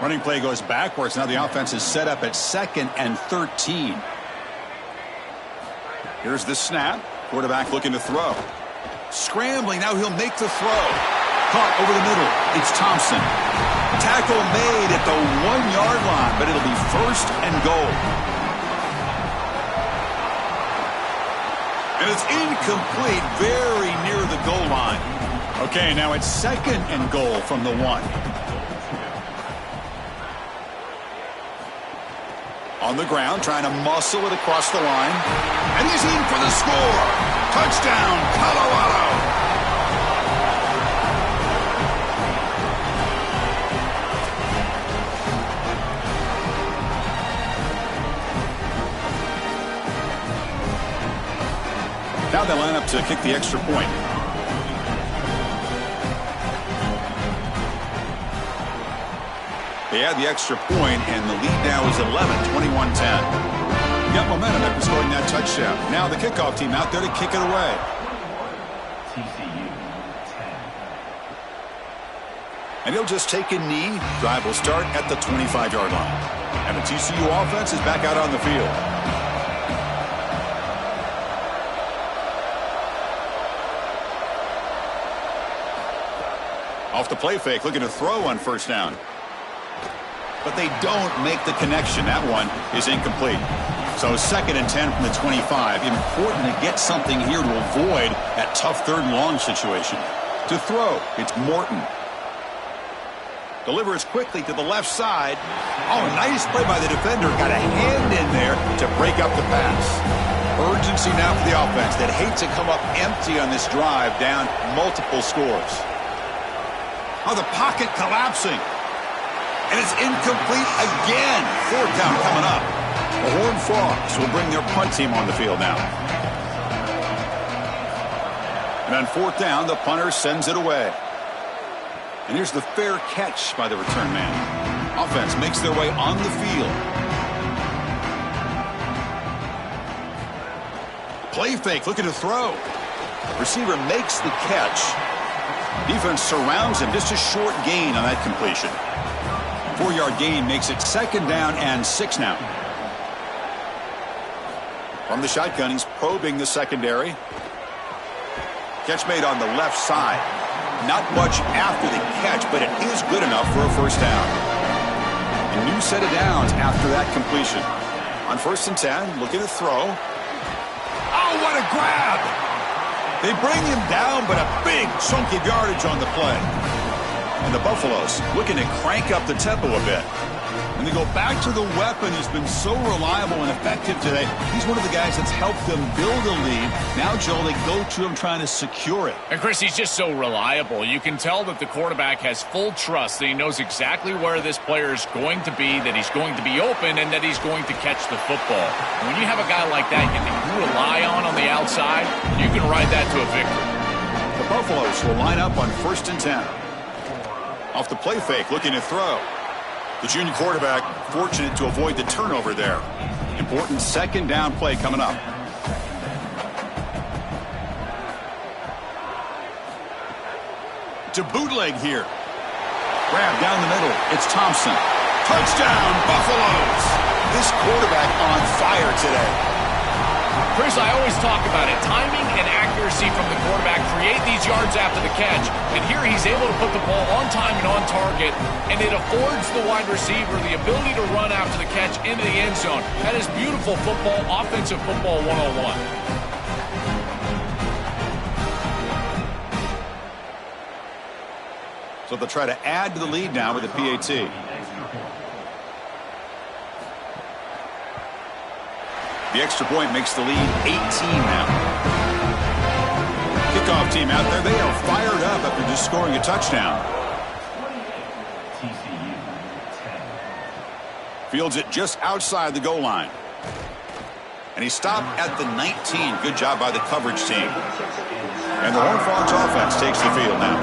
S1: Running play goes backwards. Now the offense is set up at 2nd and 13. Here's the snap. Quarterback looking to throw. Scrambling. Now he'll make the throw. Caught over the middle. It's Thompson. Tackle made at the 1-yard line, but it'll be first and goal. And it's incomplete, very near the goal line. Okay, now it's second and goal from the 1. On the ground, trying to muscle it across the line. And he's in for the score. Touchdown, Colorado. Now they line up to kick the extra point. They add the extra point, and the lead now is 11, 21-10. Got momentum after scoring that touchdown. Now the kickoff team out there to kick it away. And he'll just take a knee. Drive will start at the 25-yard line. And the TCU offense is back out on the field. Off the play fake, looking to throw on first down. But they don't make the connection. That one is incomplete. So 2nd and 10 from the 25. Important to get something here to avoid that tough 3rd and long situation. To throw, it's Morton. Delivers quickly to the left side. Oh, nice play by the defender. Got a hand in there to break up the pass. Urgency now for the offense that hate to come up empty on this drive, down multiple scores. Oh, the pocket collapsing. And it's incomplete again. 4th down coming up. The Horned Frogs will bring their punt team on the field now. And on 4th down, the punter sends it away. And here's the fair catch by the return man. Offense makes their way on the field. Play fake, looking to throw. Receiver makes the catch. Defense surrounds him. Just a short gain on that completion. 4-yard gain makes it 2nd down and 6 now. From the shotgun, he's probing the secondary. Catch made on the left side. Not much after the catch, but it is good enough for a first down. A new set of downs after that completion. On 1st and 10, looking to throw. Oh, what a grab! They bring him down, but a big chunk of yardage on the play. And the Buffaloes looking to crank up the tempo a bit. And they go back to the weapon who's been so reliable and effective today. He's one of the guys that's helped them build a lead. Now, Joel, they go to him trying to secure it.
S3: And, Chris, he's just so reliable. You can tell that the quarterback has full trust that he knows exactly where this player is going to be, that he's going to be open, and that he's going to catch the football. When you have a guy like that you rely on the outside, you can ride that to a victory.
S1: The Buffaloes will line up on 1st and 10. Off the play fake, looking to throw. The junior quarterback fortunate to avoid the turnover there. Important second down play coming up. To bootleg here. Grab down the middle. It's Thompson. Touchdown, Buffaloes. This quarterback on fire today.
S3: Chris, I always talk about it. Timing and accuracy from the quarterback create these yards after the catch. And here he's able to put the ball on time and on target. And it affords the wide receiver the ability to run after the catch into the end zone. That is beautiful football, offensive football 101.
S1: So they'll try to add to the lead now with the PAT. The extra point makes the lead 18 now. Kickoff team out there. They are fired up after just scoring a touchdown. Fields it just outside the goal line. And he stopped at the 19. Good job by the coverage team. And the Horned Frogs offense takes the field now.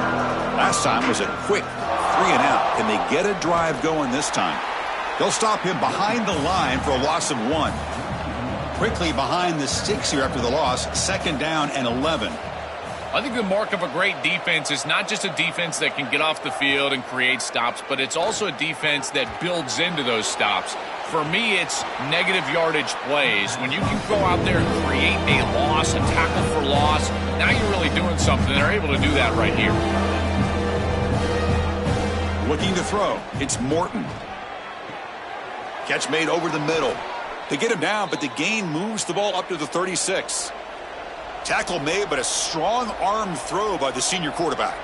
S1: Last time was a quick 3-and-out. Can they get a drive going this time? They'll stop him behind the line for a loss of 1. Quickly behind the sticks here after the loss. Second down and 11.
S3: I think the mark of a great defense is not just a defense that can get off the field and create stops, but it's also a defense that builds into those stops. For me, it's negative yardage plays. When you can go out there and create a loss, a tackle for loss, now you're really doing something. They're able to do that right here.
S1: Looking to throw. It's Morton. Catch made over the middle. They get him down, but the gain moves the ball up to the 36. Tackle made, but a strong arm throw by the senior quarterback.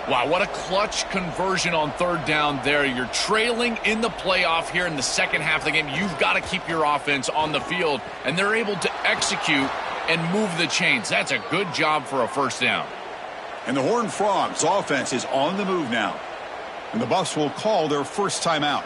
S3: Wow, what a clutch conversion on third down there. You're trailing in the playoff here in the second half of the game. You've got to keep your offense on the field, and they're able to execute and move the chains. That's a good job for a first down.
S1: And the Horned Frogs offense is on the move now. And the Buffs will call their first timeout.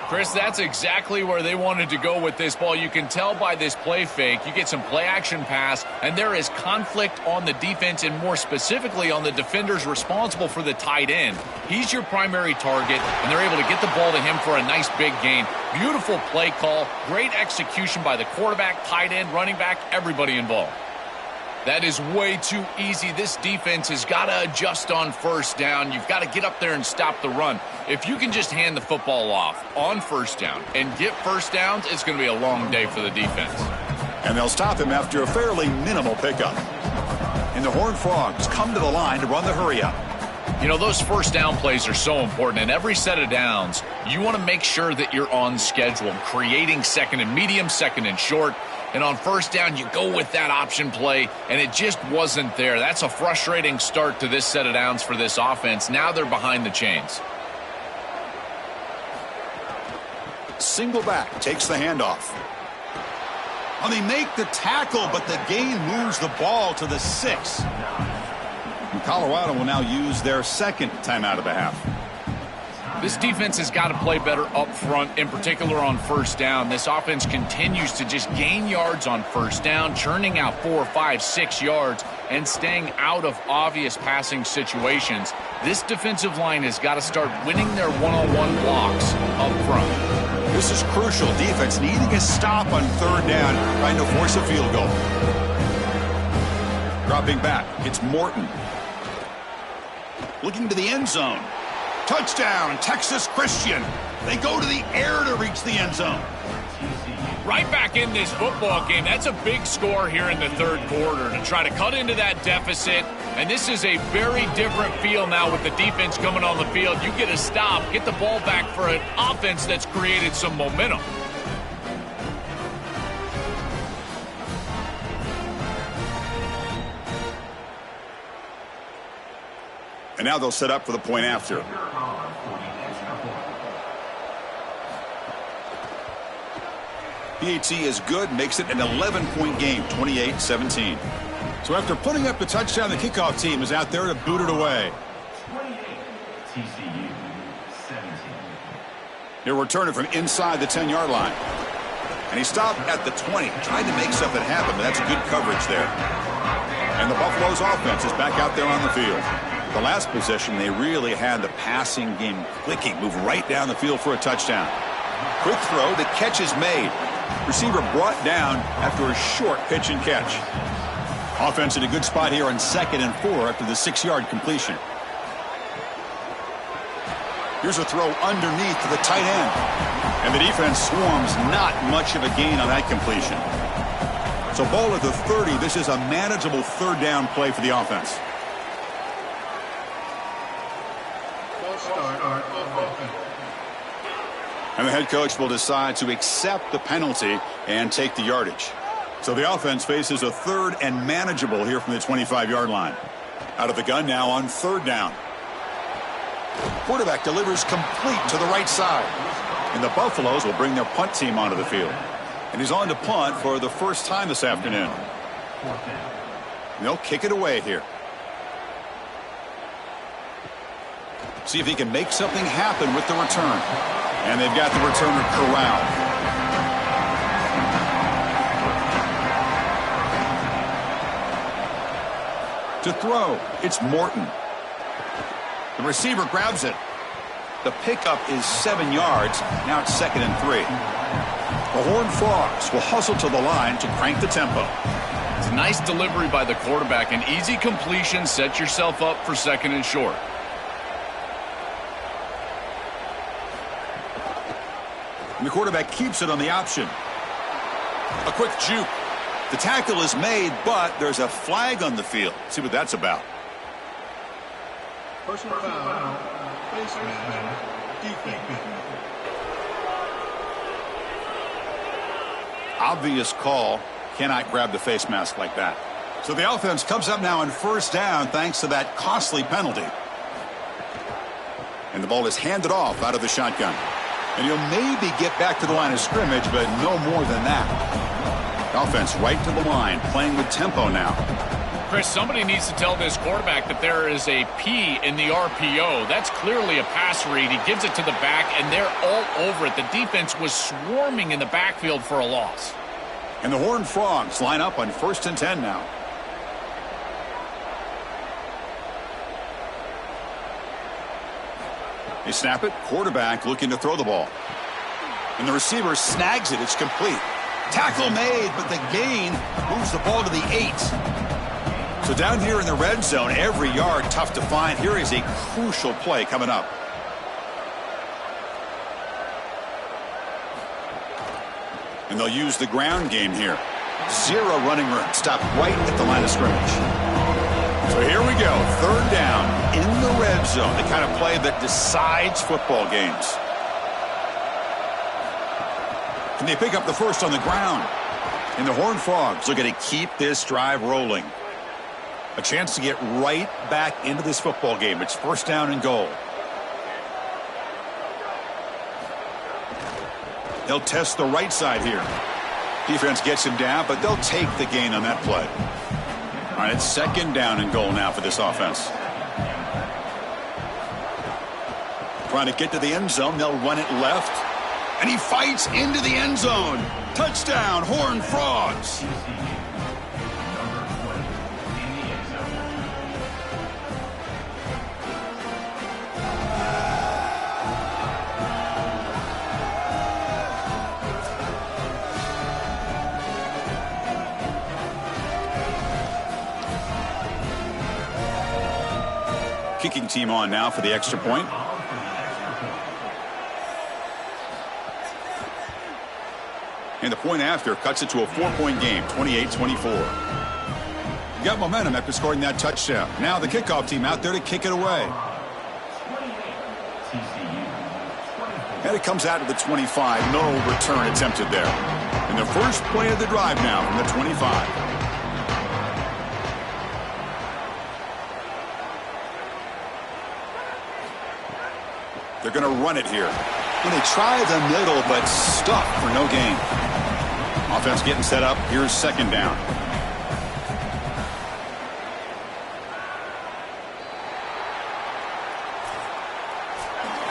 S3: Chris, that's exactly where they wanted to go with this ball. You can tell by this play fake. You get some play-action pass, and there is conflict on the defense, and more specifically on the defenders responsible for the tight end. He's your primary target, and they're able to get the ball to him for a nice big gain. Beautiful play call, great execution by the quarterback, tight end, running back, everybody involved. That is way too easy. This defense has got to adjust on first down. You've got to get up there and stop the run. If you can just hand the football off on first down and get first downs, it's going to be a long day for the defense.
S1: And they'll stop him after a fairly minimal pickup. And the Horned Frogs come to the line to run the hurry-up.
S3: You know, those first down plays are so important. And every set of downs, you want to make sure that you're on schedule, creating second and medium, second and short. And on first down, you go with that option play, and it just wasn't there. That's a frustrating start to this set of downs for this offense. Now they're behind the chains.
S1: Single back takes the handoff. And they make the tackle, but the gain moves the ball to the 6. And Colorado will now use their second timeout of the half.
S3: This defense has got to play better up front, in particular on first down. This offense continues to just gain yards on first down, churning out 4, 5, 6 yards, and staying out of obvious passing situations. This defensive line has got to start winning their one-on-one blocks up front.
S1: This is crucial. Defense needing a stop on third down, trying to force a field goal. Dropping back, it's Morton. Looking to the end zone. Touchdown, Texas Christian. They go to the air to reach the end zone.
S3: Right back in this football game. That's a big score here in the third quarter to try to cut into that deficit. And this is a very different feel now with the defense coming on the field. You get a stop, get the ball back for an offense that's created some momentum.
S1: And now they'll set up for the point after. PAT is good, makes it an 11-point game, 28-17. So after putting up the touchdown, the kickoff team is out there to boot it away. He'll return it from inside the 10-yard line. And he stopped at the 20, tried to make something happen, but that's good coverage there. And the Buffaloes offense is back out there on the field. The last possession, they really had the passing game clicking. Move right down the field for a touchdown. Quick throw. The catch is made. Receiver brought down after a short pitch and catch. Offense in a good spot here on 2nd and 4 after the 6-yard completion. Here's a throw underneath to the tight end. And the defense swarms. Not much of a gain on that completion. So ball at the 30. This is a manageable 3rd down play for the offense. And the head coach will decide to accept the penalty and take the yardage. So the offense faces a 3rd and manageable here from the 25-yard line. Out of the gun now on 3rd down. Quarterback delivers complete to the right side. And the Buffaloes will bring their punt team onto the field. And he's on to punt for the first time this afternoon. And they'll kick it away here. See if he can make something happen with the return. And they've got the returner corralled. To throw, it's Morton. The receiver grabs it. The pickup is 7 yards. Now it's 2nd and 3. The Horned Frogs will hustle to the line to crank the tempo.
S3: It's a nice delivery by the quarterback. An easy completion. Set yourself up for 2nd and short.
S1: And the quarterback keeps it on the option. A quick juke. The tackle is made, but there's a flag on the field. See what that's about.
S4: Personal foul. Face mask. Defense.
S1: Obvious call. Cannot grab the face mask like that. So the offense comes up now on 1st down thanks to that costly penalty. And the ball is handed off out of the shotgun. And he'll maybe get back to the line of scrimmage, but no more than that. Offense right to the line, playing with tempo now.
S3: Chris, somebody needs to tell this quarterback that there is a P in the RPO. That's clearly a pass read. He gives it to the back, and they're all over it. The defense was swarming in the backfield for a loss.
S1: And the Horned Frogs line up on 1st and 10 now. They snap it. Quarterback looking to throw the ball. And the receiver snags it. It's complete. Tackle made, but the gain moves the ball to the 8. So down here in the red zone, every yard tough to find. Here is a crucial play coming up. And they'll use the ground game here. 0 running room. Stop right at the line of scrimmage. So here we go. 3rd down in the red zone. The kind of play that decides football games. Can they pick up the first on the ground? And the Horned Frogs looking to keep this drive rolling. A chance to get right back into this football game. It's 1st down and goal. They'll test the right side here. Defense gets him down, but they'll take the gain on that play. All right, it's 2nd down and goal now for this offense. Trying to get to the end zone. They'll run it left. And he fights into the end zone. Touchdown, Horned Frogs. Kicking team on now for the extra point. And the point after cuts it to a 4-point game, 28-24. Got momentum after scoring that touchdown. Now the kickoff team out there to kick it away. And it comes out to the 25. No return attempted there. And the first play of the drive now from the 25. They're going to run it here. And they try the middle, but stuffed for no gain. Offense getting set up. Here's 2nd down.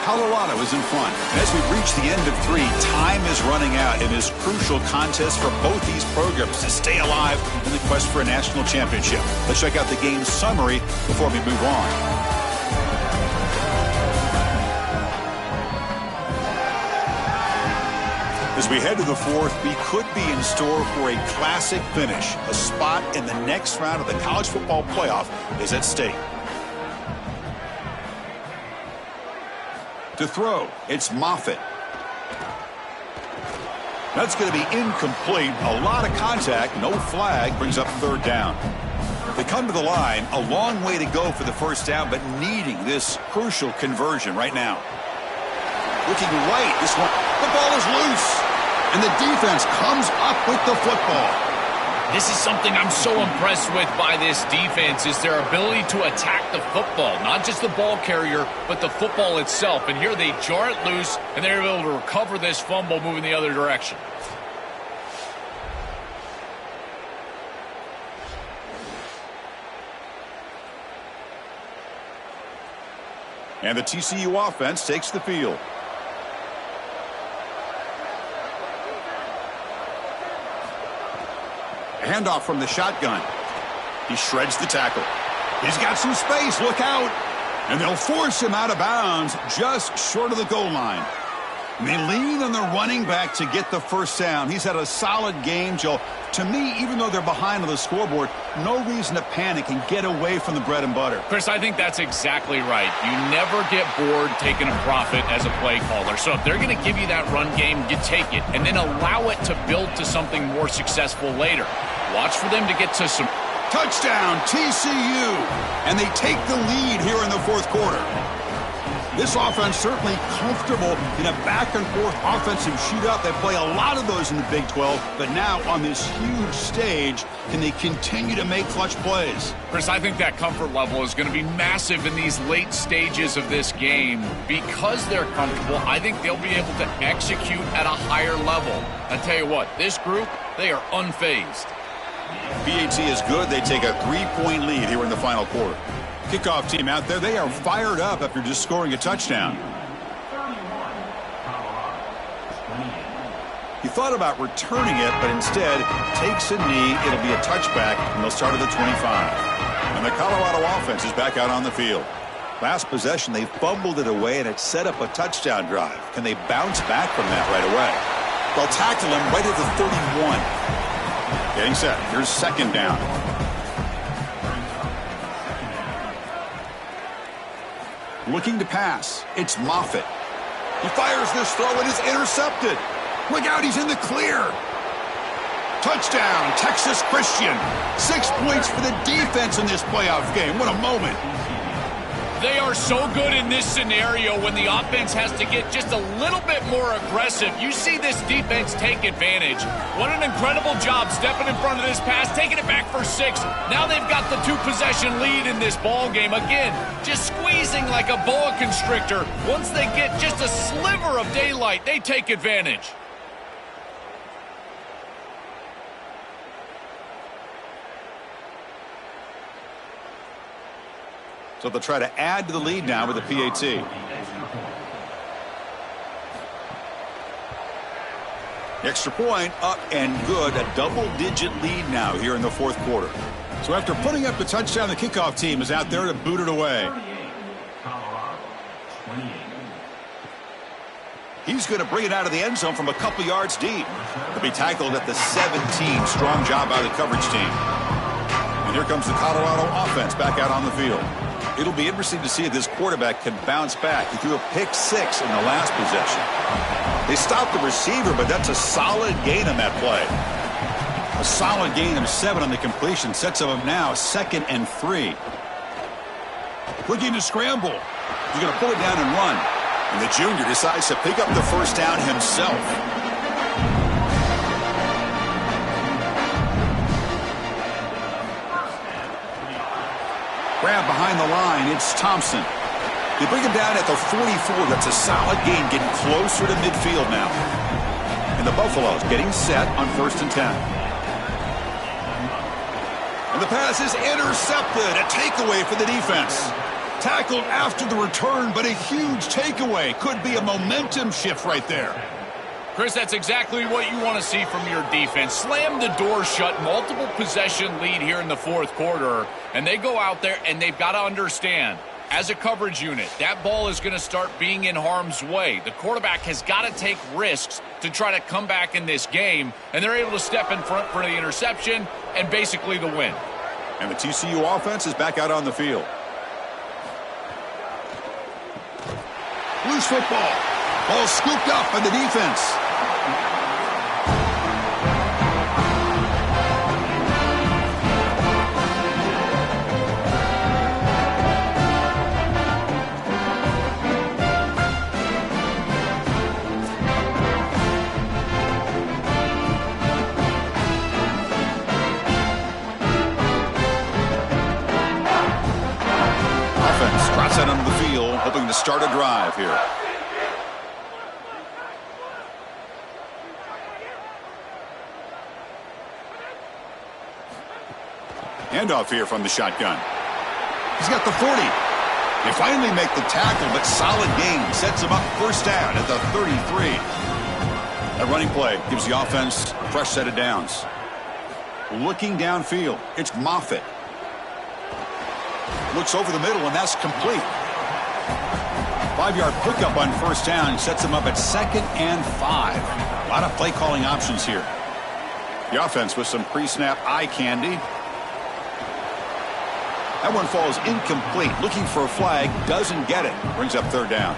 S1: Colorado is in front. And as we reach the end of 3, time is running out in this crucial contest for both these programs to stay alive in the quest for a national championship. Let's check out the game summary before we move on. As we head to the 4th, we could be in store for a classic finish. A spot in the next round of the college football playoff is at stake. To throw, it's Moffitt. That's going to be incomplete. A lot of contact, no flag, brings up 3rd down. They come to the line, a long way to go for the 1st down, but needing this crucial conversion right now. Looking right, this one, the ball is loose, and the defense comes up with the football.
S3: This is something I'm so impressed with by this defense is their ability to attack the football, not just the ball carrier, but the football itself. And here they jar it loose, and they're able to recover this fumble moving the other direction.
S1: And the TCU offense takes the field. A handoff from the shotgun. He shreds the tackle. He's got some space. Look out. And they'll force him out of bounds just short of the goal line. And they lean on the running back to get the 1st down. He's had a solid game, Joe. To me, even though they're behind on the scoreboard, no reason to panic and get away from the bread and butter.
S3: Chris, I think that's exactly right. You never get bored taking a profit as a play caller. So if they're going to give you that run game, you take it and then allow it to build to something more successful later. Watch for them to get to some...
S1: Touchdown, TCU! And they take the lead here in the 4th quarter. This offense certainly comfortable in a back-and-forth offensive shootout. They play a lot of those in the Big 12, but now on this huge stage, can they continue to make clutch plays?
S3: Chris, I think that comfort level is going to be massive in these late stages of this game. Because they're comfortable, I think they'll be able to execute at a higher level. I tell you what, this group, they are unfazed.
S1: PAT is good. They take a 3-point lead here in the final quarter. Kickoff team out there, they are fired up after just scoring a touchdown. He thought about returning it, but instead takes a knee. It'll be a touchback, and they'll start at the 25. And the Colorado offense is back out on the field. Last possession, they fumbled it away, and it set up a touchdown drive. Can they bounce back from that right away? They'll tackle him right at the 31. Getting set. Here's 2nd down. Looking to pass. It's Moffitt. He fires this throw and is intercepted. Look out, he's in the clear. Touchdown, Texas Christian. 6 points for the defense in this playoff game. What a moment.
S3: They are so good in this scenario when the offense has to get just a little bit more aggressive. You see this defense take advantage. What an incredible job stepping in front of this pass, taking it back for 6. Now they've got the 2-possession lead in this ball game. Again, just squeezing like a boa constrictor. Once they get just a sliver of daylight, they take advantage.
S1: So they'll try to add to the lead now with the PAT. The extra point up and good. A double-digit lead now here in the 4th quarter. So after putting up the touchdown, the kickoff team is out there to boot it away. He's going to bring it out of the end zone from a couple yards deep. He'll be tackled at the 17. Strong job by the coverage team. And here comes the Colorado offense back out on the field. It'll be interesting to see if this quarterback can bounce back. He threw a pick 6 in the last possession. They stopped the receiver, but that's a solid gain on that play. A solid gain of 7 on the completion. Sets them up now 2nd and 3. Looking to scramble. He's going to pull it down and run. And the junior decides to pick up the 1st down himself. Grab behind the line. It's Thompson. They bring him down at the 44. That's a solid gain, getting closer to midfield now. And the Buffaloes getting set on 1st and 10. And the pass is intercepted. A takeaway for the defense. Tackled after the return, but a huge takeaway. Could be a momentum shift right there.
S3: Chris, that's exactly what you want to see from your defense. Slam the door shut, multiple possession lead here in the fourth quarter, and they go out there and they've got to understand, as a coverage unit, that ball is going to start being in harm's way. The quarterback has got to take risks to try to come back in this game, and they're able to step in front for the interception and basically the win.
S1: And the TCU offense is back out on the field. Loose football. Ball scooped up by the defense. Offense trots out onto the field, hoping to start a drive here. Handoff here from the shotgun. He's got the 40. They finally make the tackle, but solid gain sets him up first down at the 33. That running play gives the offense a fresh set of downs. Looking downfield, it's Moffitt. Looks over the middle, and that's complete. 5-yard pickup on first down sets him up at 2nd and 5. A lot of play calling options here. The offense with some pre-snap eye candy. That one falls incomplete. Looking for a flag, doesn't get it. Brings up 3rd down.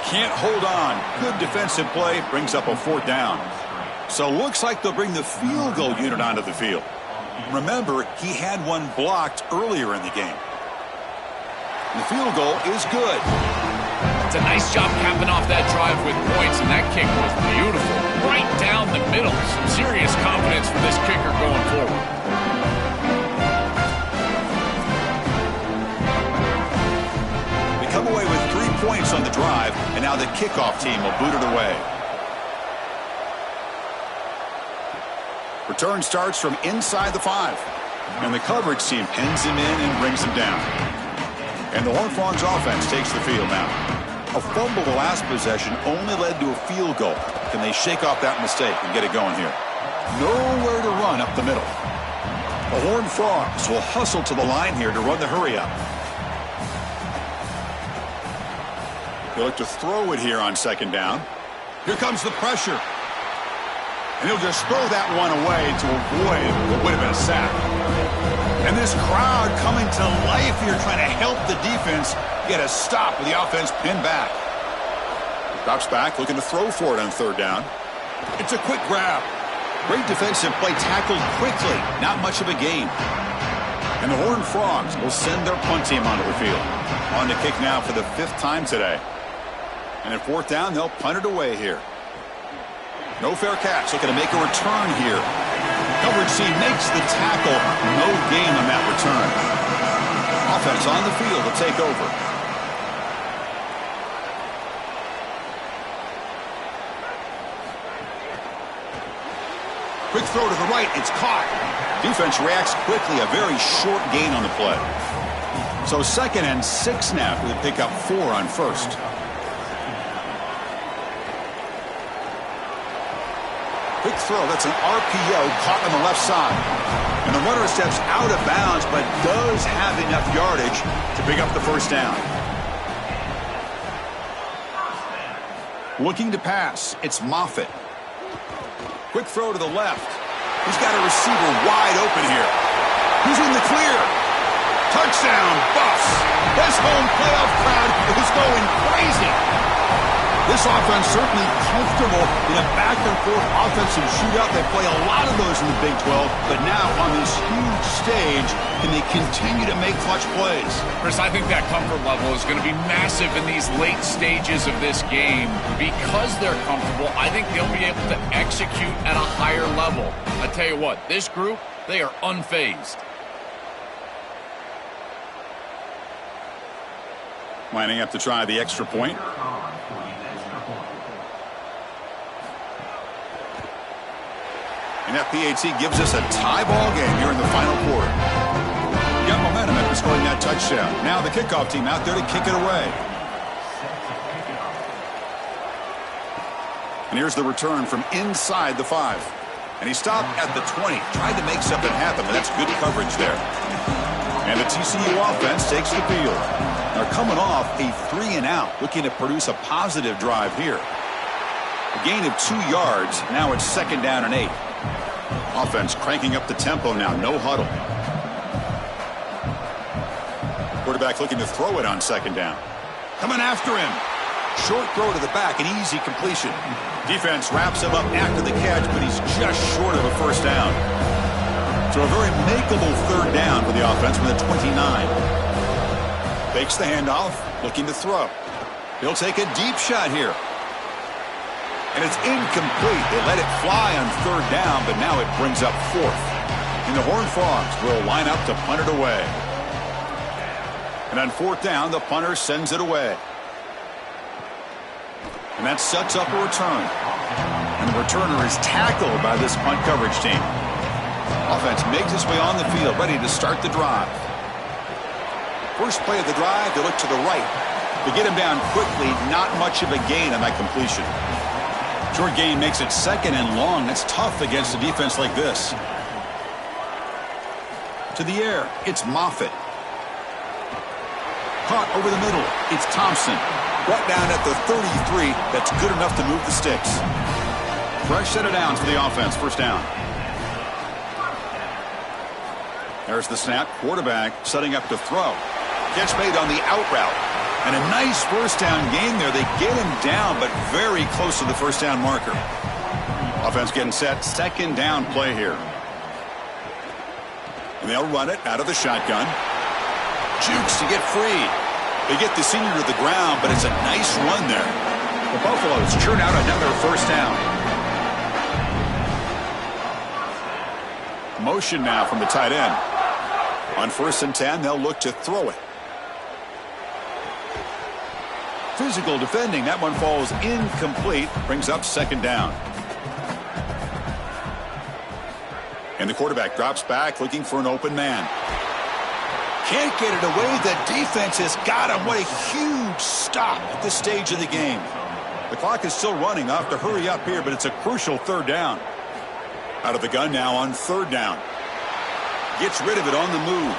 S1: Can't hold on. Good defensive play. Brings up a 4th down. So looks like they'll bring the field goal unit onto the field. Remember, he had one blocked earlier in the game. The field goal is good.
S3: It's a nice job capping off that drive with points, and that kick was beautiful. Right down the middle. Some serious confidence for this kicker going forward.
S1: They come away with 3 points on the drive, and now the kickoff team will boot it away. Return starts from inside the 5. And the coverage team pins him in and brings him down. And the Horned Frogs offense takes the field now. A fumble the last possession only led to a field goal. Can they shake off that mistake and get it going here? Nowhere to run up the middle. The Horned Frogs will hustle to the line here to run the hurry up. They look to throw it here on 2nd down. Here comes the pressure. And he'll just throw that one away to avoid what would have been a sack. And this crowd coming to life here trying to help the defense get a stop with the offense pinned back. Drops back, looking to throw for it on 3rd down. It's a quick grab. Great defensive play, tackled quickly. Not much of a gain. And the Horned Frogs will send their punt team onto the field. On the kick now for the 5th time today. And at 4th down, they'll punt it away here. No fair catch. Looking to make a return here. Coverage team makes the tackle. No gain on that return. Offense on the field to take over. Quick throw to the right. It's caught. Defense reacts quickly. A very short gain on the play. So 2nd and 6 now with a pickup 4 on 1st. Quick throw. That's an RPO caught on the left side. And the runner steps out of bounds, but does have enough yardage to pick up the 1st down. Looking to pass. It's Moffitt. Quick throw to the left. He's got a receiver wide open here. He's in the clear. Touchdown, Buffs. This home playoff crowd is going crazy. This offense certainly comfortable in a back-and-forth offensive shootout. They play a lot of those in the Big 12, but now on this huge stage, can they continue to make clutch plays?
S3: Chris, I think that comfort level is going to be massive in these late stages of this game. Because they're comfortable, I think they'll be able to execute at a higher level. I tell you what, this group, they are unfazed.
S1: Lining up to try the extra point. And that PAT gives us a tie ball game here in the final quarter. Got momentum after scoring that touchdown. Now the kickoff team out there to kick it away. And here's the return from inside the 5. And he stopped at the 20. Tried to make something happen, but that's good coverage there. And the TCU offense takes the field. They're coming off a 3-and-out, looking to produce a positive drive here. A gain of 2 yards. Now it's 2nd down and 8. Offense cranking up the tempo now. No huddle. Quarterback looking to throw it on 2nd down. Coming after him. Short throw to the back, an easy completion. Defense wraps him up after the catch, but he's just short of a 1st down. So a very makeable 3rd down for the offense with a 29. Fakes the handoff, looking to throw. He'll take a deep shot here. And it's incomplete. They let it fly on 3rd down, but now it brings up 4th. And the Horned Frogs will line up to punt it away. And on 4th down, the punter sends it away. And that sets up a return. And the returner is tackled by this punt coverage team. Offense makes its way on the field, ready to start the drive. First play of the drive, they look to the right. They get him down quickly, not much of a gain on that completion. Short gain makes it 2nd and long. That's tough against a defense like this. To the air, it's Moffitt. Caught over the middle, it's Thompson. Brought down at the 33. That's good enough to move the sticks. Fresh set of downs for the offense. 1st down. There's the snap. Quarterback setting up to throw. Catch made on the out route. And a nice 1st down gain there. They get him down, but very close to the 1st down marker. Offense getting set. 2nd down play here. And they'll run it out of the shotgun. Jukes to get free. They get the senior to the ground, but it's a nice run there. The Buffaloes churn out another 1st down. Motion now from the tight end. On 1st and 10, they'll look to throw it. Physical defending. That one falls incomplete. Brings up 2nd down. And the quarterback drops back looking for an open man. Can't get it away. The defense has got him. What a huge stop at this stage of the game. The clock is still running. I'll have to hurry up here, but it's a crucial 3rd down. Out of the gun now on 3rd down. Gets rid of it on the move.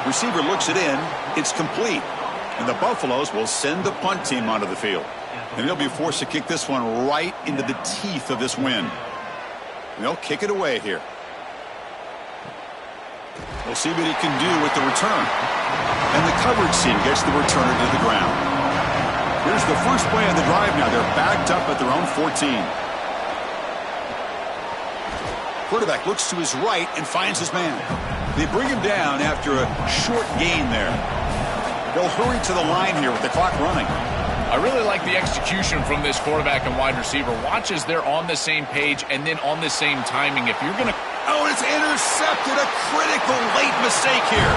S1: Receiver looks it in. It's complete. And the Buffaloes will send the punt team onto the field. And they'll be forced to kick this one right into the teeth of this wind. And they'll kick it away here. We'll see what he can do with the return. And the coverage team gets the returner to the ground. Here's the first play on the drive now. They're backed up at their own 14. Quarterback looks to his right and finds his man. They bring him down after a short gain there. They'll hurry to the line here with the clock running.
S3: I really like the execution from this quarterback and wide receiver. Watch as they're on the same page and then on the same timing. If you're going to...
S1: Oh, it's intercepted. A critical late mistake here.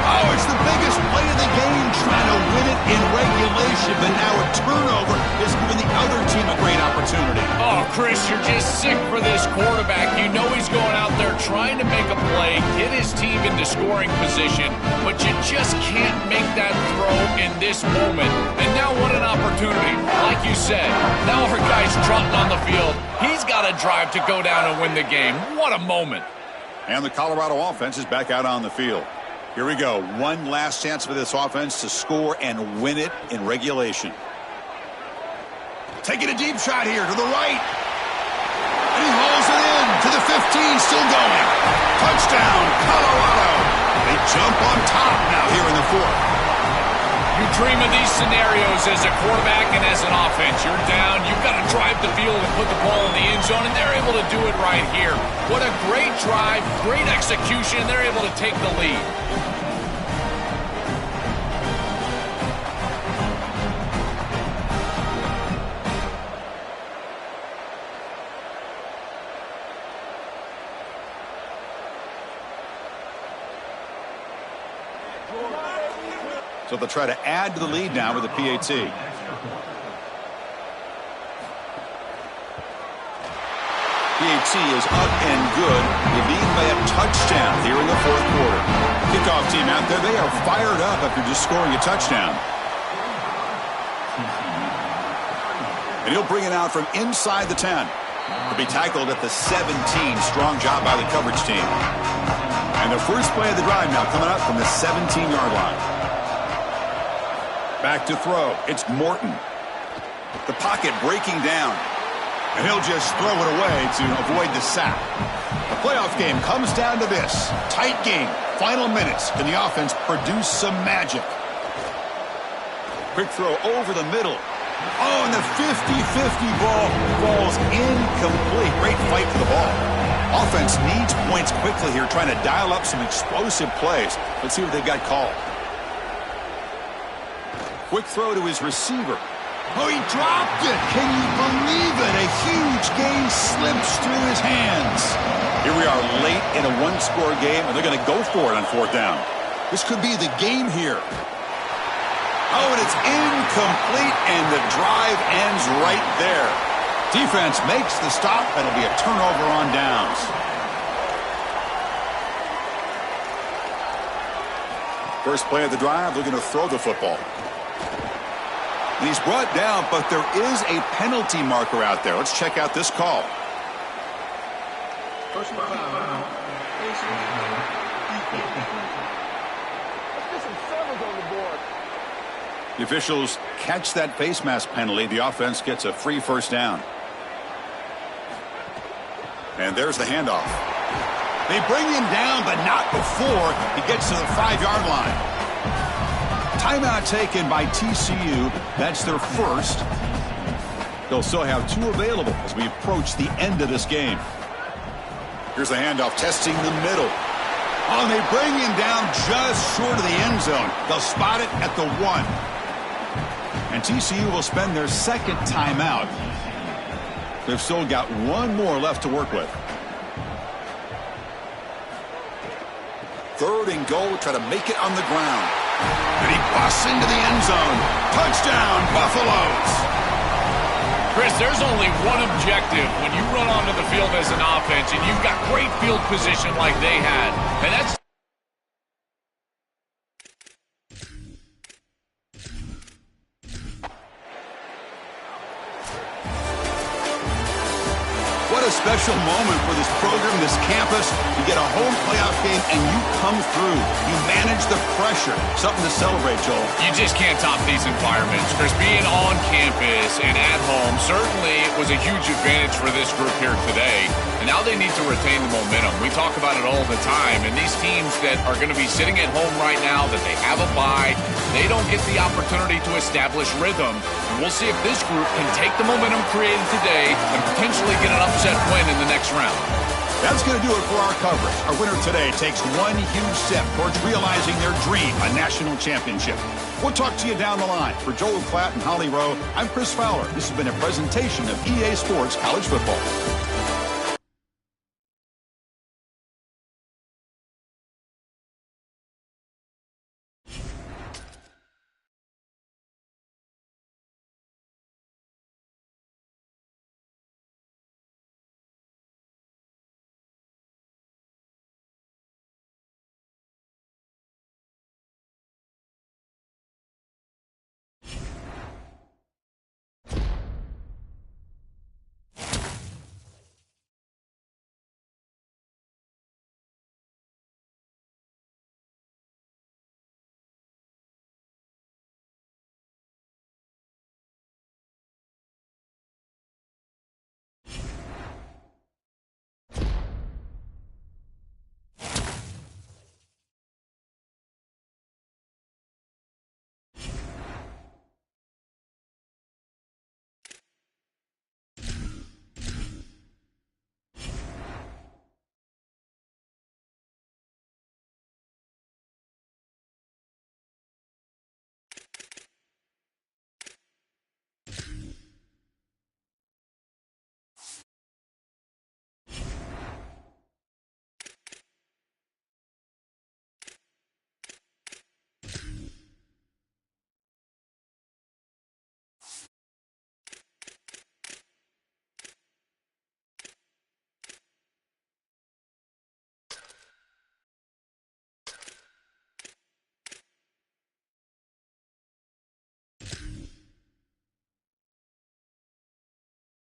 S1: Oh, it's the biggest play of the game, trying to win it in regulation, but now a turnover is giving the other team a great opportunity.
S3: Oh, Chris, you're just sick for this quarterback. You know he's going out there trying to make a play, get his team into scoring position, but you just can't make that throw in this moment. And now what an opportunity. Like you said, now our guy's trotting on the field. He's got a drive to go down and win the game. What a moment.
S1: And the Colorado offense is back out on the field. Here we go. One last chance for this offense to score and win it in regulation. Taking a deep shot here to the right. And he hauls it in to the 15, still going. Touchdown, Colorado. They jump on top now here in the 4th.
S3: You dream of these scenarios as a quarterback and as an offense. You're down, you've got to drive the field and put the ball in the end zone, and they're able to do it right here. What a great drive, great execution, and they're able to take the lead.
S1: So they'll try to add to the lead now with the PAT. PAT PAT is up and good. They lead by a touchdown here in the fourth quarter. Kickoff team out there, they are fired up after just scoring a touchdown. And he'll bring it out from inside the 10. He'll be tackled at the 17. Strong job by the coverage team. And the first play of the drive now coming up from the 17-yard line. Back to throw. It's Morton. The pocket breaking down. And he'll just throw it away to avoid the sack. The playoff game comes down to this. Tight game. Final minutes. Can the offense produce some magic? Quick throw over the middle. Oh, and the 50-50 ball falls incomplete. Great fight for the ball. Offense needs points quickly here, trying to dial up some explosive plays. Let's see what they've got called. Quick throw to his receiver. Oh, he dropped it. Can you believe it? A huge gain slips through his hands. Here we are late in a one-score game, and they're going to go for it on fourth down. This could be the game here. Oh, and it's incomplete, and the drive ends right there. Defense makes the stop, and it'll be a turnover on downs. First play of the drive, they're going to throw the football. And he's brought down, but there is a penalty marker out there. Let's check out this call.
S4: Personal foul.
S1: The officials catch that face mask penalty. The offense gets a free first down. And there's the handoff. They bring him down, but not before he gets to the 5-yard line. Timeout taken by TCU. That's their first. They'll still have 2 available as we approach the end of this game. Here's the handoff, testing the middle. Oh, and they bring him down just short of the end zone. They'll spot it at the 1. And TCU will spend their second timeout. They've still got 1 more left to work with. Third and goal, try to make it on the ground. And he busts into the end zone. Touchdown, Buffaloes.
S3: Chris, there's only one objective when you run onto the field as an offense and you've got great field position like they had. And that's
S1: what a special moment for this program, this campus. You get a home playoff game and you come through. You manage the pressure. Something to celebrate, Joel.
S3: You just can't top these environments. Chris, being on campus and at home certainly was a huge advantage for this group here today. And now they need to retain the momentum. We talk about it all the time. And these teams that are going to be sitting at home right now, that they have a bye, they don't get the opportunity to establish rhythm. And we'll see if this group can take the momentum created today and potentially get an upset win in the next round.
S1: That's going to do it for our coverage. Our winner today takes one huge step towards realizing their dream, a national championship. We'll talk to you down the line. For Joel Klatt and Holly Rowe, I'm Chris Fowler. This has been a presentation of EA Sports College Football.